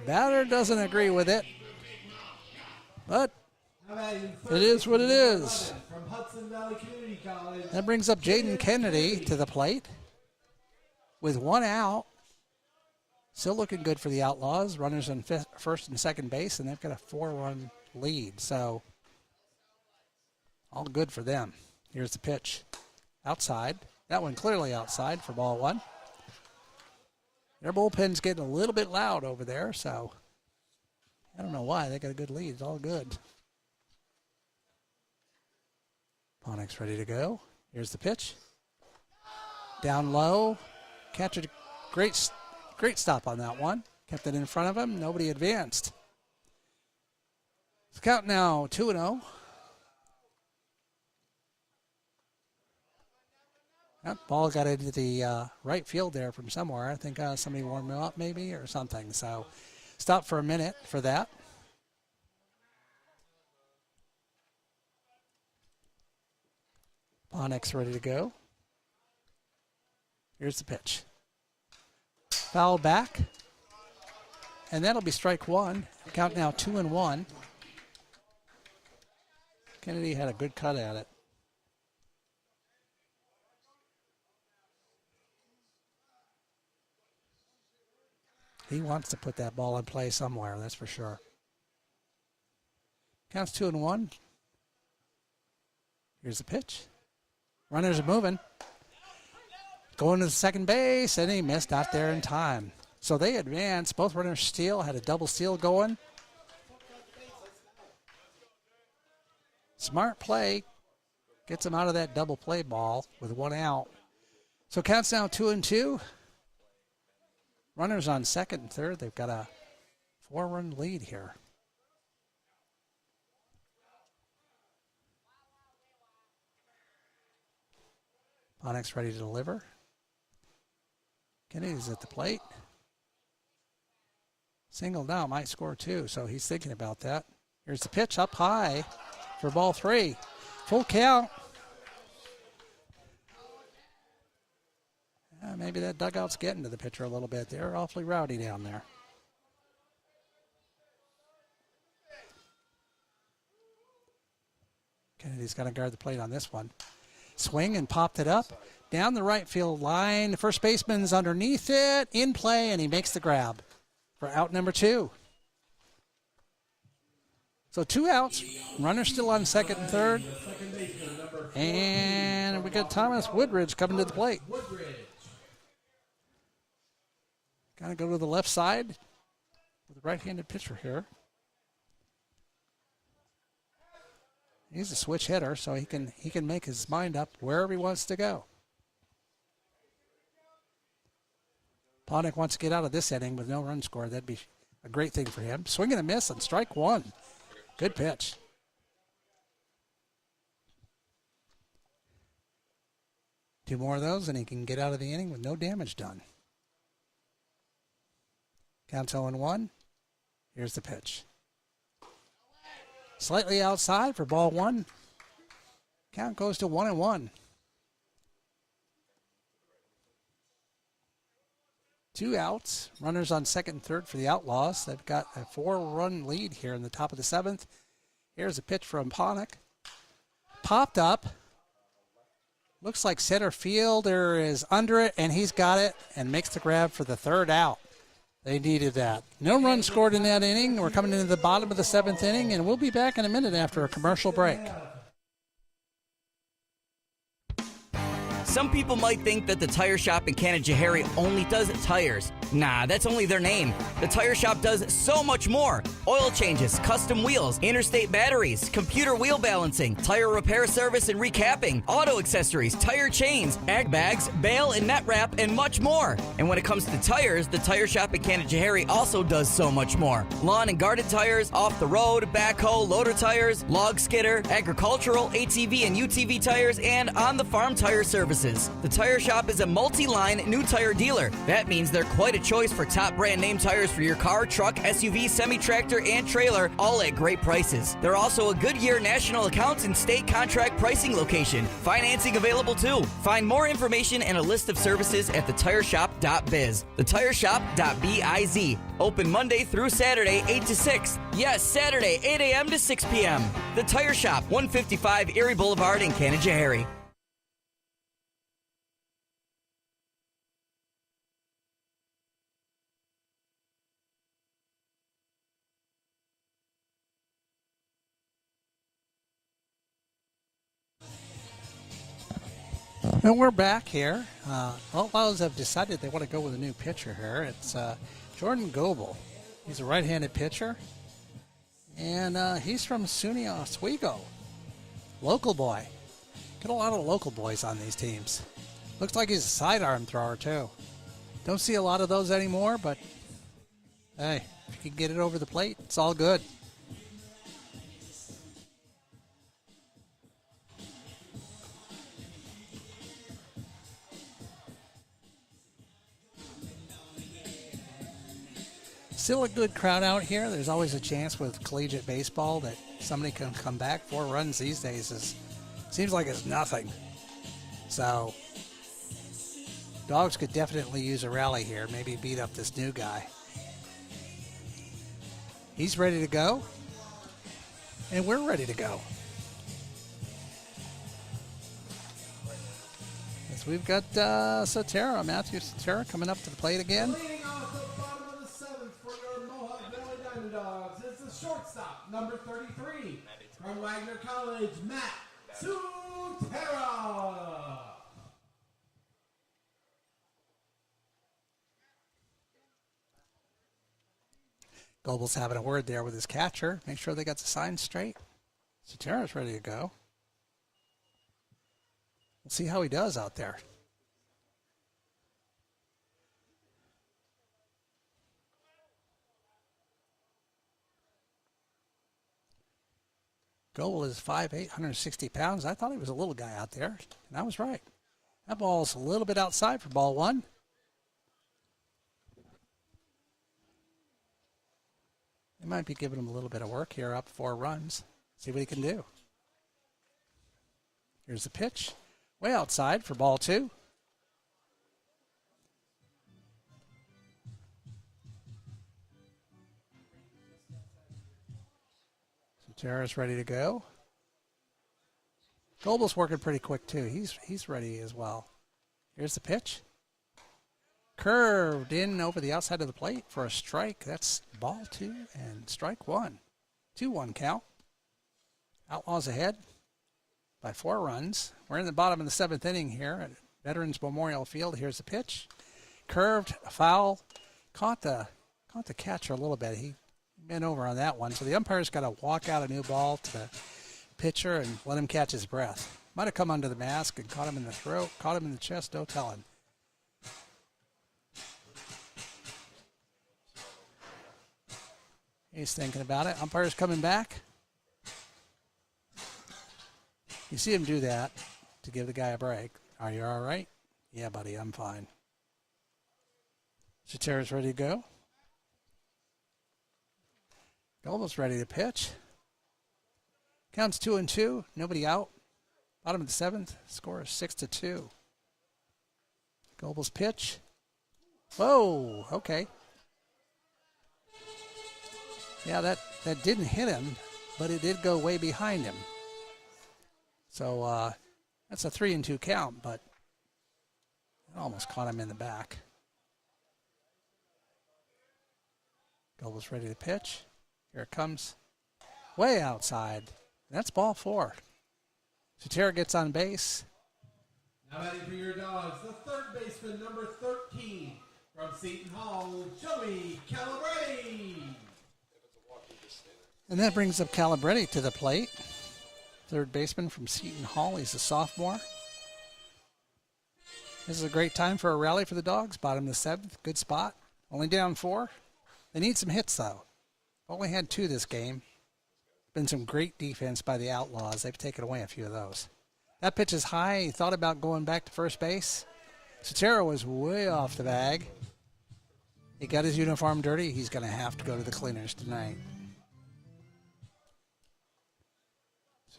Batter doesn't agree with it. But it is what it is. That brings up Jaden Kennedy to the plate with 1 out. Still looking good for the Outlaws. Runners on first and second base, and they've got a 4-run lead. So all good for them. Here's the pitch. Outside. That one clearly outside for ball 1. Their bullpen's getting a little bit loud over there, so I don't know why. They got a good lead. It's all good. Ponick's ready to go. Here's the pitch. Down low. Catch a great stop on that one. Kept it in front of him. Nobody advanced. It's count now 2-0. That ball got into the right field there from somewhere. I think somebody warmed him up maybe or something. So stop for a minute for that. Ponick's ready to go. Here's the pitch. Foul back. And that'll be strike 1. Count now 2-1. Kennedy had a good cut at it. He wants to put that ball in play somewhere, that's for sure. Counts 2-1. Here's the pitch. Runners are moving. Going to the second base, and he missed out there in time. So they advanced. Both runners steal, had a double steal going. Smart play. Gets them out of that double play ball with 1 out. So counts now 2-2. Runners on second and third. They've got a 4-run lead here. Ponick's ready to deliver. Kennedy's at the plate. Single now might score 2, so he's thinking about that. Here's the pitch up high for ball 3. Full count. Maybe that dugout's getting to the pitcher a little bit. They're awfully rowdy down there. Kennedy's got to guard the plate on this one. Swing and popped it up. Down the right field line. The first baseman's underneath it. In play, and he makes the grab for out number 2. So 2 outs. Runner still on second and third. And we got Thomas Woodridge coming to the plate. Got to go to the left side with a right-handed pitcher here. He's a switch hitter, so he can make his mind up wherever he wants to go. Ponick wants to get out of this inning with no run scored. That'd be a great thing for him. Swing and a miss on strike 1. Good pitch. Two more of those, and he can get out of the inning with no damage done. Counts 0-1. Here's the pitch. Slightly outside for ball 1. Count goes to 1-1. 2 outs. Runners on second and third for the Outlaws. They've got a 4-run lead here in the top of the 7th. Here's a pitch from Ponick. Popped up. Looks like center fielder is under it, and he's got it and makes the grab for the 3rd out. They needed that. No run scored in that inning. We're coming into the bottom of the 7th inning, and we'll be back in a minute after a commercial break. Some people might think that the tire shop in Canajoharie only does tires. Nah, that's only their name. The tire shop does so much more. Oil changes, custom wheels, interstate batteries, computer wheel balancing, tire repair service and recapping, auto accessories, tire chains, ag bags, bale and net wrap, and much more. And when it comes to tires, the tire shop in Canajoharie also does so much more. Lawn and garden tires, off the road, backhoe, loader tires, log skidder, agricultural, ATV and UTV tires, and on the farm tire services. The tire shop is a multi-line new tire dealer. That means they're quite a choice for top brand name tires for your car, truck, SUV, semi-tractor, and trailer, all at great prices. They're also a Goodyear national accounts and state contract pricing location. Financing available too. Find more information and a list of services at thetireshop.biz. Thetireshop.biz. Open Monday through Saturday, 8 to 6. Yes, Saturday, 8 a.m. to 6 p.m. The Tire Shop, 155 Erie Boulevard in Canajoharie. And we're back here. Outlaws have decided they want to go with a new pitcher here. It's Jordan Goebel. He's a right-handed pitcher. And he's from SUNY Oswego. Local boy. Get a lot of local boys on these teams. Looks like he's a sidearm thrower, too. Don't see a lot of those anymore, but hey, if you can get it over the plate, it's all good. Still a good crowd out here. There's always a chance with collegiate baseball that somebody can come back. 4 runs these days seems like it's nothing. So Dawgs could definitely use a rally here. Maybe beat up this new guy. He's ready to go. And we're ready to go. As we've got Matthew Sotera coming up to the plate again. Leading off the bottom of the 7th for your Mohawk Valley DiamondDawgs is the shortstop, number 33, from Wagner College, Matt Sotera. Goebel's having a word there with his catcher. Make sure they got the signs straight. Sotera's ready to go. We'll see how he does out there. Goebel is 5'8", 160 pounds. I thought he was a little guy out there, and I was right. That ball's a little bit outside for ball 1. They might be giving him a little bit of work here, up 4 runs. See what he can do. Here's the pitch. Way outside for ball 2. Sarah's ready to go. Goebel's working pretty quick too. He's ready as well. Here's the pitch. Curved in over the outside of the plate for a strike. That's ball 2 and strike 1. 2-1 count. Outlaws ahead by 4 runs. We're in the bottom of the 7th inning here at Veterans Memorial Field. Here's the pitch. Curved, foul. Caught the catcher a little bit. He bent over on that one. So the umpire's got to walk out a new ball to the pitcher and let him catch his breath. Might have come under the mask and caught him in the throat, caught him in the chest, no telling. He's thinking about it. Umpire's coming back. You see him do that to give the guy a break. Are you all right? Yeah, buddy, I'm fine. Chatera's ready to go. Goebel's ready to pitch. Counts 2-2. Nobody out. Bottom of the 7th. Score is 6-2. Goebel's pitch. Whoa, okay. Yeah, that didn't hit him, but it did go way behind him. So that's a 3-2 count, but it almost caught him in the back. Goebel's ready to pitch. Here it comes. Way outside. That's ball 4. Chatera gets on base. Now batting for your Dogs, the third baseman, number 13, from Seton Hall, Joey Calabretti. And that brings up Calabretti to the plate. Third baseman from Seton Hall. He's a sophomore. This is a great time for a rally for the Dogs. Bottom of the 7th. Good spot. Only down 4. They need some hits, though. Only had 2 this game. Been some great defense by the Outlaws. They've taken away a few of those. That pitch is high. He thought about going back to first base. Chatera was way off the bag. He got his uniform dirty. He's going to have to go to the cleaners tonight.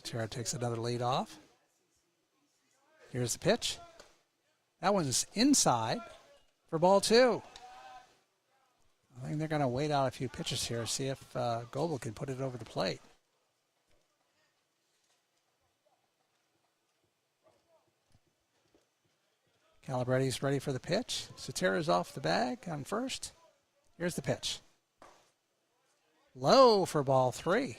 Chatera takes another lead off. Here's the pitch. That one's inside for ball 2. I think they're going to wait out a few pitches here, see if Goebel can put it over the plate. Calabretti's ready for the pitch. Chatera's off the bag on first. Here's the pitch. Low for ball 3.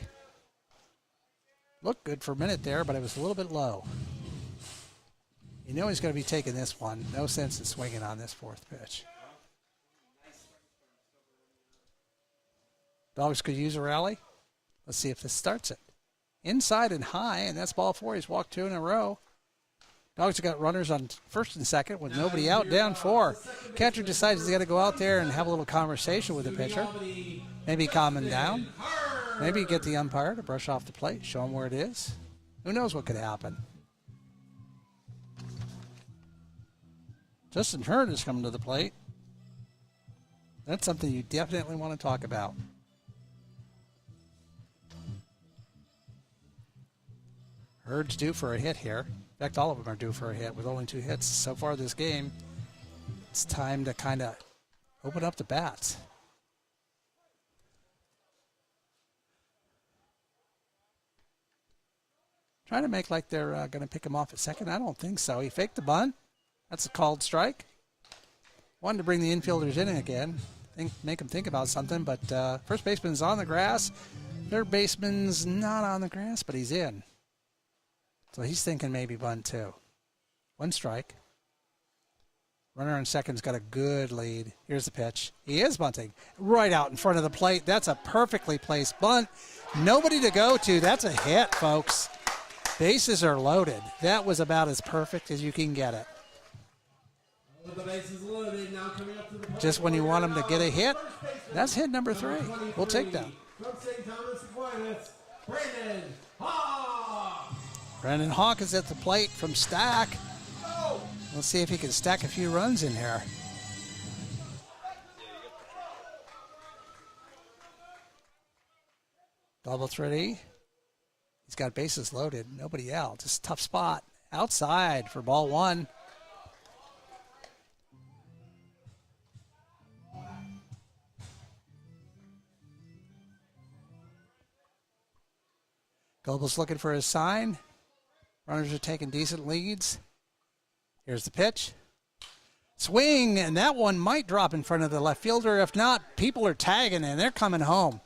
Looked good for a minute there, but it was a little bit low. You know he's going to be taking this one. No sense in swinging on this 4th pitch. Dogs could use a rally. Let's see if this starts it. Inside and high, and that's ball 4. He's walked 2 in a row. Dogs have got runners on first and second with nobody out, down 4. Catcher decides he's got to go out there and have a little conversation with the pitcher. Maybe calm him down. Maybe get the umpire to brush off the plate, show him where it is. Who knows what could happen? Justin Hearn is coming to the plate. That's something you definitely want to talk about. Heard's due for a hit here. In fact, all of them are due for a hit with only 2 hits so far this game. It's time to kind of open up the bats. Trying to make like they're going to pick him off at second. I don't think so. He faked the bunt. That's a called strike. Wanted to bring the infielders in again. Make them think about something, but first baseman's on the grass. Third baseman's not on the grass, but he's in. So he's thinking maybe bunt 2. 1 strike. Runner on second's got a good lead. Here's the pitch. He is bunting right out in front of the plate. That's a perfectly placed bunt. Nobody to go to. That's a hit, folks. Bases are loaded. That was about as perfect as you can get it. With the bases loaded, now coming up to the plate. Just when you want him to get a hit, that's hit number 3. We'll take that. From St. Thomas Aquinas, Brandon Hawk. Brandon Hawk is at the plate from Stack. Let's see if he can stack a few runs in here. Double 3. He's got bases loaded. Nobody out. Just a tough spot. Outside for ball 1. Goebel's looking for his sign. Runners are taking decent leads. Here's the pitch. Swing, and that one might drop in front of the left fielder. If not, people are tagging, and they're coming home.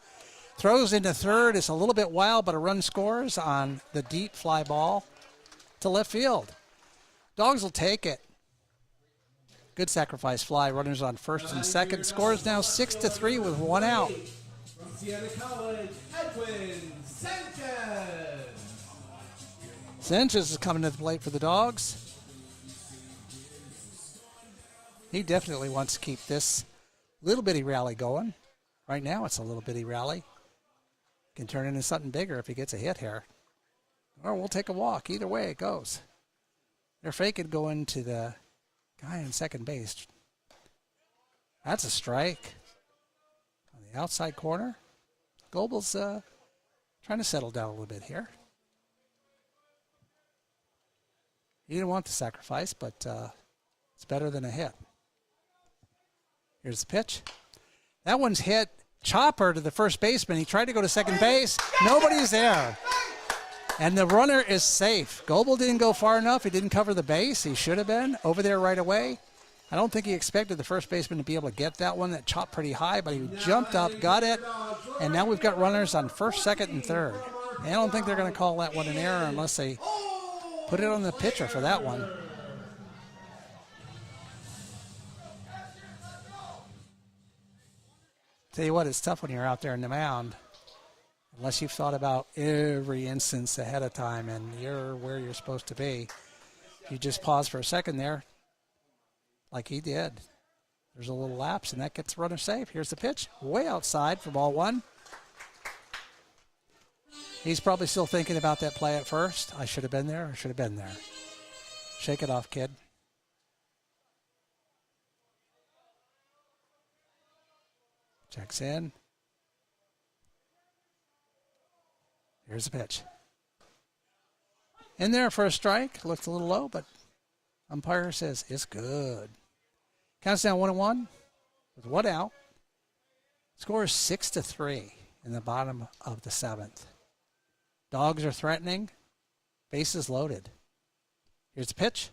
Throws into third. It's a little bit wild, but a run scores on the deep fly ball to left field. Dawgs will take it. Good sacrifice fly. Runners on first and second. Scores now 6-3 with one out. From Siena College, Edwin Sanchez. Sanchez is coming to the plate for the Dawgs. He definitely wants to keep this little bitty rally going. Right now it's a little bitty rally. Can turn into something bigger if he gets a hit here. Or we'll take a walk. Either way it goes. They're faking going to the guy in second base. That's a strike. On the outside corner. Goebel's trying to settle down a little bit here. He didn't want the sacrifice, but it's better than a hit. Here's the pitch. That one's hit. Chopper to the first baseman. He tried to go to second base. Nobody's there. And the runner is safe. Goebel didn't go far enough. He didn't cover the base. He should have been over there right away. I don't think he expected the first baseman to be able to get that one. That chopped pretty high, but he jumped up, got it. And now we've got runners on first, second, and third. And I don't think they're going to call that one an error unless they put it on the pitcher for that one. Tell you what, it's tough when you're out there in the mound. Unless you've thought about every instance ahead of time and you're where you're supposed to be. You just pause for a second there, like he did. There's a little lapse, and that gets the runner safe. Here's the pitch, way outside for ball one. He's probably still thinking about that play at first. I should have been there. I should have been there. Shake it off, kid. Checks in. Here's the pitch. In there for a strike. Looks a little low, but umpire says it's good. Counts down 1-1 with one out. Score is 6-3 in the bottom of the seventh. Dawgs are threatening. Bases loaded. Here's the pitch.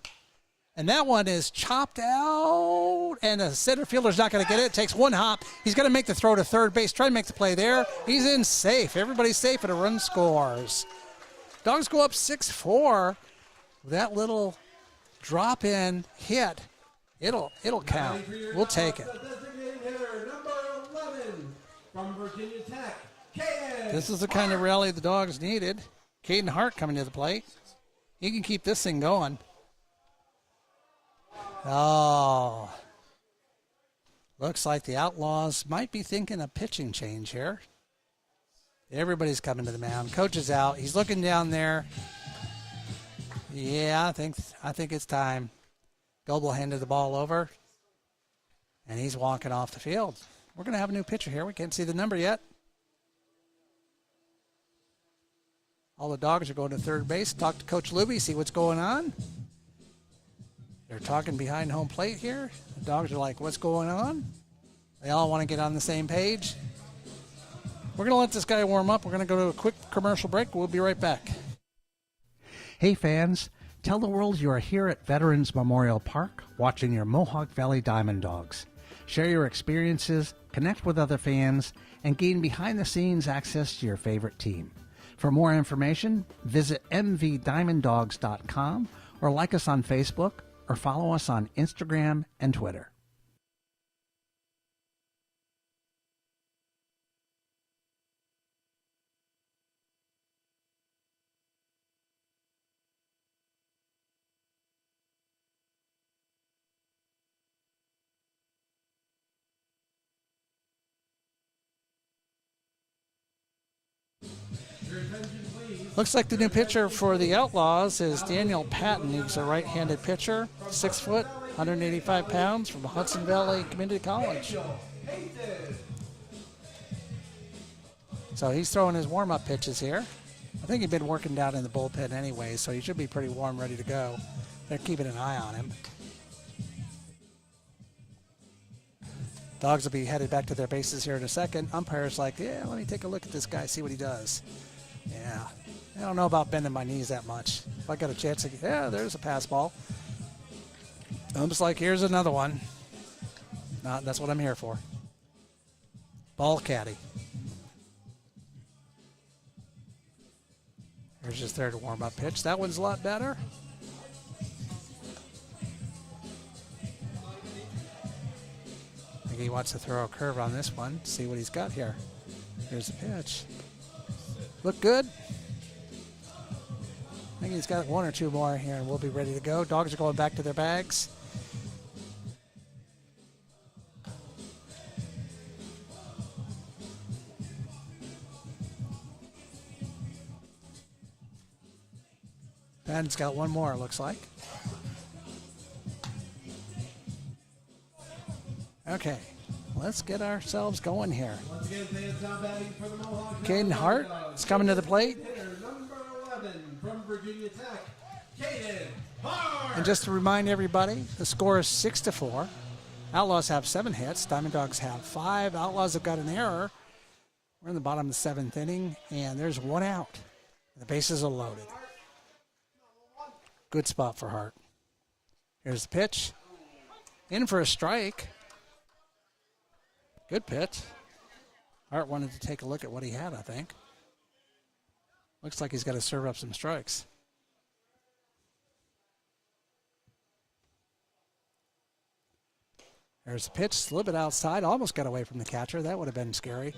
And that one is chopped out, and the center fielder's not going to get it. It takes one hop. He's going to make the throw to third base, try to make the play there. He's in safe. Everybody's safe, and a run scores. Dawgs go up 6-4. That little drop-in hit, it'll count. We'll take it. Number 11 from Virginia Tech, Caden. This is the kind of rally the Dawgs needed. Caden Hart coming to the plate. He can keep this thing going. Oh, looks like the Outlaws might be thinking a pitching change here. Everybody's coming to the mound. Coach is out. He's looking down there. Yeah, I think it's time. Goebel handed the ball over, and he's walking off the field. We're going to have a new pitcher here. We can't see the number yet. All the Dogs are going to third base. Talk to Coach Luby, see what's going on. They're talking behind home plate here. The Dogs are like, what's going on? They all want to get on the same page. We're going to let this guy warm up. We're going to go to a quick commercial break. We'll be right back. Hey fans, tell the world you are here at Veterans Memorial Park watching your Mohawk Valley DiamondDawgs. Share your experiences, connect with other fans, and gain behind-the-scenes access to your favorite team. For more information, visit mvdiamonddogs.com or like us on Facebook or follow us on Instagram and Twitter. Looks like the new pitcher for the Outlaws is Daniel Patton. He's a right-handed pitcher, 6 foot, 185 pounds from Hudson Valley Community College. So he's throwing his warm-up pitches here. I think he'd been working down in the bullpen anyway, so he should be pretty warm, ready to go. They're keeping an eye on him. Dogs will be headed back to their bases here in a second. Umpire's like, yeah, let me take a look at this guy, see what he does. Yeah. I don't know about bending my knees that much. If I got a chance to, yeah, there's a pass ball. I'm just like, here's another one. That's what I'm here for. Ball caddy. Here's his third warm-up pitch. That one's a lot better. I think he wants to throw a curve on this one. See what he's got here. Here's the pitch. Look good. I think he's got one or two more here, and we'll be ready to go. Dogs are going back to their bags. Ben's got one more, it looks like. Okay, let's get ourselves going here. Once again, fans now batting for the Mohawk Caden Hart is coming to the plate. Hitter number 11 from Virginia Tech, Caden Hart. And just to remind everybody, the score is 6-4. Outlaws have 7 hits. DiamondDawgs have 5. Outlaws have got an error. We're in the bottom of the 7th inning, and there's one out. The bases are loaded. Good spot for Hart. Here's the pitch. In for a strike. Good pitch. Hart wanted to take a look at what he had, I think. Looks like he's got to serve up some strikes. There's the pitch, a little bit outside. Almost got away from the catcher. That would have been scary.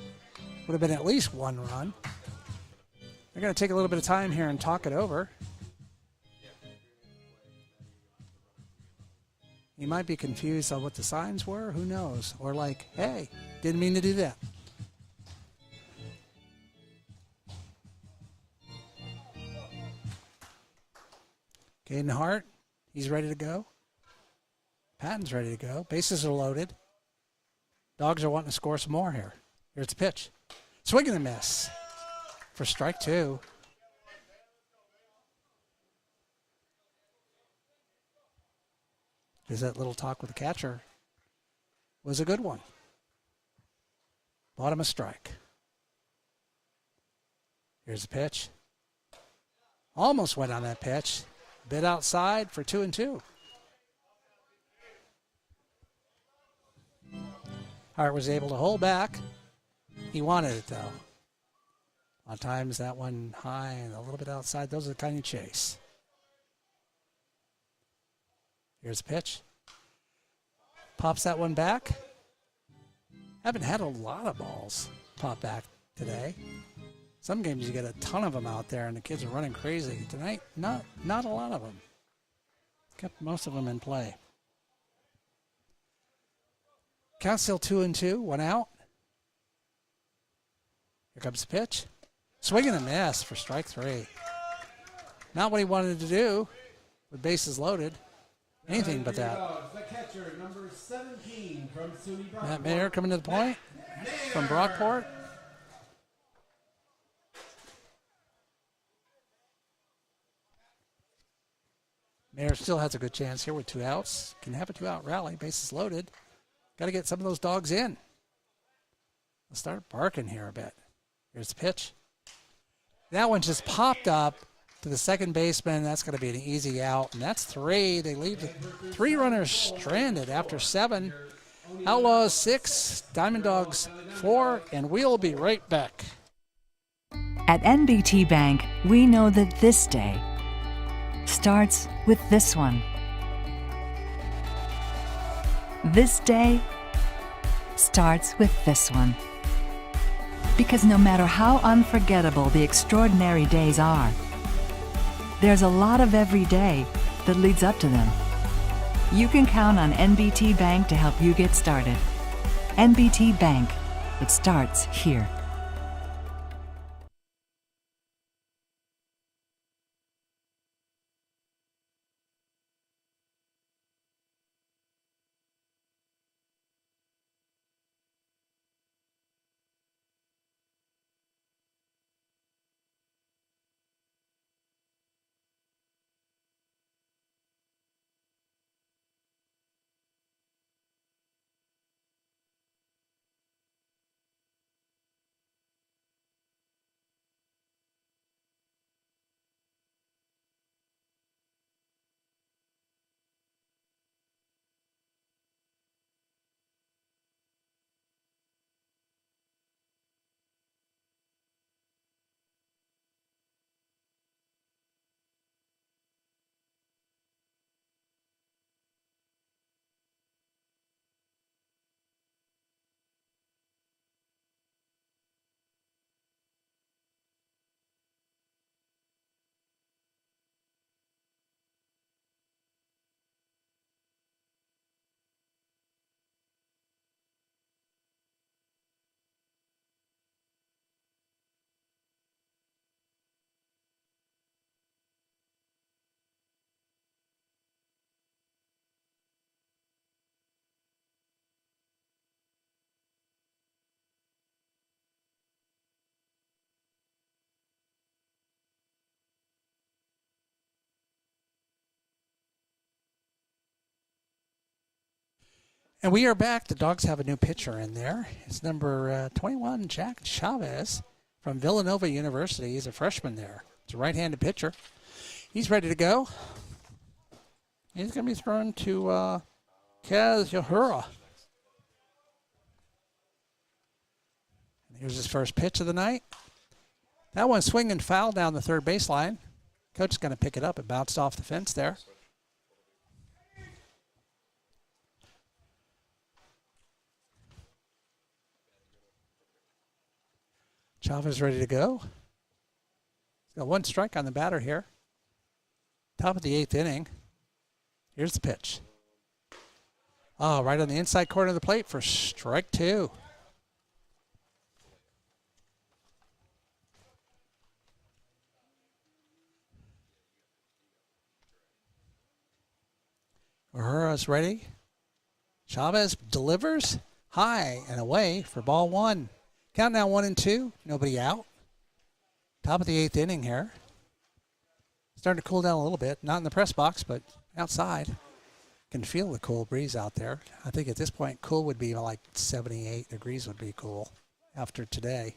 Would have been at least one run. They're going to take a little bit of time here and talk it over. You might be confused on what the signs were. Who knows? Or like, hey, didn't mean to do that. Caden Hart, he's ready to go. Patton's ready to go. Bases are loaded. Dogs are wanting to score some more here. Here's the pitch. Swing and a miss for strike 2. Because that little talk with the catcher was a good one. Bottom of strike. Here's the pitch. Almost went on that pitch. A bit outside for 2-2. Hart was able to hold back. He wanted it, though. A lot of times that one high and a little bit outside, those are the kind you chase. Here's the pitch. Pops that one back. Haven't had a lot of balls pop back today. Some games you get a ton of them out there and the kids are running crazy. Tonight, not a lot of them. Kept most of them in play. Count still 2-2, one out. Here comes the pitch. Swing and a miss for strike 3. Not what he wanted to do with bases loaded. Anything but that. The catcher, number 17 from SUNY Matt Mayer coming to the point from Brockport. Mayer still has a good chance here with 2 outs. Can have a 2-out rally, bases loaded. Got to get some of those dogs in. Let's start barking here a bit. Here's the pitch. That one just popped up to the second baseman. That's going to be an easy out, and that's 3. They leave the 3 runners stranded after 7. Outlaws 6, DiamondDawgs 4, and we'll be right back. At NBT Bank, we know that this day starts with this one. This day starts with this one. Because no matter how unforgettable the extraordinary days are, there's a lot of every day that leads up to them. You can count on NBT Bank to help you get started. NBT Bank, it starts here. And we are back. The Dogs have a new pitcher in there. It's number 21, Jack Chavez from Villanova University. He's a freshman there. It's a right-handed pitcher. He's ready to go. He's going to be thrown to Kaz Yahura. Here's his first pitch of the night. That one swinging foul down the third baseline. Coach is going to pick it up. It bounced off the fence there. Chavez ready to go. He's got one strike on the batter here. Top of the 8th inning. Here's the pitch. Oh, right on the inside corner of the plate for strike 2. Uhura's ready. Chavez delivers high and away for ball 1. Count now 1-2. Nobody out. Top of the 8th inning here. Starting to cool down a little bit. Not in the press box, but outside. Can feel the cool breeze out there. I think at this point, cool would be like 78 degrees would be cool after today.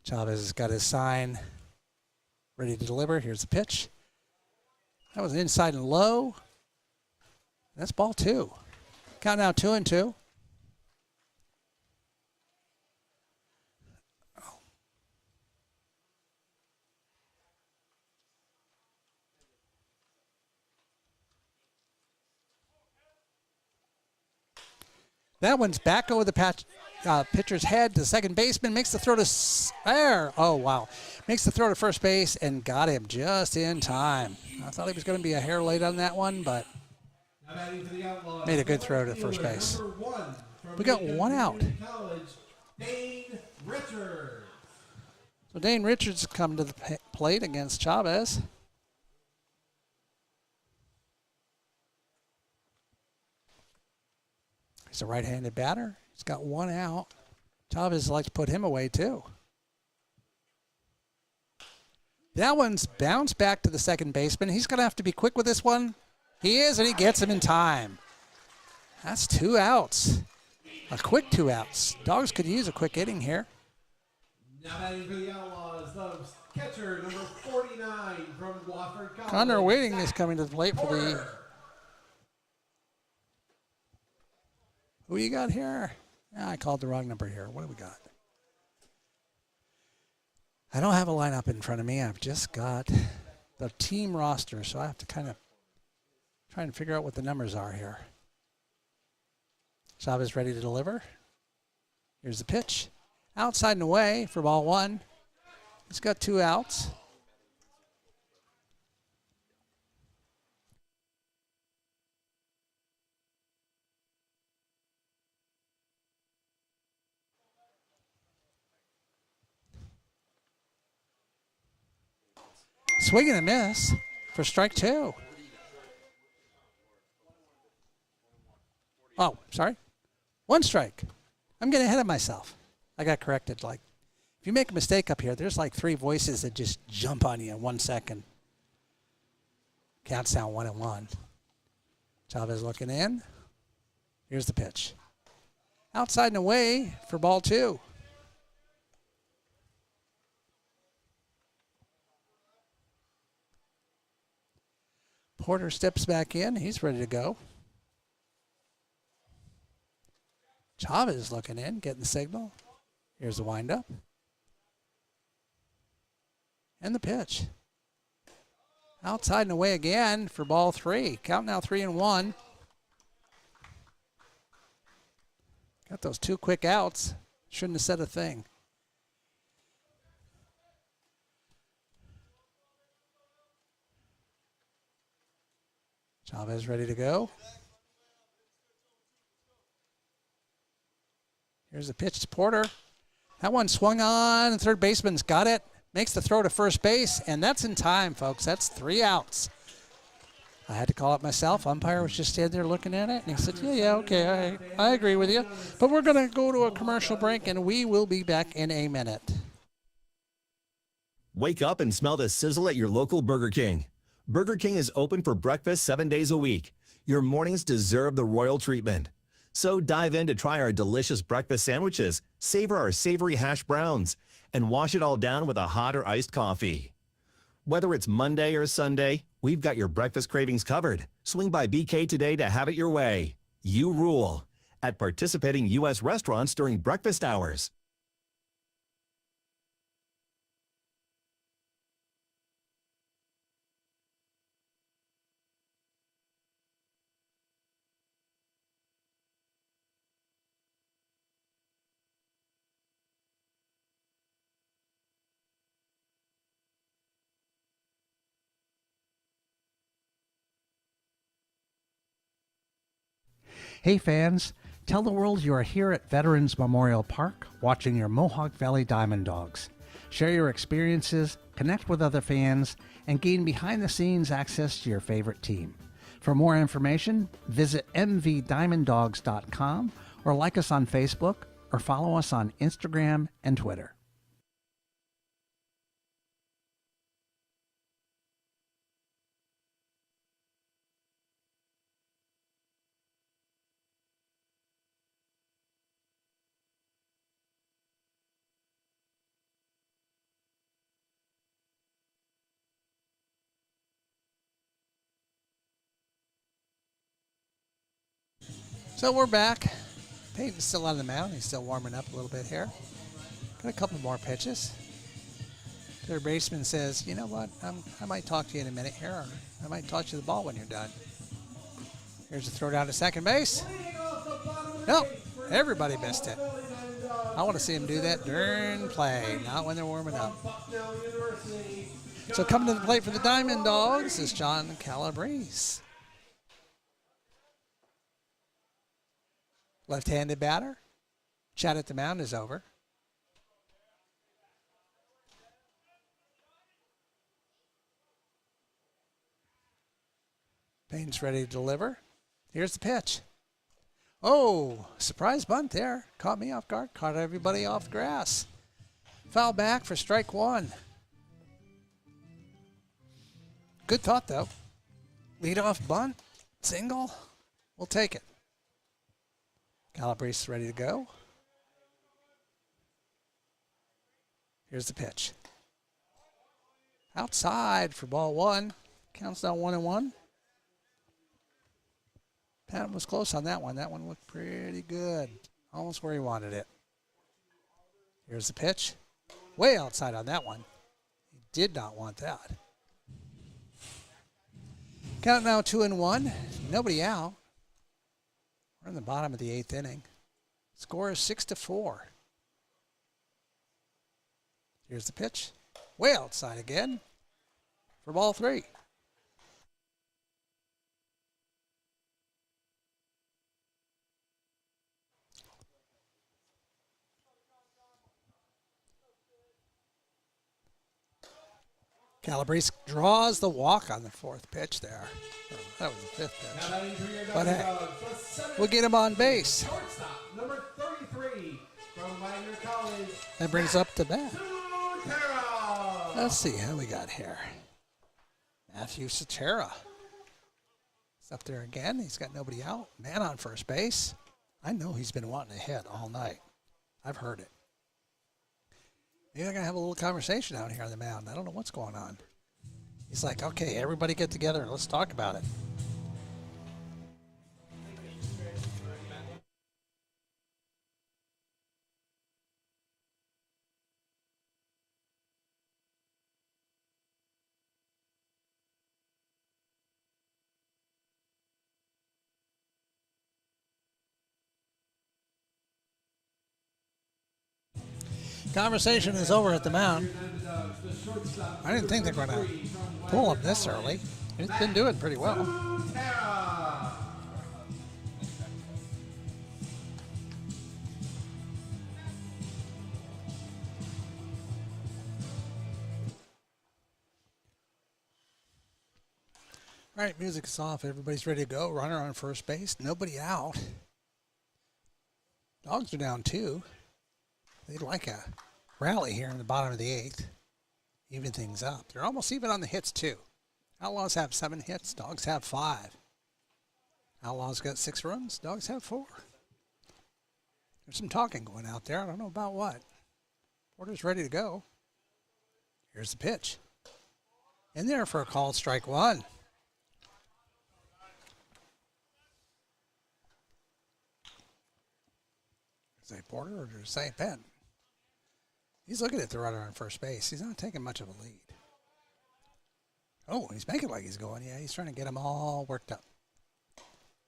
Chavez has got his sign ready to deliver. Here's the pitch. That was inside and low. That's ball 2. Count now 2-2. That one's back over the pitcher's head to second baseman. Makes the throw to there. Oh, wow. Makes the throw to first base and got him just in time. I thought he was going to be a hair late on that one, but made a good throw to first base. We got one out. So Dane Richards come to the plate against Chavez. He's a right-handed batter. He's got one out. Chavez likes to put him away, too. That one's bounced back to the second baseman. He's going to have to be quick with this one. He is, and he gets him in time. That's 2 outs. A quick 2 outs. Dogs could use a quick inning here. Now batting for the Outlaws, the catcher, number 49 from Wofford College. Connor Waiting is coming to the plate for the... Who you got here? I called the wrong number here. What do we got? I don't have a lineup in front of me. I've just got the team roster, so I have to kind of try and figure out what the numbers are here. Chavez ready to deliver. Here's the pitch. Outside and away for ball 1. He's got 2 outs. Swing and a miss for strike 2. Oh, sorry. 1 strike. I'm getting ahead of myself. I got corrected. Like, if you make a mistake up here, there's like 3 voices that just jump on you in 1 second. Counts down 1-1. Chavez looking in. Here's the pitch. Outside and away for ball 2. Porter steps back in. He's ready to go. Chavez looking in, getting the signal. Here's the windup. And the pitch. Outside and away again for ball 3. Count now 3-1. Got those 2 quick outs. Shouldn't have said a thing. Chavez ready to go. Here's the pitch to Porter. That one swung on. Third baseman's got it. Makes the throw to first base, and that's in time, folks. That's 3 outs. I had to call it myself. Umpire was just standing there looking at it, and he said, yeah, okay, I agree with you. But we're going to go to a commercial break, and we will be back in a minute. Wake up and smell the sizzle at your local Burger King. Burger King is open for breakfast 7 days a week. Your mornings deserve the royal treatment. So dive in to try our delicious breakfast sandwiches, savor our savory hash browns, and wash it all down with a hot or iced coffee. Whether it's Monday or Sunday, we've got your breakfast cravings covered. Swing by BK today to have it your way. You rule at participating U.S. restaurants during breakfast hours. Hey fans, tell the world you are here at Veterans Memorial Park watching your Mohawk Valley DiamondDawgs. Share your experiences, connect with other fans, and gain behind-the-scenes access to your favorite team. For more information, visit mvdiamonddogs.com or like us on Facebook or follow us on Instagram and Twitter. So we're back. Peyton's still on the mound. He's still warming up a little bit here. Got a couple more pitches. Third baseman says, you know what, I might talk to you in a minute here, or I might toss you the ball when you're done. Here's a throw down to second base. Nope, everybody missed it. I want to see him do that during play, not when they're warming up. So coming to the plate for the DiamondDawgs is John Calabrese. Left-handed batter. Chat at the mound is over. Payne's ready to deliver. Here's the pitch. Oh, surprise bunt there. Caught me off guard. Caught everybody off grass. Foul back for strike one. Good thought, though. Leadoff bunt. Single. We'll take it. Calabrese ready to go. Here's the pitch. Outside for ball one. Counts down 1-1. Patton was close on that one. That one looked pretty good. Almost where he wanted it. Here's the pitch. Way outside on that one. He did not want that. Count now 2-1. Nobody out. We're in the bottom of the 8th inning. Score is 6-4. Here's the pitch. Way outside again for ball three. Calabrese draws the walk on the fourth pitch there. Oh, that was the fifth pitch. But hey, we'll get him on base. Number 33 from Wagner College. That brings up to bat. Let's see who we got here. Matthew Cetera. He's up there again. He's got nobody out. Man on first base. I know he's been wanting to hit all night. I've heard it. Maybe they're going to have a little conversation out here on the mound. I don't know what's going on. He's like, okay, everybody get together and let's talk about it. Conversation is over at the mound. I didn't think they were going to pull him this early. He's been doing pretty well. All right, music is off. Everybody's ready to go. Runner on first base. Nobody out. Dogs are down 2. They'd like a rally here in the bottom of the 8th. Even things up. They're almost even on the hits, too. Outlaws have 7 hits. Dogs have 5. Outlaws got 6 runs. Dogs have 4. There's some talking going out there. I don't know about what. Porter's ready to go. Here's the pitch. In there for a called strike 1. Say Porter or say Penn? He's looking at the runner on first base. He's not taking much of a lead. Oh, he's making like he's going. Yeah, he's trying to get them all worked up.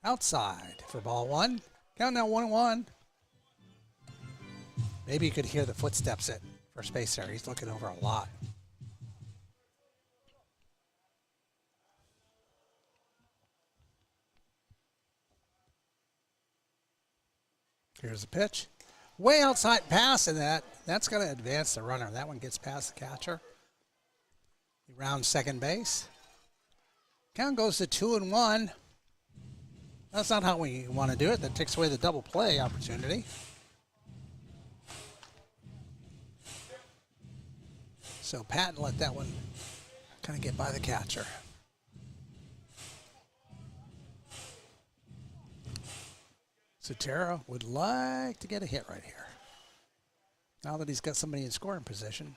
Outside for ball 1. Count now 1-1. Maybe you could hear the footsteps at first base there. He's looking over a lot. Here's the pitch. Way outside pass, and that's going to advance the runner. That one gets past the catcher. He rounds second base. Count goes to 2-1. That's not how we want to do it. That takes away the double play opportunity. So Patton let that one kind of get by the catcher. Sotero would like to get a hit right here. Now that he's got somebody in scoring position.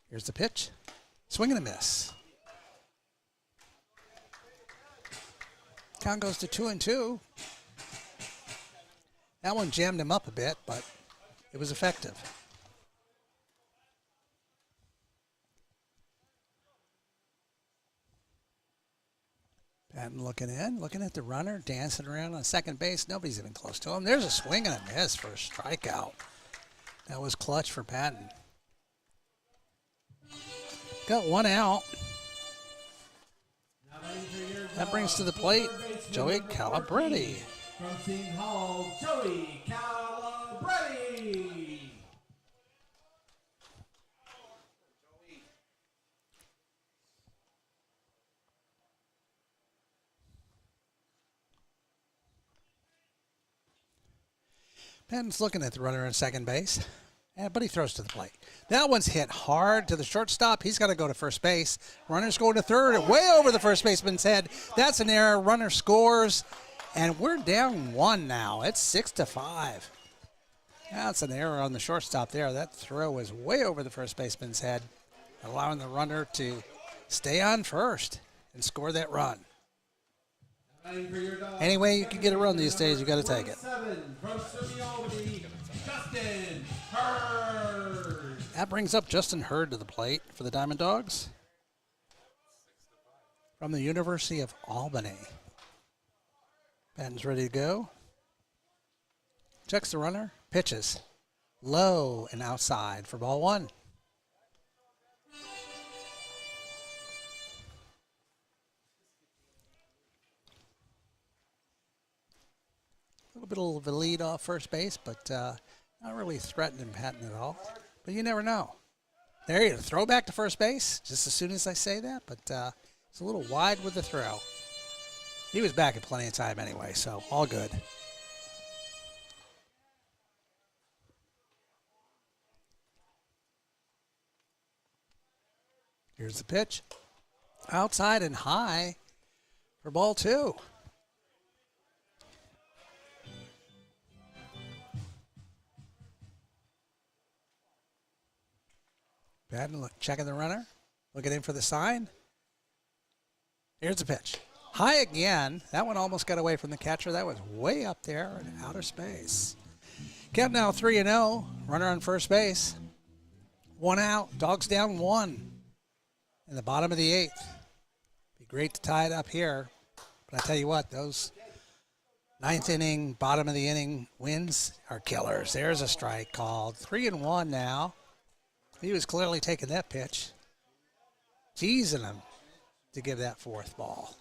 Here's the pitch. Swing and a miss. Count goes to 2-2. That one jammed him up a bit, but it was effective. Patton looking in, looking at the runner, dancing around on second base. Nobody's even close to him. There's a swing and a miss for a strikeout. That was clutch for Patton. Got 1 out. That brings to the plate Joey Calabretti. From Seton Hall, Joey Calabretti. Patton's looking at the runner in second base, but he throws to the plate. That one's hit hard to the shortstop. He's got to go to first base. Runner's going to third, way over the first baseman's head. That's an error. Runner scores, and we're down 1 now. It's 6-5. That's an error on the shortstop there. That throw is way over the first baseman's head, allowing the runner to stay on first and score that run. Any way you can get a run these days, you got to take it. That brings up Justin Hurd to the plate for the DiamondDawgs from the University of Albany. Patton's ready to go. Checks the runner, pitches low and outside for ball 1. A little bit of a lead off first base, but not really threatening Patton at all. But you never know. There you go. Throw back to first base just as soon as I say that, but it's a little wide with the throw. He was back in plenty of time anyway, so all good. Here's the pitch. Outside and high for ball 2. Patton checking the runner, looking in for the sign. Here's the pitch. High again. That one almost got away from the catcher. That was way up there in outer space. Count now 3-0. Runner on first base. 1 out. Dogs down 1 in the bottom of the 8th. Be great to tie it up here. But I tell you what, those 9th inning, bottom of the inning wins are killers. There's a strike called. 3-1 now. He was clearly taking that pitch, teasing him to give that 4th ball.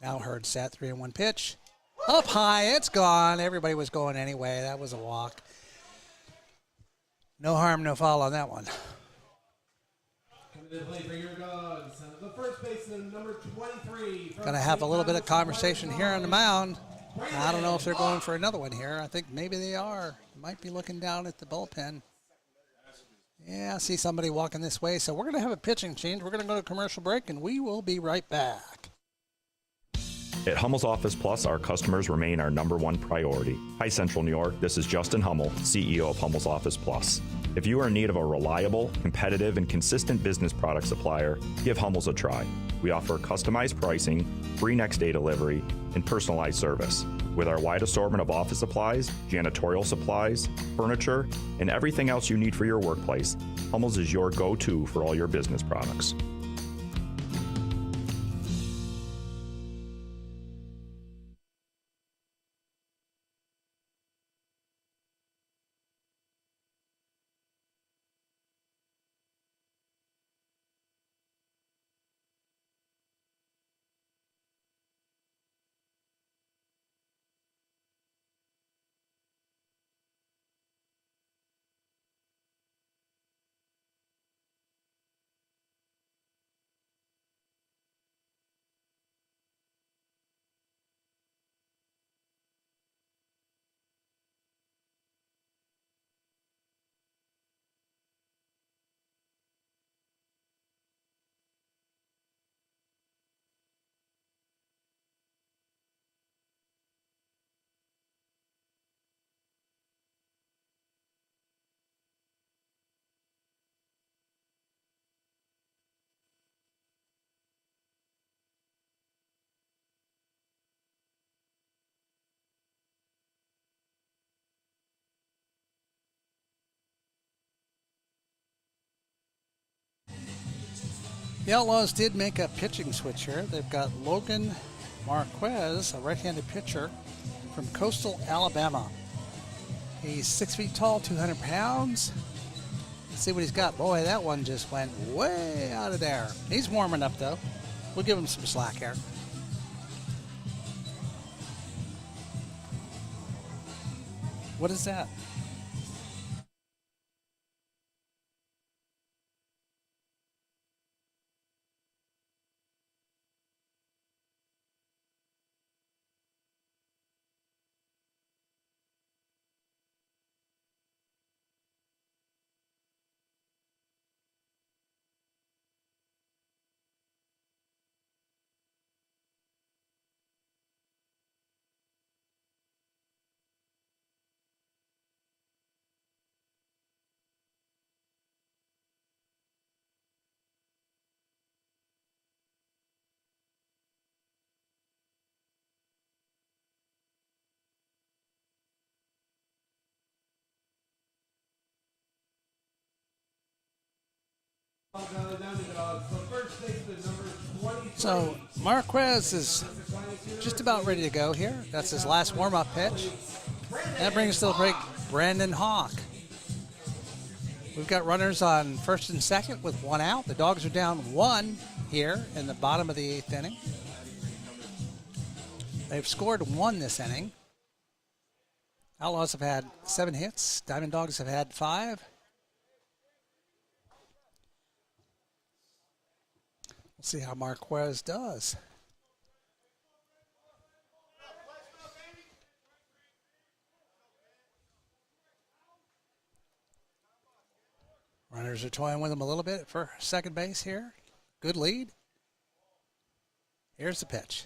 Now Hurd set, 3-1 pitch. Up high, it's gone. Everybody was going anyway. That was a walk. No harm, no foul on that one. Coming to play for your Dogs, the first baseman, number 23. Going to have a little bit of conversation here on the mound. I don't know if they're going for another one here. I think maybe they are. Might be looking down at the bullpen. Yeah, I see somebody walking this way. So we're going to have a pitching change. We're going to go to commercial break, and we will be right back. At Hummel's Office Plus, our customers remain our number one priority. Hi, Central New York. This is Justin Hummel, CEO of Hummel's Office Plus. If you are in need of a reliable, competitive, and consistent business product supplier, give Hummel's a try. We offer customized pricing, free next-day delivery, and personalized service. With our wide assortment of office supplies, janitorial supplies, furniture, and everything else you need for your workplace, Hummel's is your go-to for all your business products. The Outlaws did make a pitching switch here. They've got Logan Marquez, a right-handed pitcher from Coastal Alabama. He's 6 feet tall, 200 pounds. Let's see what he's got. Boy, that one just went way out of there. He's warming up, though. We'll give him some slack here. What is that? So Marquez is just about ready to go here. That's his last warm-up pitch. That brings us to the break, Brandon Hawk. We've got runners on first and second with one out. The Dogs are down one here in the bottom of the 8th inning. They've scored one this inning. Outlaws have had 7 hits. DiamondDawgs have had 5. We'll see how Marquez does. Runners are toying with him a little bit for second base here. Good lead. Here's the pitch.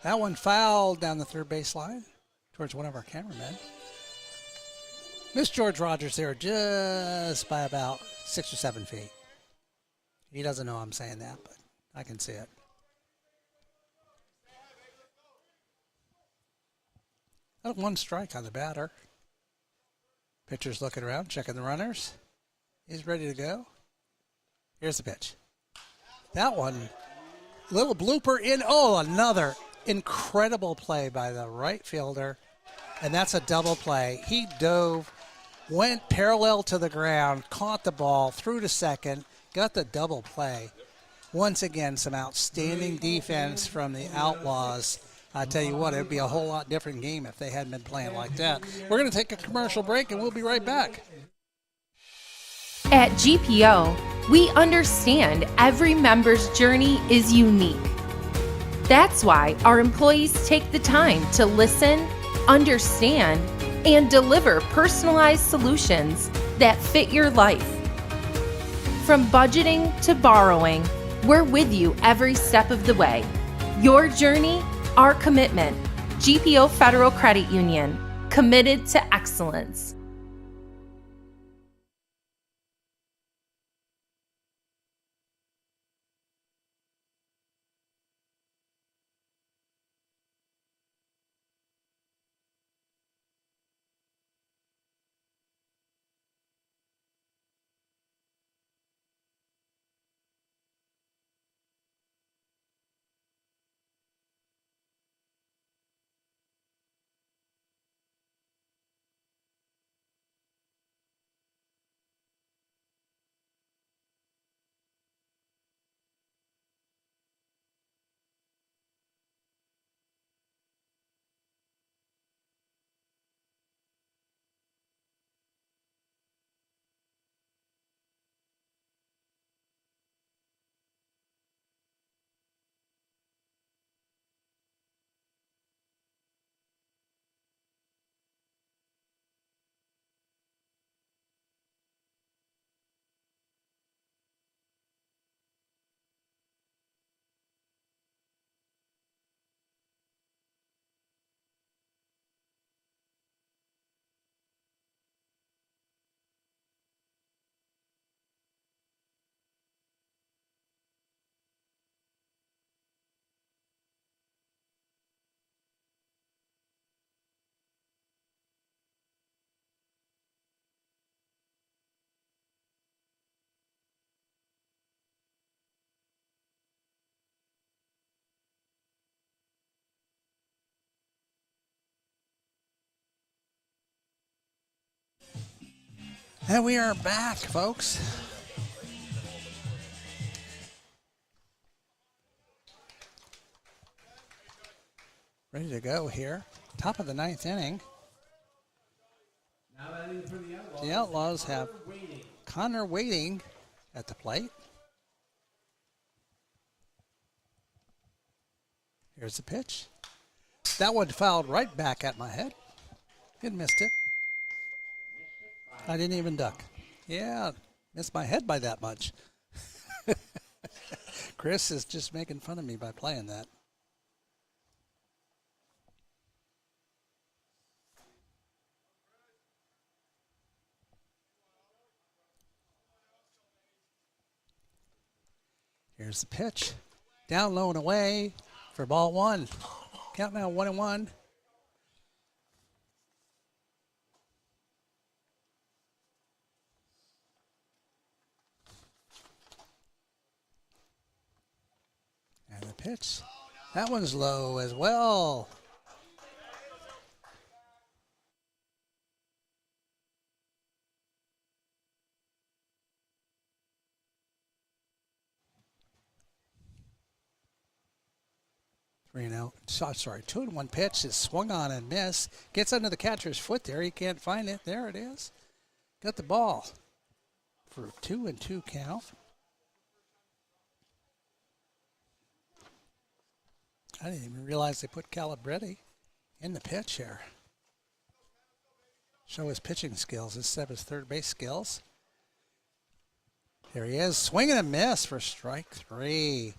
That one fouled down the third baseline towards one of our cameramen. Missed George Rogers there just by about 6 or 7 feet. He doesn't know I'm saying that, but I can see it. That 1 strike on the batter. Pitcher's looking around, checking the runners. He's ready to go. Here's the pitch. That one, little blooper in. Oh, another incredible play by the right fielder. And that's a double play. He dove, went parallel to the ground, caught the ball, threw to second, got the double play. Once again, some outstanding defense from the Outlaws. I tell you what, it would be a whole lot different game if they hadn't been playing like that. We're going to take a commercial break, and we'll be right back. At GPO, we understand every member's journey is unique. That's why our employees take the time to listen, understand, and deliver personalized solutions that fit your life. From budgeting to borrowing, we're with you every step of the way. Your journey, our commitment. GPO Federal Credit Union, committed to excellence. And we are back, folks. Ready to go here. Top of the ninth inning. Now batting for the Outlaws. The Outlaws have Connor Waiting at the plate. Here's the pitch. That one fouled right back at my head. It missed it. I didn't even duck. Yeah, missed my head by that much. Chris is just making fun of me by playing that. Here's the pitch. Down low and away for ball one. Count now 1-1. And the pitch. That one's low as well. Three and out. Sorry, 2-1 pitch is swung on and missed. Gets under the catcher's foot there. He can't find it. There it is. Got the ball for 2-2 count. I didn't even realize they put Calabretti in the pitch here. Show his pitching skills instead of his third base skills. There he is. Swing and a miss for strike three.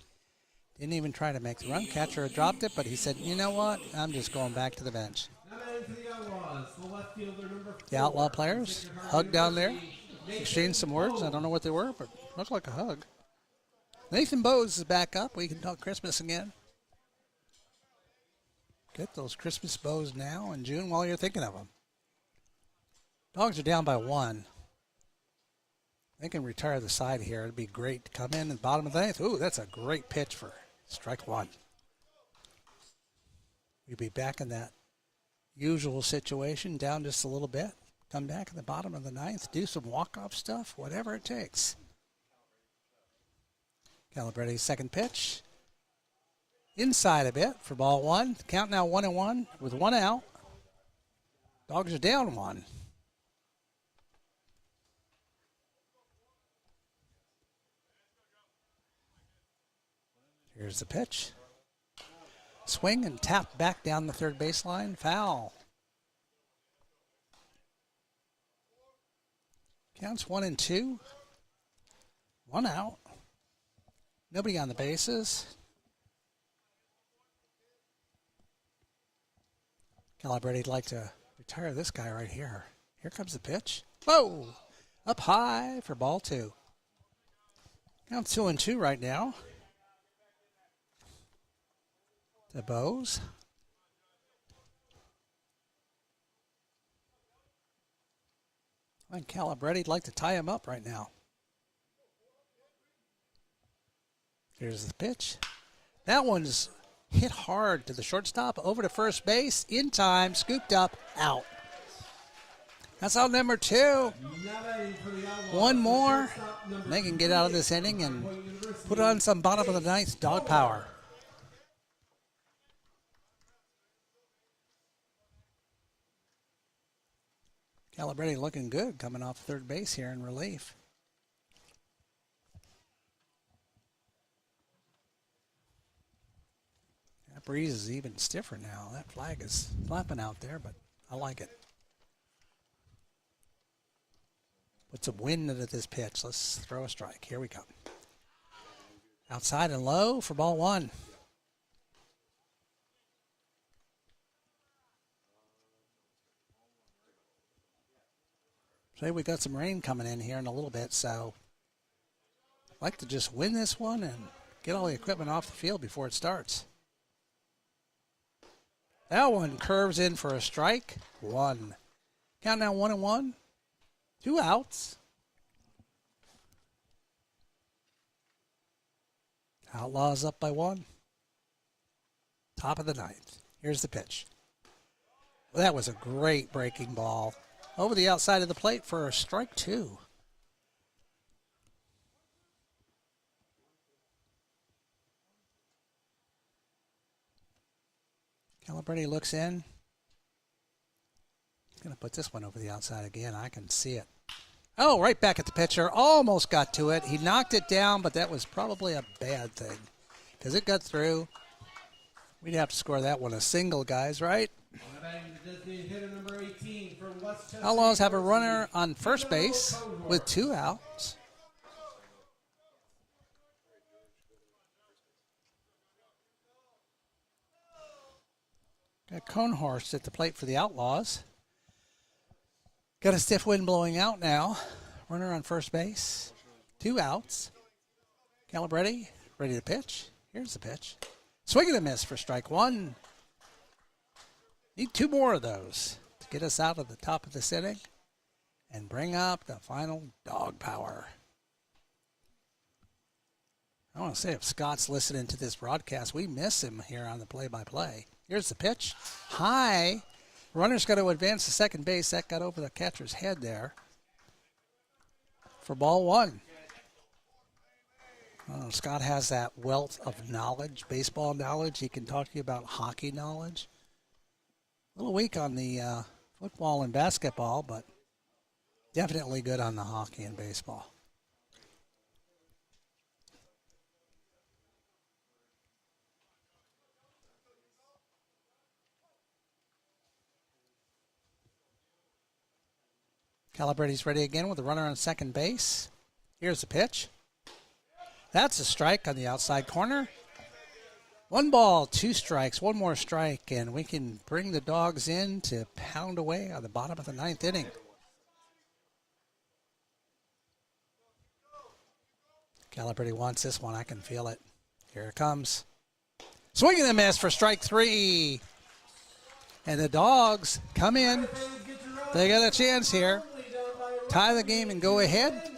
Didn't even try to make the run. Catcher dropped it, but he said, you know what? I'm just going back to the bench. The Outlaw players hug down there. Exchanged some words. I don't know what they were, but looked like a hug. Nathan Bowes is back up. We can talk Christmas again. Get those Christmas bows now in June while you're thinking of them. Dogs are down by 1. They can retire the side here. It'd be great to come in at the bottom of the ninth. Ooh, that's a great pitch for strike one. We'll be back in that usual situation, down just a little bit. Come back at the bottom of the ninth, do some walk-off stuff, whatever it takes. Calabretti's second pitch. Inside a bit for ball one. Count now 1-1 with 1 out. Dogs are down 1. Here's the pitch. Swing and tap back down the third baseline. Foul. Counts 1-2. 1 out. Nobody on the bases. Calibretti'd like to retire this guy right here. Here comes the pitch. Whoa! Up high for ball 2. Counts 2-2 right now. To Bose. I think Calibretti'd like to tie him up right now. Here's the pitch. That one's hit hard to the shortstop, over to first base, in time, scooped up, out. That's out number 2. One more. They can get out of this inning and put on some bottom of the ninth dog power. Calibretti looking good coming off third base here in relief. That breeze is even stiffer now. That flag is flapping out there, but I like it. Put some wind into this pitch. Let's throw a strike. Here we go. Outside and low for ball 1. Say we got some rain coming in here in a little bit, so I'd like to just win this one and get all the equipment off the field before it starts. That one curves in for a strike. 1. Count now 1-1. 2 outs. Outlaws up by 1. Top of the ninth. Here's the pitch. Well, that was a great breaking ball. Over the outside of the plate for a strike 2. Calibretti looks in. He's going to put this one over the outside again. I can see it. Oh, right back at the pitcher. Almost got to it. He knocked it down, but that was probably a bad thing because it got through. We'd have to score that one a single, guys, right? Outlaws have a runner on first base with 2 outs. Got Conehorst at the plate for the Outlaws. Got a stiff wind blowing out now. Runner on first base. 2 outs. Calibretti ready to pitch. Here's the pitch. Swing and a miss for strike 1. Need 2 more of those to get us out of the top of this inning and bring up the final dog power. I want to say if Scott's listening to this broadcast, we miss him here on the play-by-play. Here's the pitch. High. Runner's got to advance to second base. That got over the catcher's head there for ball 1. Scott has that wealth of knowledge, baseball knowledge. He can talk to you about hockey knowledge. A little weak on the football and basketball, but definitely good on the hockey and baseball. Calibretti's ready again with a runner on second base. Here's the pitch. That's a strike on the outside corner. 1 ball, 2 strikes, 1 more strike, and we can bring the Dogs in to pound away on the bottom of the 9th inning. Calibretti wants this one. I can feel it. Here it comes. Swing and a miss for strike 3. And the Dogs come in. They got a chance here. Tie the game and go ahead.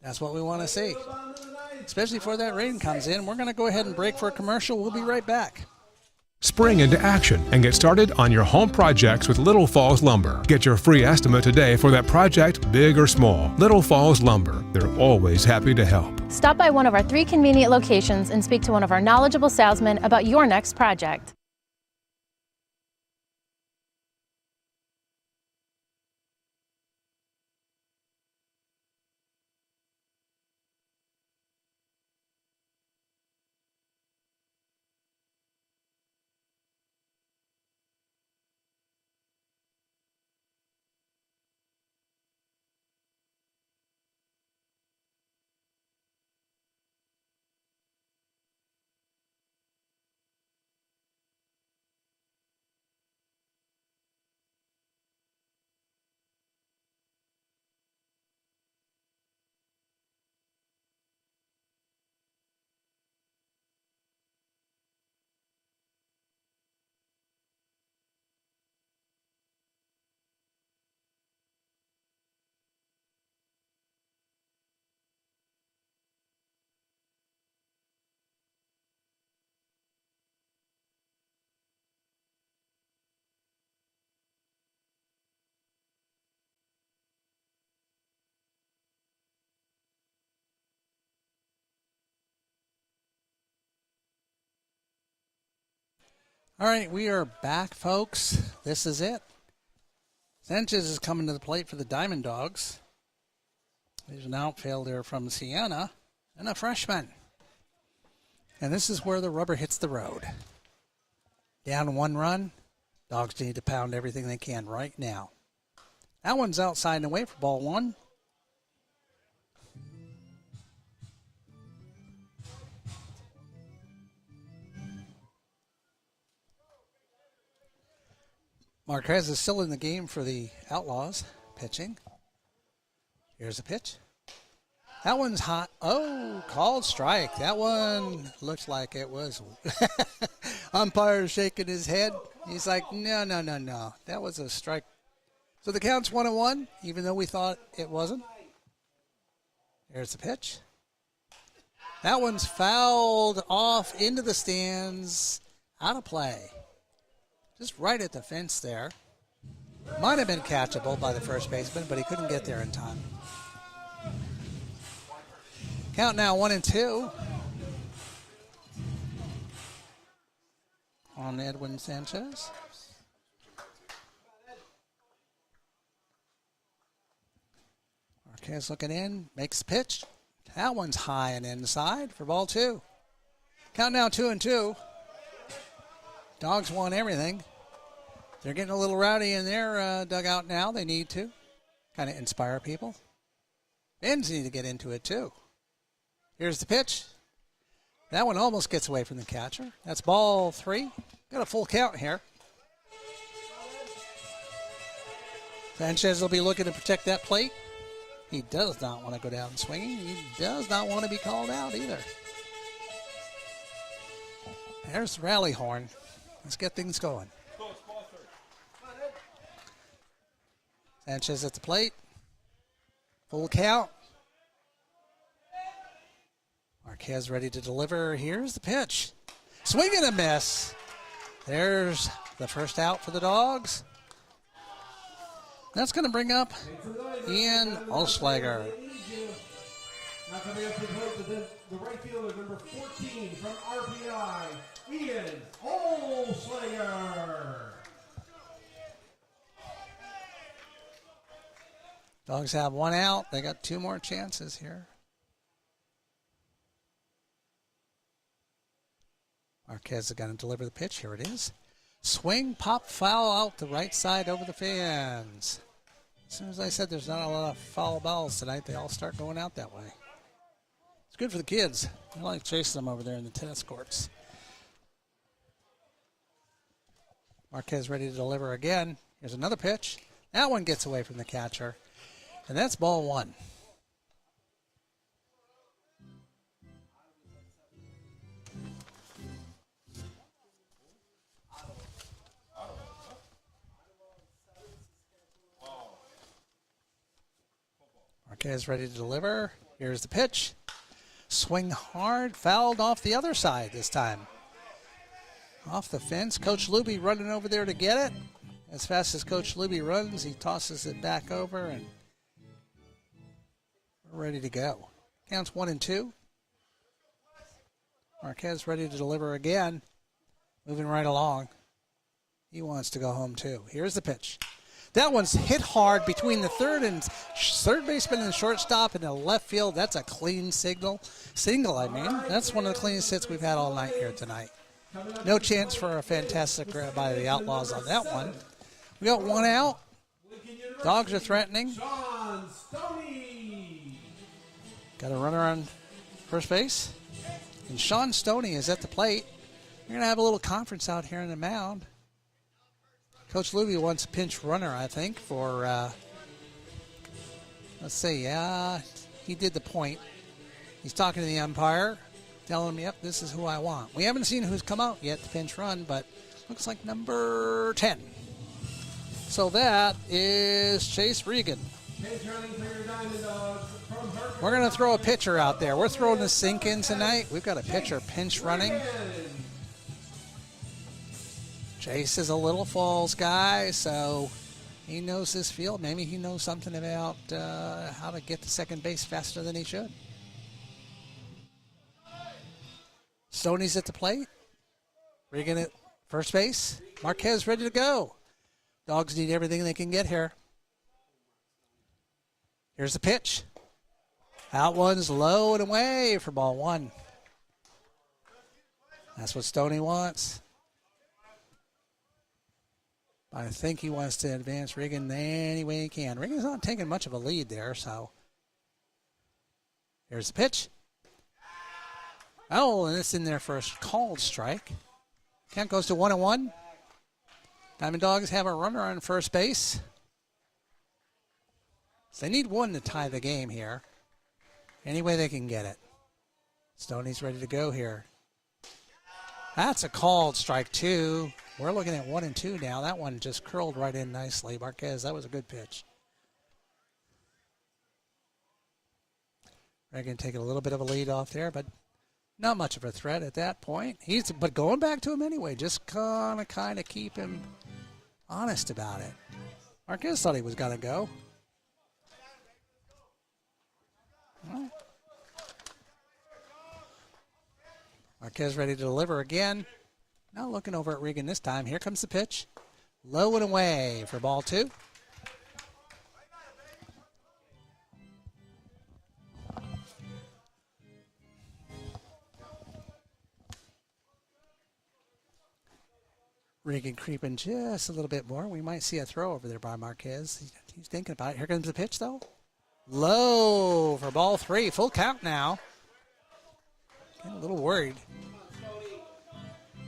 That's what we want to see. Especially before that rain comes in. We're going to go ahead and break for a commercial. We'll be right back. Spring into action and get started on your home projects with Little Falls Lumber. Get your free estimate today for that project, big or small. Little Falls Lumber. They're always happy to help. Stop by one of our 3 convenient locations and speak to one of our knowledgeable salesmen about your next project. All right, we are back, folks. This is it. Sanchez is coming to the plate for the DiamondDawgs. There's an outfielder from Siena and a freshman. And this is where the rubber hits the road. Down 1 run. Dogs need to pound everything they can right now. That one's outside and away for ball 1. Marquez is still in the game for the Outlaws, pitching. Here's a pitch. That one's hot. Oh, called strike. That one looks like it was. Umpire shaking his head. He's like, no. That was a strike. So the count's 1-1, even though we thought it wasn't. Here's the pitch. That one's fouled off into the stands. Out of play. Just right at the fence there. Might have been catchable by the first baseman, but he couldn't get there in time. Count now 1-2 on Edwin Sanchez. Marquez looking in, makes the pitch. That one's high and inside for ball 2. Count now 2-2. Dogs won everything. They're getting a little rowdy in their dugout now. They need to kind of inspire people. Ben's need to get into it too. Here's the pitch. That one almost gets away from the catcher. That's ball 3. Got a full count here. Sanchez will be looking to protect that plate. He does not want to go down swinging. He does not want to be called out either. There's the rally horn. Let's get things going. Sanchez at the plate. Full count. Marquez ready to deliver. Here's the pitch. Swing and a miss. There's the first out for the Dogs. That's going to bring up Ian Olschlager. Now coming up to the plate, the right fielder, number 14 from RPI, Ian Olschlager. Dogs have 1 out. They got 2 more chances here. Marquez is going to deliver the pitch. Here it is. Swing, pop, foul out the right side over the fans. As soon as I said there's not a lot of foul balls tonight, they all start going out that way. It's good for the kids. I like chasing them over there in the tennis courts. Marquez ready to deliver again. Here's another pitch. That one gets away from the catcher. And that's ball 1. Marquez ready to deliver. Here's the pitch. Swing hard, fouled off the other side this time. Off the fence. Coach Luby running over there to get it. As fast as Coach Luby runs, he tosses it back over, and we're ready to go. Counts 1-2. Marquez ready to deliver again. Moving right along. He wants to go home too. Here's the pitch. That one's hit hard between the third baseman and shortstop in the left field. That's a clean single. That's one of the cleanest hits we've had all night here tonight. No chance for a fantastic grab by the Outlaws on that one. We got 1 out. Dogs are threatening. Got a runner on first base. And Sean Stoney is at the plate. We're going to have a little conference out here in the mound. Coach Luby wants a pinch runner, I think, for, let's see, he did the point. He's talking to the umpire, telling him, yep, this is who I want. We haven't seen who's come out yet to pinch run, but looks like number 10. So that is Chase Regan. We're going to throw a pitcher out there. We're throwing the sink in tonight. We've got a pitcher pinch running. Chase is a Little Falls guy, so he knows this field. Maybe he knows something about how to get to second base faster than he should. Stoney's at the plate. Regan at First base, Marquez ready to go. Dogs need everything they can get here. Here's the pitch. Out one's low and away for ball one. That's what Stoney wants. I think he wants to advance Regan any way he can. Regan's not taking much of a lead there, so. Here's the pitch. Oh, and it's in there for a called strike. Count goes to 1-1. DiamondDawgs have a runner on first base. So they need one to tie the game here. Any way they can get it. Stoney's ready to go here. That's a called strike 2. We're looking at 1 and 2 now. That one just curled right in nicely. Marquez, that was a good pitch. Regan taking a little bit of a lead off there, but not much of a threat at that point. But going back to him anyway, just kind of keep him honest about it. Marquez thought he was going to go. Well, Marquez ready to deliver again. Now looking over at Regan this time. Here comes the pitch. Low and away for ball 2. Regan creeping just a little bit more. We might see a throw over there by Marquez. He's thinking about it. Here comes the pitch, though. Low for ball 3. Full count now. Getting a little worried.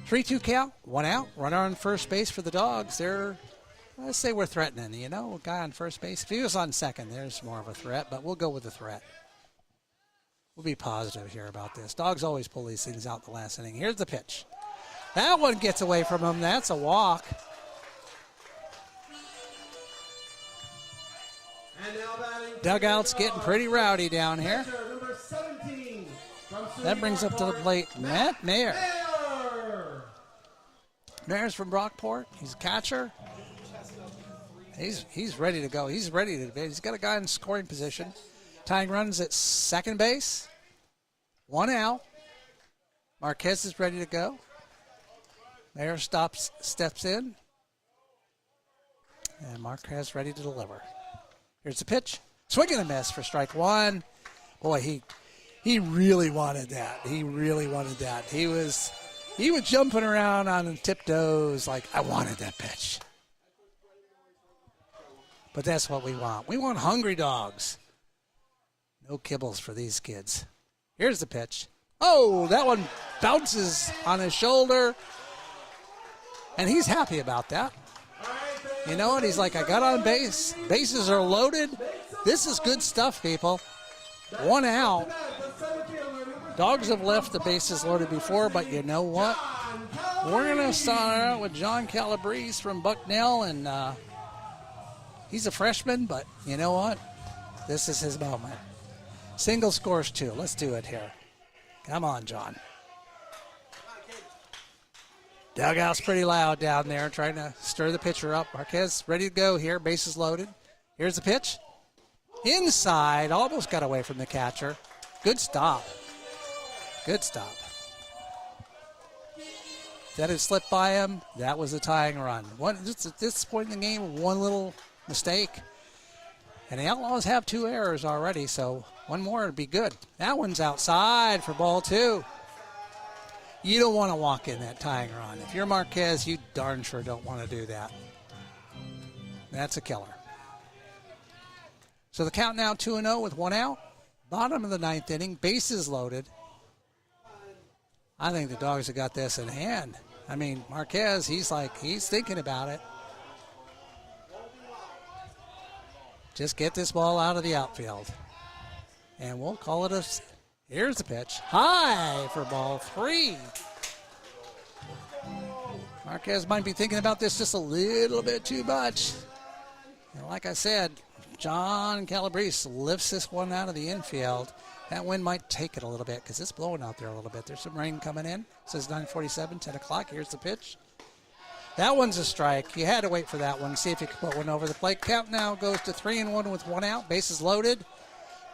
3-2 count. 1 out. Runner on first base for the Dogs. Let's say we're threatening, a guy on first base. If he was on second, there's more of a threat, but we'll go with the threat. We'll be positive here about this. Dogs always pull these things out the last inning. Here's the pitch. That one gets away from him. That's a walk. Dugout's getting pretty rowdy down here. That brings up to the plate Matt Mayer. Mayer's from Brockport. He's a catcher. He's ready to go. He's got a guy in scoring position. Tying runs at second base. 1 out. Marquez is ready to go. Mayer steps in. And Marquez ready to deliver. Here's the pitch. Swing and a miss for strike 1. Boy, he really wanted that. He was jumping around on tiptoes like, I wanted that pitch. But that's what we want. We want hungry dogs. No kibbles for these kids. Here's the pitch. Oh, that one bounces on his shoulder. And he's happy about that. You know what? He's like, I got on base. Bases are loaded. This is good stuff, people. 1 out. Dogs have left the bases loaded before, but you know what? We're going to start out with John Calabrese from Bucknell, and he's a freshman, but you know what? This is his moment. Single scores 2. Let's do it here. Come on, John. Dugout's pretty loud down there, trying to stir the pitcher up. Marquez ready to go here, bases loaded. Here's the pitch. Inside, almost got away from the catcher. Good stop. That had slipped by him. That was a tying run. Just at this point in the game, one little mistake. And the Outlaws have 2 errors already, so one more would be good. That one's outside for ball 2. You don't want to walk in that tying run. If you're Marquez, you darn sure don't want to do that. That's a killer. So the count now 2-0 with 1 out. Bottom of the 9th inning, bases loaded. I think the Dogs have got this in hand. I mean, Marquez, he's thinking about it. Just get this ball out of the outfield. And we'll call it here's the pitch. High for ball 3. Marquez might be thinking about this just a little bit too much. And like I said, John Calabrese lifts this one out of the infield. That wind might take it a little bit because it's blowing out there a little bit. There's some rain coming in. It says 9:47, 10 o'clock. Here's the pitch. That one's a strike. You had to wait for that one. See if you could put one over the plate. Count now goes to 3-1 with 1 out. Bases loaded.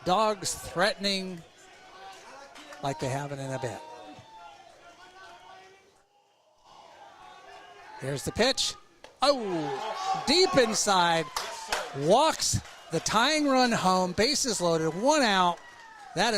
Dogs threatening like they haven't in a bit. Here's the pitch. Oh, deep inside. Walks the tying run home. Bases loaded. 1 out. That is